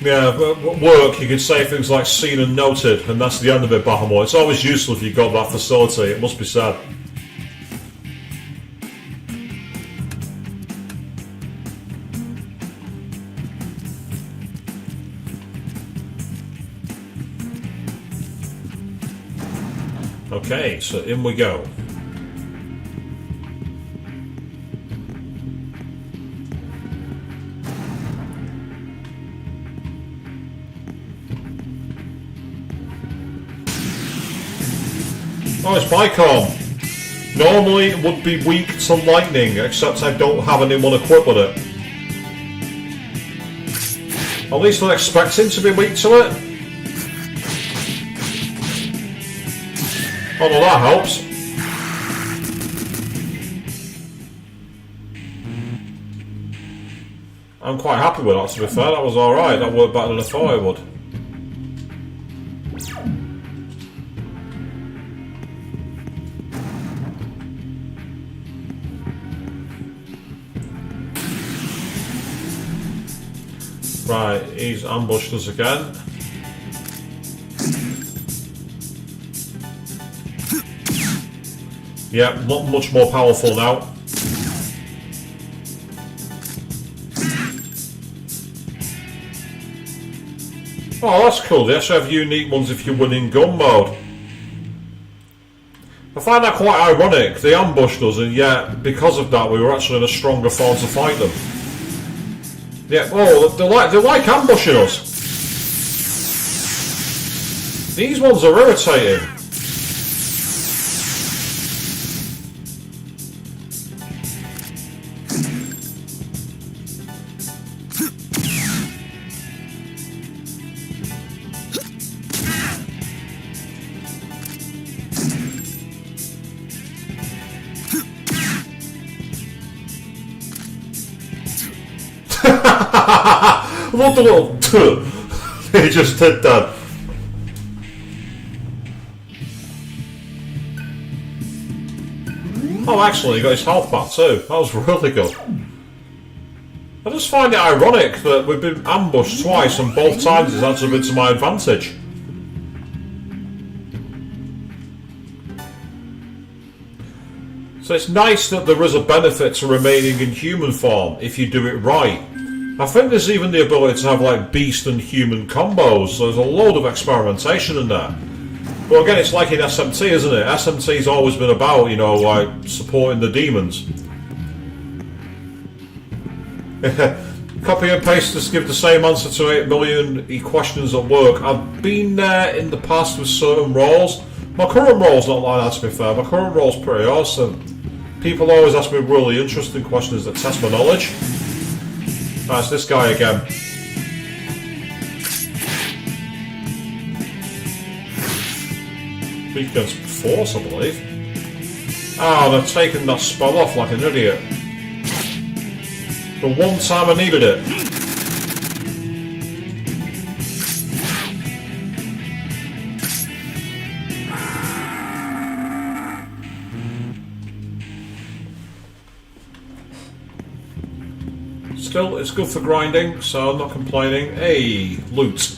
Yeah, but at work you could say things like seen and noted, and that's the end of it, Bahamut. It's always useful if you've got that facility, it must be said. Okay, so in we go. Oh, it's Bicom. Normally it would be weak to lightning, except I don't have anyone equipped with it. At least we're expecting to be weak to it. Although that helps. I'm quite happy with that, to be fair. That was alright. That worked better than I thought it would. Right, he's ambushed us again. Yeah, much more powerful now. Oh, that's cool. They actually have unique ones if you're winning gun mode. I find that quite ironic. They ambushed us, and yet, because of that, we were actually in a stronger form to fight them. Yeah, oh, they like ambushing us. These ones are irritating. What the little he just did that. Oh, actually, he got his health back too. That was really good. I just find it ironic that we've been ambushed twice and both times it's actually been to my advantage. So it's nice that there is a benefit to remaining in human form if you do it right. I think there's even the ability to have like beast and human combos, so there's a load of experimentation in there. But again, it's like in SMT, isn't it? SMT's always been about, you know, like supporting the demons. Copy and paste to give the same answer to 8 million questions at work. I've been there in the past with certain roles. My current role's not like that, to be fair. My current role's pretty awesome. People always ask me really interesting questions that test my knowledge. That's this guy again. Weak against force, I believe. Oh, they've taken that spell off like an idiot. The one time I needed it. Still, it's good for grinding, so I'm not complaining. Hey, loot.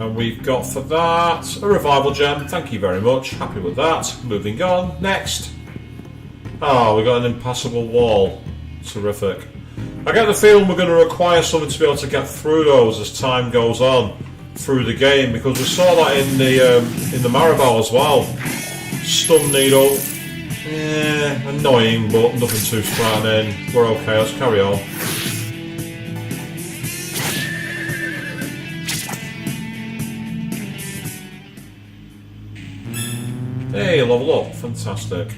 And we've got for that a revival gem. Thank you very much. Happy with that. Moving on. Next. Ah, we got an impassable wall. Terrific. I get the feeling we're going to require something to be able to get through those as time goes on through the game, because we saw that in the Maribel as well. Stun needle. Yeah, annoying, but nothing too frightening. We're okay, let's carry on. Hey, level up, fantastic.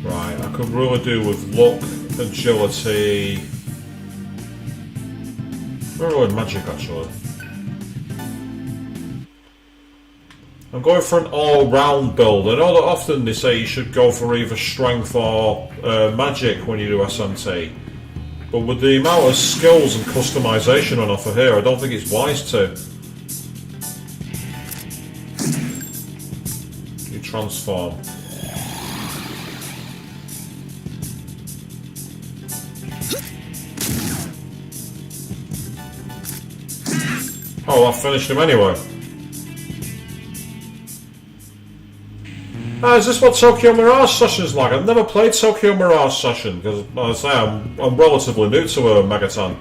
Right, I could really do with luck, agility. We're rolling magic actually. I'm going for an all-round build. I know that often they say you should go for either strength or magic when you do SMT. But with the amount of skills and customization on offer here, I don't think it's wise to. You transform. Oh, I finished him anyway. Is this what Tokyo Mirage Session's like? I've never played Tokyo Mirage Session, because, as I say, I'm relatively new to Megaton.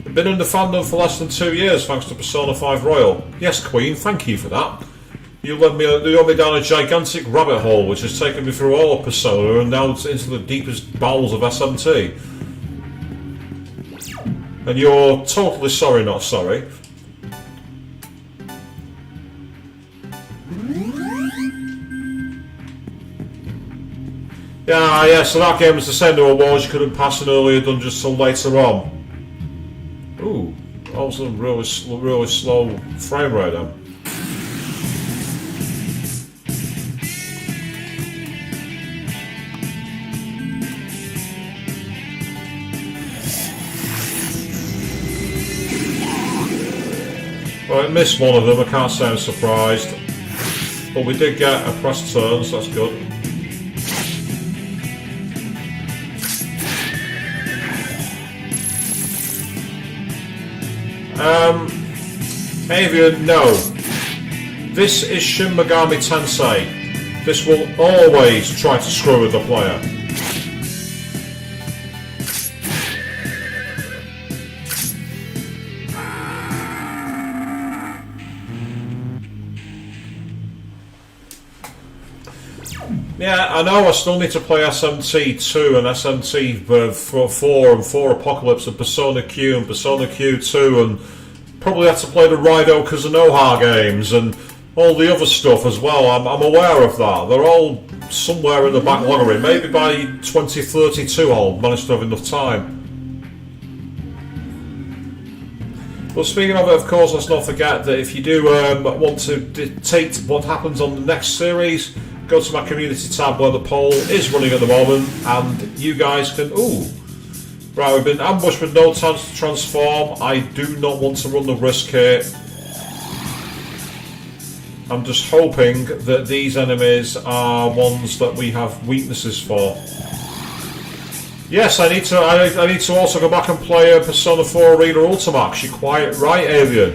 I've been in the fandom for less than 2 years, thanks to Persona 5 Royal. Yes, Queen, thank you for that. You led me down a gigantic rabbit hole, which has taken me through all of Persona, and now it's into the deepest bowels of SMT. And you're totally sorry, not sorry. Yeah, so that game was the same. There were walls you couldn't pass in earlier dungeons till later on. Ooh, also really slow frame rate then. Well, I missed one of them, I can't say I'm surprised. But we did get a press turn, so that's good. Avian, no. This is Shin Megami Tensei. This will always try to screw with the player. Yeah, I know I still need to play SMT 2 and SMT 4 and 4 Apocalypse and Persona Q and Persona Q2 and probably have to play the Raido Kuzunoha games and all the other stuff as well. I'm aware of that. They're all somewhere in the backlog. Maybe by 2032 I'll manage to have enough time. Well, speaking of it, of course, let's not forget that if you do want to dictate what happens on the next series, go to my community tab where the poll is running at the moment, and you guys can... Ooh! Right, we've been ambushed with no time to transform. I do not want to run the risk here. I'm just hoping that these enemies are ones that we have weaknesses for. Yes, I need to also go back and play Persona 4 Arena Ultimax. You're quite right, Avian.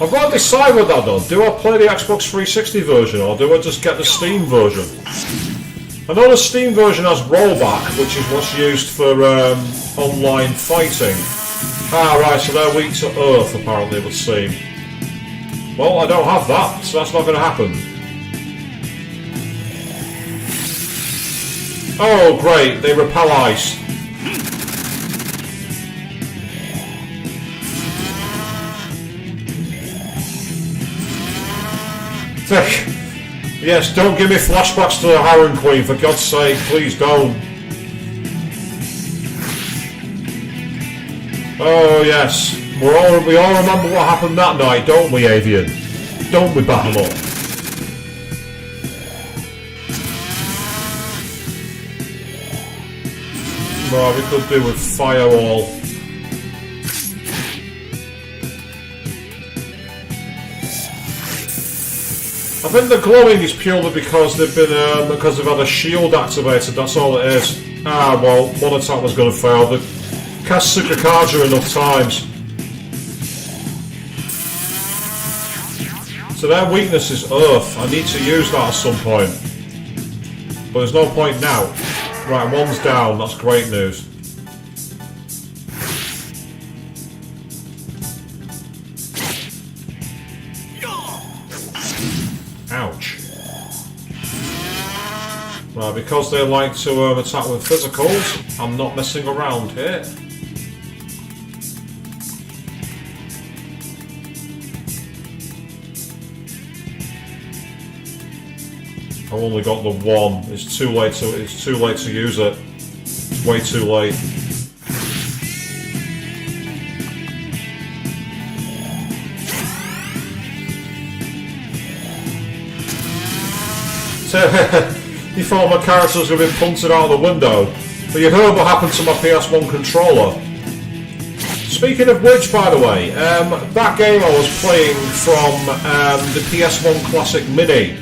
I've got to decide what that does. Do I play the Xbox 360 version or do I just get the Steam version? I know the Steam version has rollback, which is what's used for online fighting. Ah, right, so they're weak to Earth, apparently, it would seem. Well, I don't have that, so that's not going to happen. Oh, great, they repel ice. Yes, don't give me flashbacks to the Harem Queen, for God's sake, please don't. Oh yes, we all remember what happened that night, don't we, Avian? Don't we, Battle? Right, we could do with Firewall. I think the glowing is purely because they've been because they've had a shield activated. That's all it is. Ah, well, one attack was going to fail. They cast Tsukakaja enough times. So their weakness is Earth. I need to use that at some point, but there's no point now. Right, one's down. That's great news. Ouch. Right, because they like to attack with physicals, I'm not messing around here. I've only got the one. It's too late to use it. It's way too late. You thought my character was going to be punted out of the window, but you heard what happened to my PS1 controller. Speaking of which, by the way, that game I was playing from the PS1 Classic Mini,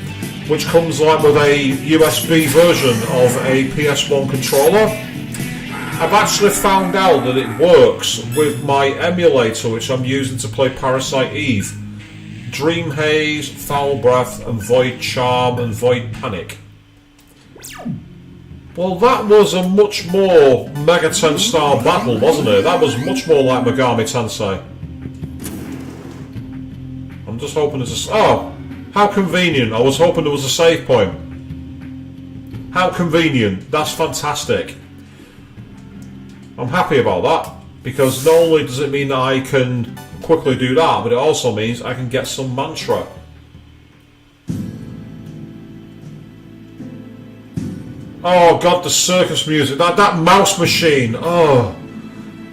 which comes like with a USB version of a PS1 controller, I've actually found out that it works with my emulator, which I'm using to play Parasite Eve. Dream Haze, Foul Breath, and Void Charm, and Void Panic. Well, that was a much more Megaten style battle, wasn't it? That was much more like Megami Tensei. I'm just hoping there's a... Oh! How convenient. I was hoping there was a save point. How convenient. That's fantastic. I'm happy about that, because not only does it mean that I can quickly do that, but it also means I can get some mantra. Oh god, the circus music. That mouse machine. Oh,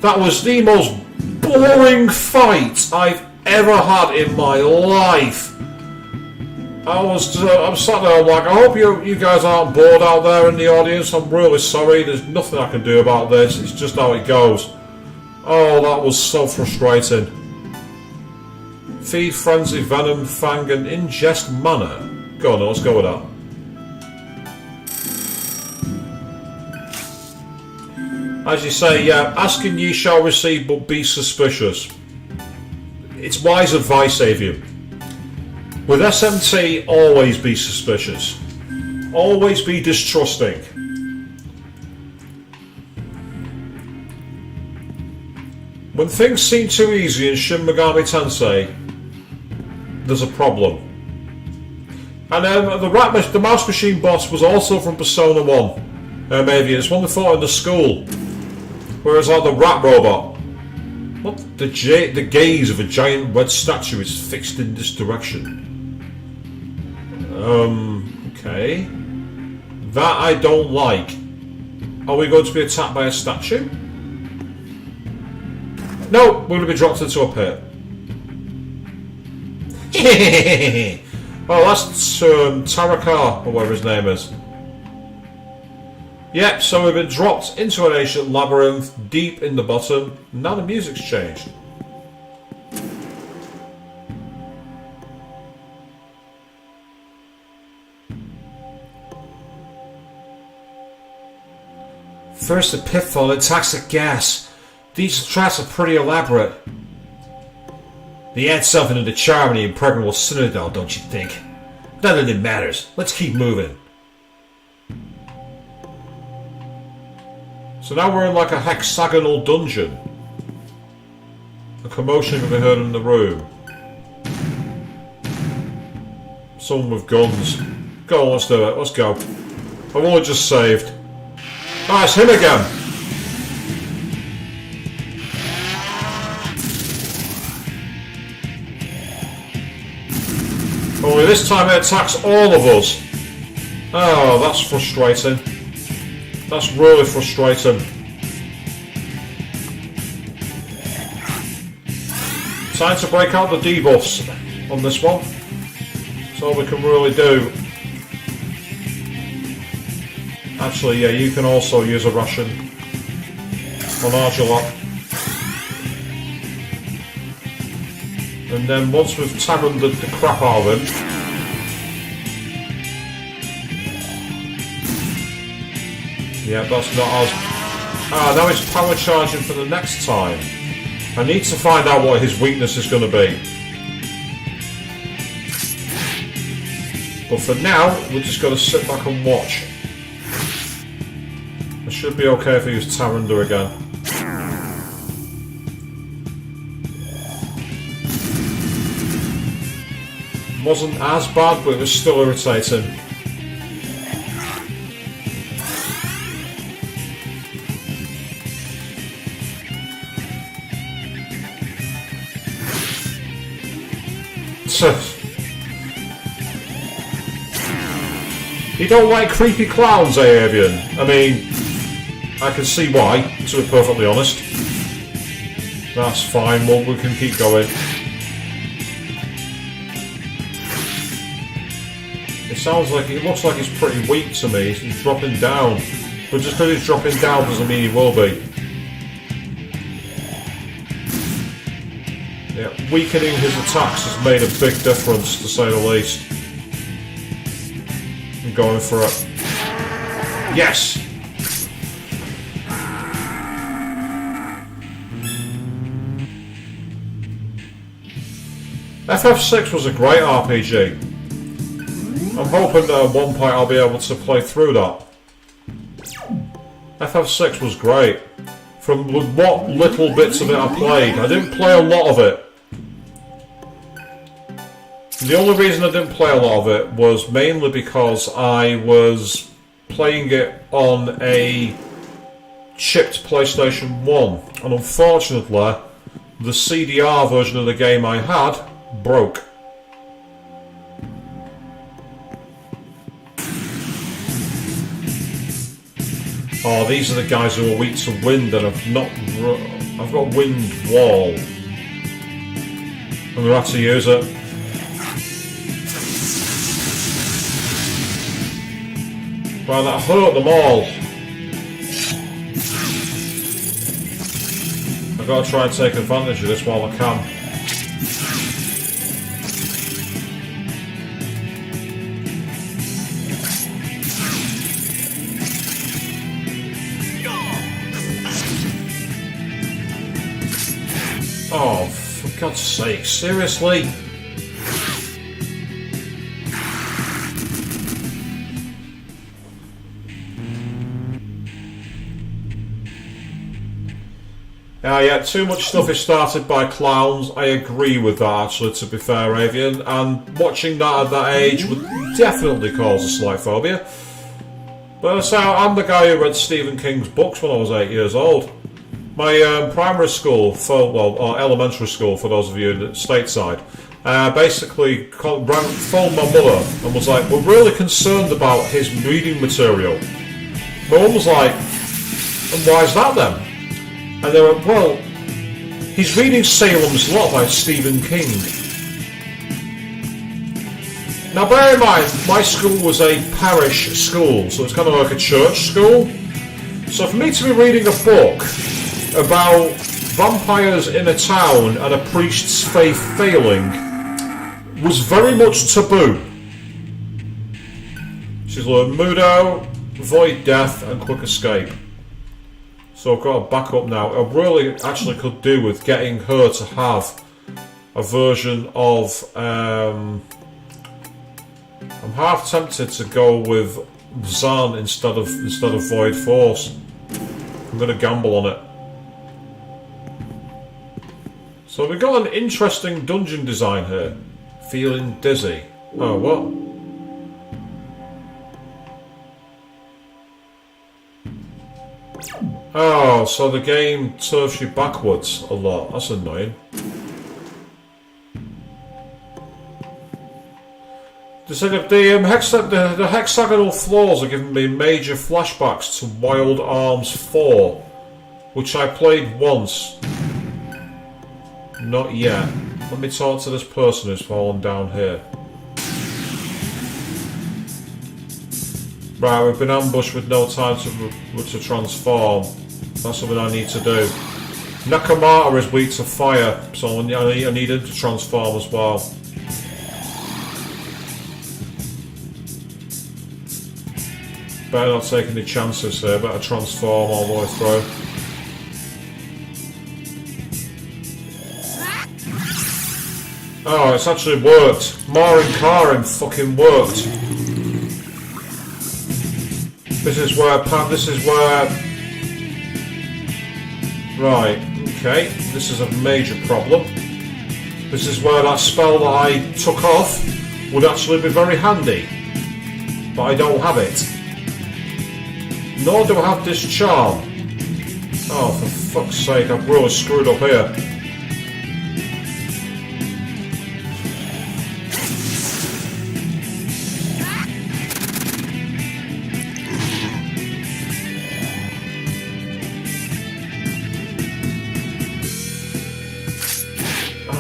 that was the most boring fight I've ever had in my life. I'm sat there like, I hope you guys aren't bored out there in the audience. I'm really sorry. There's nothing I can do about this. It's just how it goes. Oh, that was so frustrating. Feed, frenzy, venom, fang, and ingest mana. Go on, let's go with that. As you say, yeah, asking ye shall receive, but be suspicious. It's wise advice, Avian. With SMT, always be suspicious. Always be distrusting. When things seem too easy in Shin Megami Tensei, there's a problem. And the mouse machine boss was also from Persona 1. Avian. It's one they fought in the school. Whereas like the rat robot. What? The gaze of a giant red statue is fixed in this direction. Okay. That I don't like. Are we going to be attacked by a statue? No, we're going to be dropped into a pit. Oh, that's Taraka, or whatever his name is. Yep, so we've been dropped into an ancient labyrinth deep in the bottom. Now the music's changed. First the pitfall and toxic gas. These traps are pretty elaborate. They add something to the charm of the impregnable citadel, don't you think? None of it matters. Let's keep moving. So now we're in like a hexagonal dungeon. A commotion can be heard in the room. Someone with guns. Go on, let's do it. Let's go. I've only just saved. Ah, it's him again! Only this time it attacks all of us. Oh, that's frustrating. That's really frustrating. Time to break out the debuffs on this one. That's all we can really do. Actually, yeah, you can also use a ration on Argilot. And then once we've tagged the crap out of him, yeah, that's not as... Ah, now it's power charging for the next time. I need to find out what his weakness is going to be. But for now, we're just going to sit back and watch. It should be okay if I use Taranda again. Wasn't as bad, but it was still irritating. You don't like creepy clowns, eh, Avian? I mean, I can see why, to be perfectly honest. That's fine, well, we can keep going. It sounds like, it looks like he's pretty weak to me. He's dropping down. But just because he's dropping down doesn't mean he will be. Yeah, weakening his attacks has made a big difference, to say the least. I'm going for it. Yes! FF6 was a great RPG. I'm hoping that at one point I'll be able to play through that. FF6 was great. From what little bits of it I played, I didn't play a lot of it. The only reason I didn't play a lot of it was mainly because I was playing it on a chipped PlayStation 1, and unfortunately the CDR version of the game I had broke. Oh, these are the guys who are weak to wind and I've not... I've got wind wall. I'm going to have to use it. Well, that hurt them all. I've got to try and take advantage of this while I can. Oh, for God's sake, seriously? Yeah, too much stuff is started by clowns. I agree with that, actually, to be fair, Avian. And watching that at that age would definitely cause a slight phobia. But so I'm the guy who read Stephen King's books when I was 8 years old. My primary school, or elementary school, for those of you stateside, basically phoned my mother and was like, "We're really concerned about his reading material." My mum was like, "And why is that then?" And they went, "Well, he's reading Salem's Lot by Stephen King." Now bear in mind, my school was a parish school, so it's kind of like a church school. So for me to be reading a book about vampires in a town and a priest's faith failing was very much taboo. She's learned Mudo, Void Death and Quick Escape. So I've got to back up now. I really actually could do with getting her to have a version of... I'm half tempted to go with Zan instead of Void Force. I'm going to gamble on it. So we've got an interesting dungeon design here. Feeling dizzy. Oh, what? Oh, so the game turfs you backwards a lot. That's annoying. The hexagonal floors are giving me major flashbacks to Wild Arms 4, which I played once. Not yet. Let me talk to this person who's fallen down here. Right, we've been ambushed with no time to transform. That's something I need to do. Nakamata is weak to fire, so I need him to transform as well. Better not take any chances here, better transform all the way through. Oh, it's actually worked. Marin Karin fucking worked. This is where... Right, okay. This is a major problem. This is where that spell that I took off would actually be very handy. But I don't have it. Nor do I have this charm. Oh, for fuck's sake, I've really screwed up here.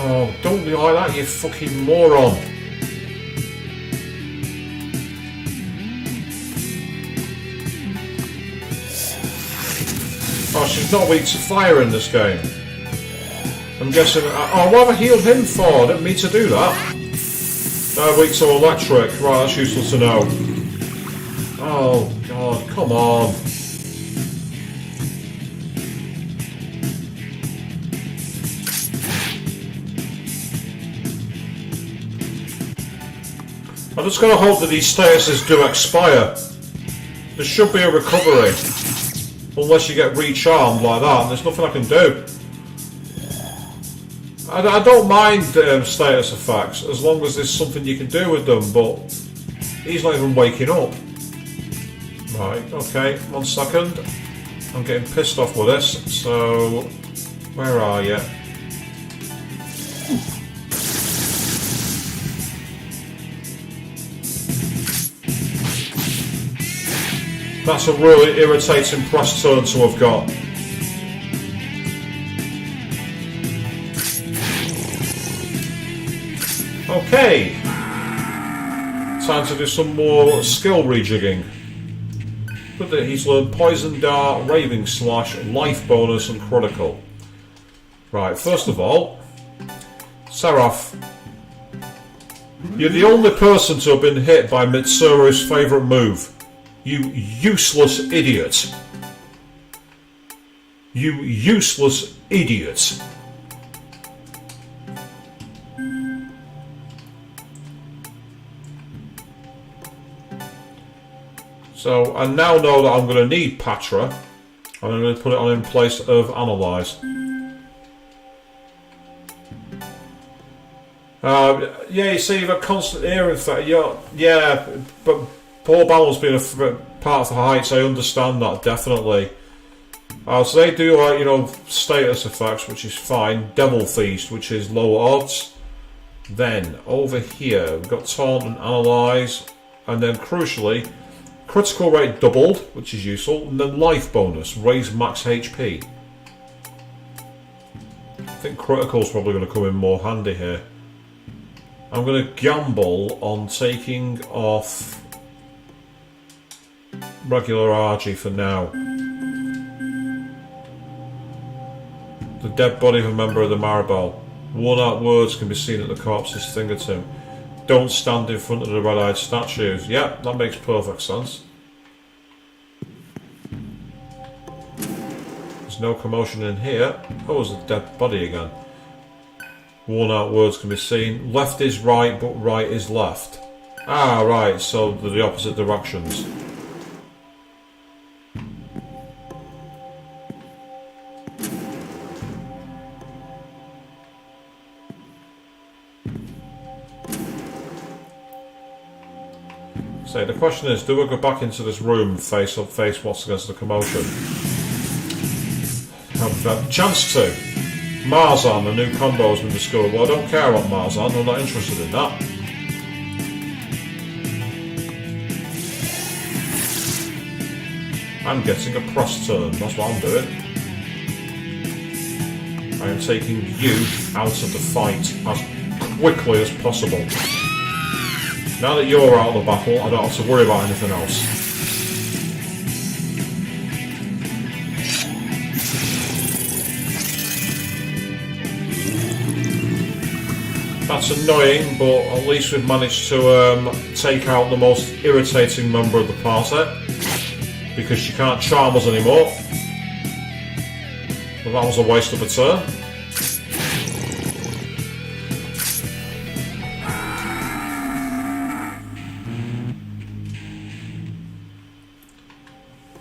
Oh, don't be like that, you fucking moron. Oh, she's not weak to fire in this game. I'm guessing... Oh, what have I healed him for? I didn't mean to do that. Weak to electric. Right, that's useful to know. Oh, God, come on. I'm just going to hope that these statuses do expire. There should be a recovery. Unless you get recharmed like that, and there's nothing I can do. I don't mind status effects, as long as there's something you can do with them, but he's not even waking up. Right, okay, 1 second. I'm getting pissed off with this, so... Where are you? That's a really irritating press turn to have got. Okay. Time to do some more skill rejigging. Good that he's learned Poison Dart, Raving Slash, Life Bonus and Critical. Right, first of all, Seraph, you're the only person to have been hit by Mitsuru's favourite move. You useless idiot. You useless idiot. So, I now know that I'm going to need Patra, and I'm going to put it on in place of Analyze. Yeah, you see, you've got constant ear effect. Yeah, but poor balance being a part of the heights, I understand that, definitely. So they do, like, you know, status effects, which is fine. Devil Feast, which is lower odds. Then, over here, we've got Taunt and Analyze, and then, crucially, critical rate doubled, which is useful, and then life bonus, raise max HP. I think critical's probably going to come in more handy here. I'm going to gamble on taking off regular RG for now. The dead body of a member of the Maribel. Worn out words can be seen at the corpse's fingertip. Don't stand in front of the red-eyed statues. Yep, that makes perfect sense. There's no commotion in here. Oh, there's a dead body again. Worn out words can be seen. Left is right, but right is left. Ah, right, so they're the opposite directions. So the question is, do we go back into this room and face what's against the commotion? Have a chance to. Marzan, a new combo has been discovered. Well, I don't care about Marzan, I'm not interested in that. I'm getting a press turn, that's what I'm doing. I am taking you out of the fight as quickly as possible. Now that you're out of the battle, I don't have to worry about anything else. That's annoying, but at least we've managed to take out the most irritating member of the party, because she can't charm us anymore. Well, that was a waste of a turn.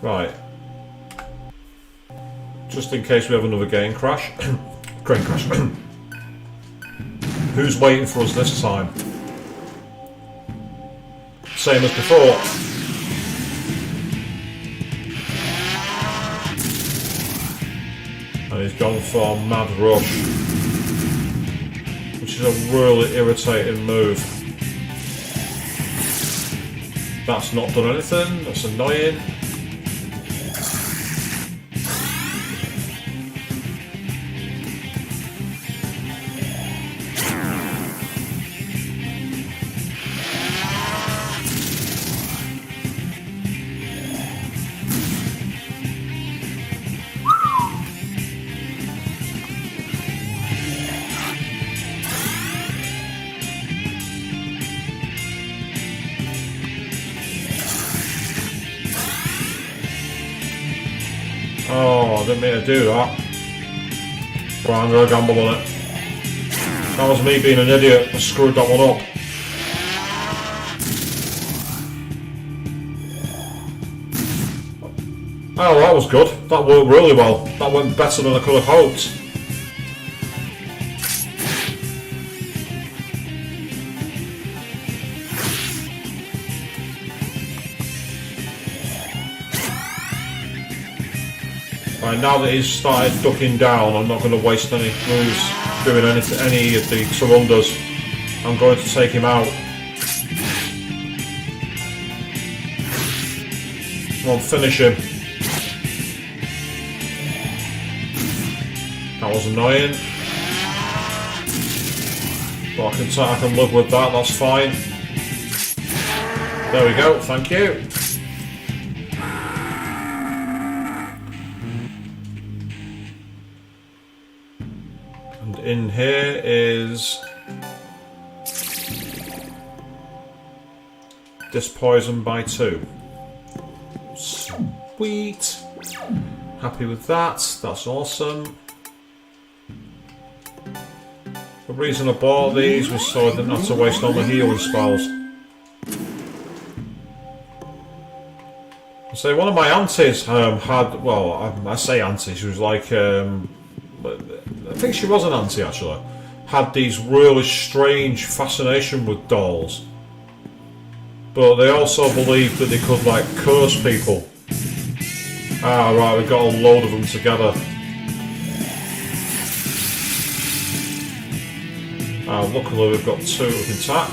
Right. Just in case we have another game crash. Crane crash. Who's waiting for us this time? Same as before. And he's gone for Mad Rush, which is a really irritating move. That's not done anything, that's annoying. Oh, I didn't mean to do that. Right, I'm going to gamble on it. That was me being an idiot. I screwed that one up. Oh, that was good. That worked really well. That went better than I could have hoped. Right, now that he's started ducking down, I'm not going to waste any moves doing any of the surrenders. I'm going to take him out. Come on, finish him. That was annoying. But I can live with that, that's fine. There we go, thank you. And in here is this poison by 2. Sweet. Happy with that, that's awesome. The reason I bought these was so I didn't have to waste all my healing spells. So one of my aunties had, well, I say auntie, she was like, I think she was an auntie actually, had these really strange fascination with dolls. But they also believed that they could like curse people. Ah right, we got a load of them together. Luckily we've got 2 we can tap.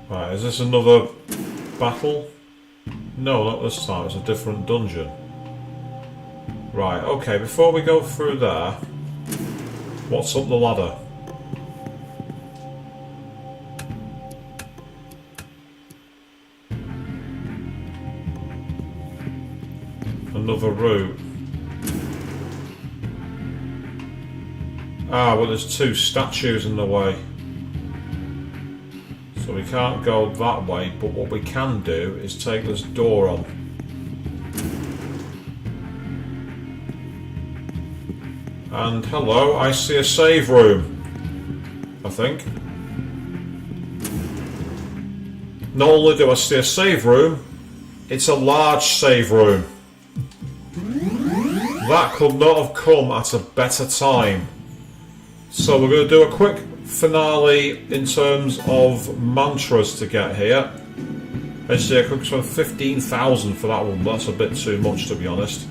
Right, is this another battle? No, not this time, it's a different dungeon. Right, okay, before we go through there, what's up the ladder? Another route. Ah, well there's 2 statues in the way. So we can't go that way, but what we can do is take this door on. And hello, I see a save room, I think. Not only do I see a save room, it's a large save room. That could not have come at a better time. So we're going to do a quick finale in terms of mantras to get here. Let's see, I could spend 15,000 for that one, but that's a bit too much to be honest.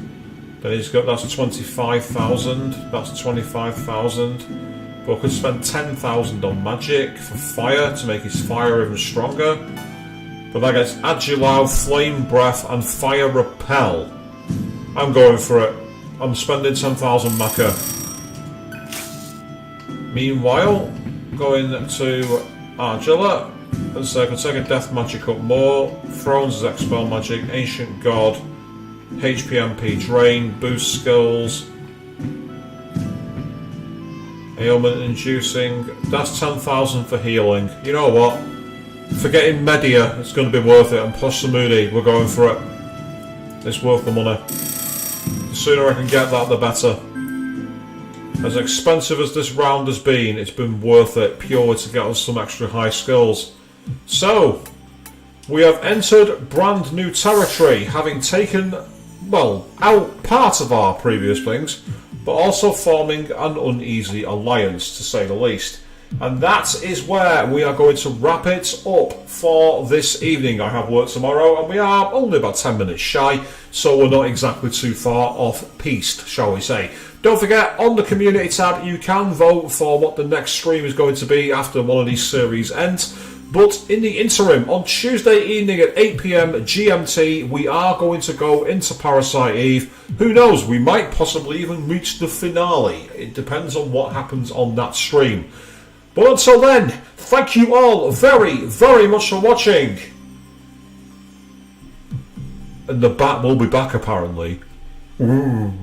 Then he's got, that's 25,000, that's 25,000. But I could spend 10,000 on magic for fire to make his fire even stronger. But that gets Agilao, Flame Breath and Fire Repel. I'm going for it. I'm spending 10,000 Maka. Meanwhile, going to Argilla, and so I can take a Death Magic up more, Thrones is Expel Magic, Ancient God, HPMP Drain, Boost Skills, Ailment Inducing, that's 10,000 for healing. You know what? Forgetting Media, it's going to be worth it, and plus Samudi, we're going for it. It's worth the money. The sooner I can get that, the better. As expensive as this round has been, it's been worth it purely to get us some extra high skills. So, we have entered brand new territory, having taken, well, out part of our previous things, but also forming an uneasy alliance, to say the least. And that is where we are going to wrap it up for this evening. I have work tomorrow, and we are only about 10 minutes shy, so we're not exactly too far off-piste, shall we say. Don't forget, on the community tab, you can vote for what the next stream is going to be after one of these series ends. But in the interim, on Tuesday evening at 8 PM GMT, we are going to go into Parasite Eve. Who knows, we might possibly even reach the finale. It depends on what happens on that stream. But until then, thank you all very, very much for watching. And the bat will be back apparently. Ooh.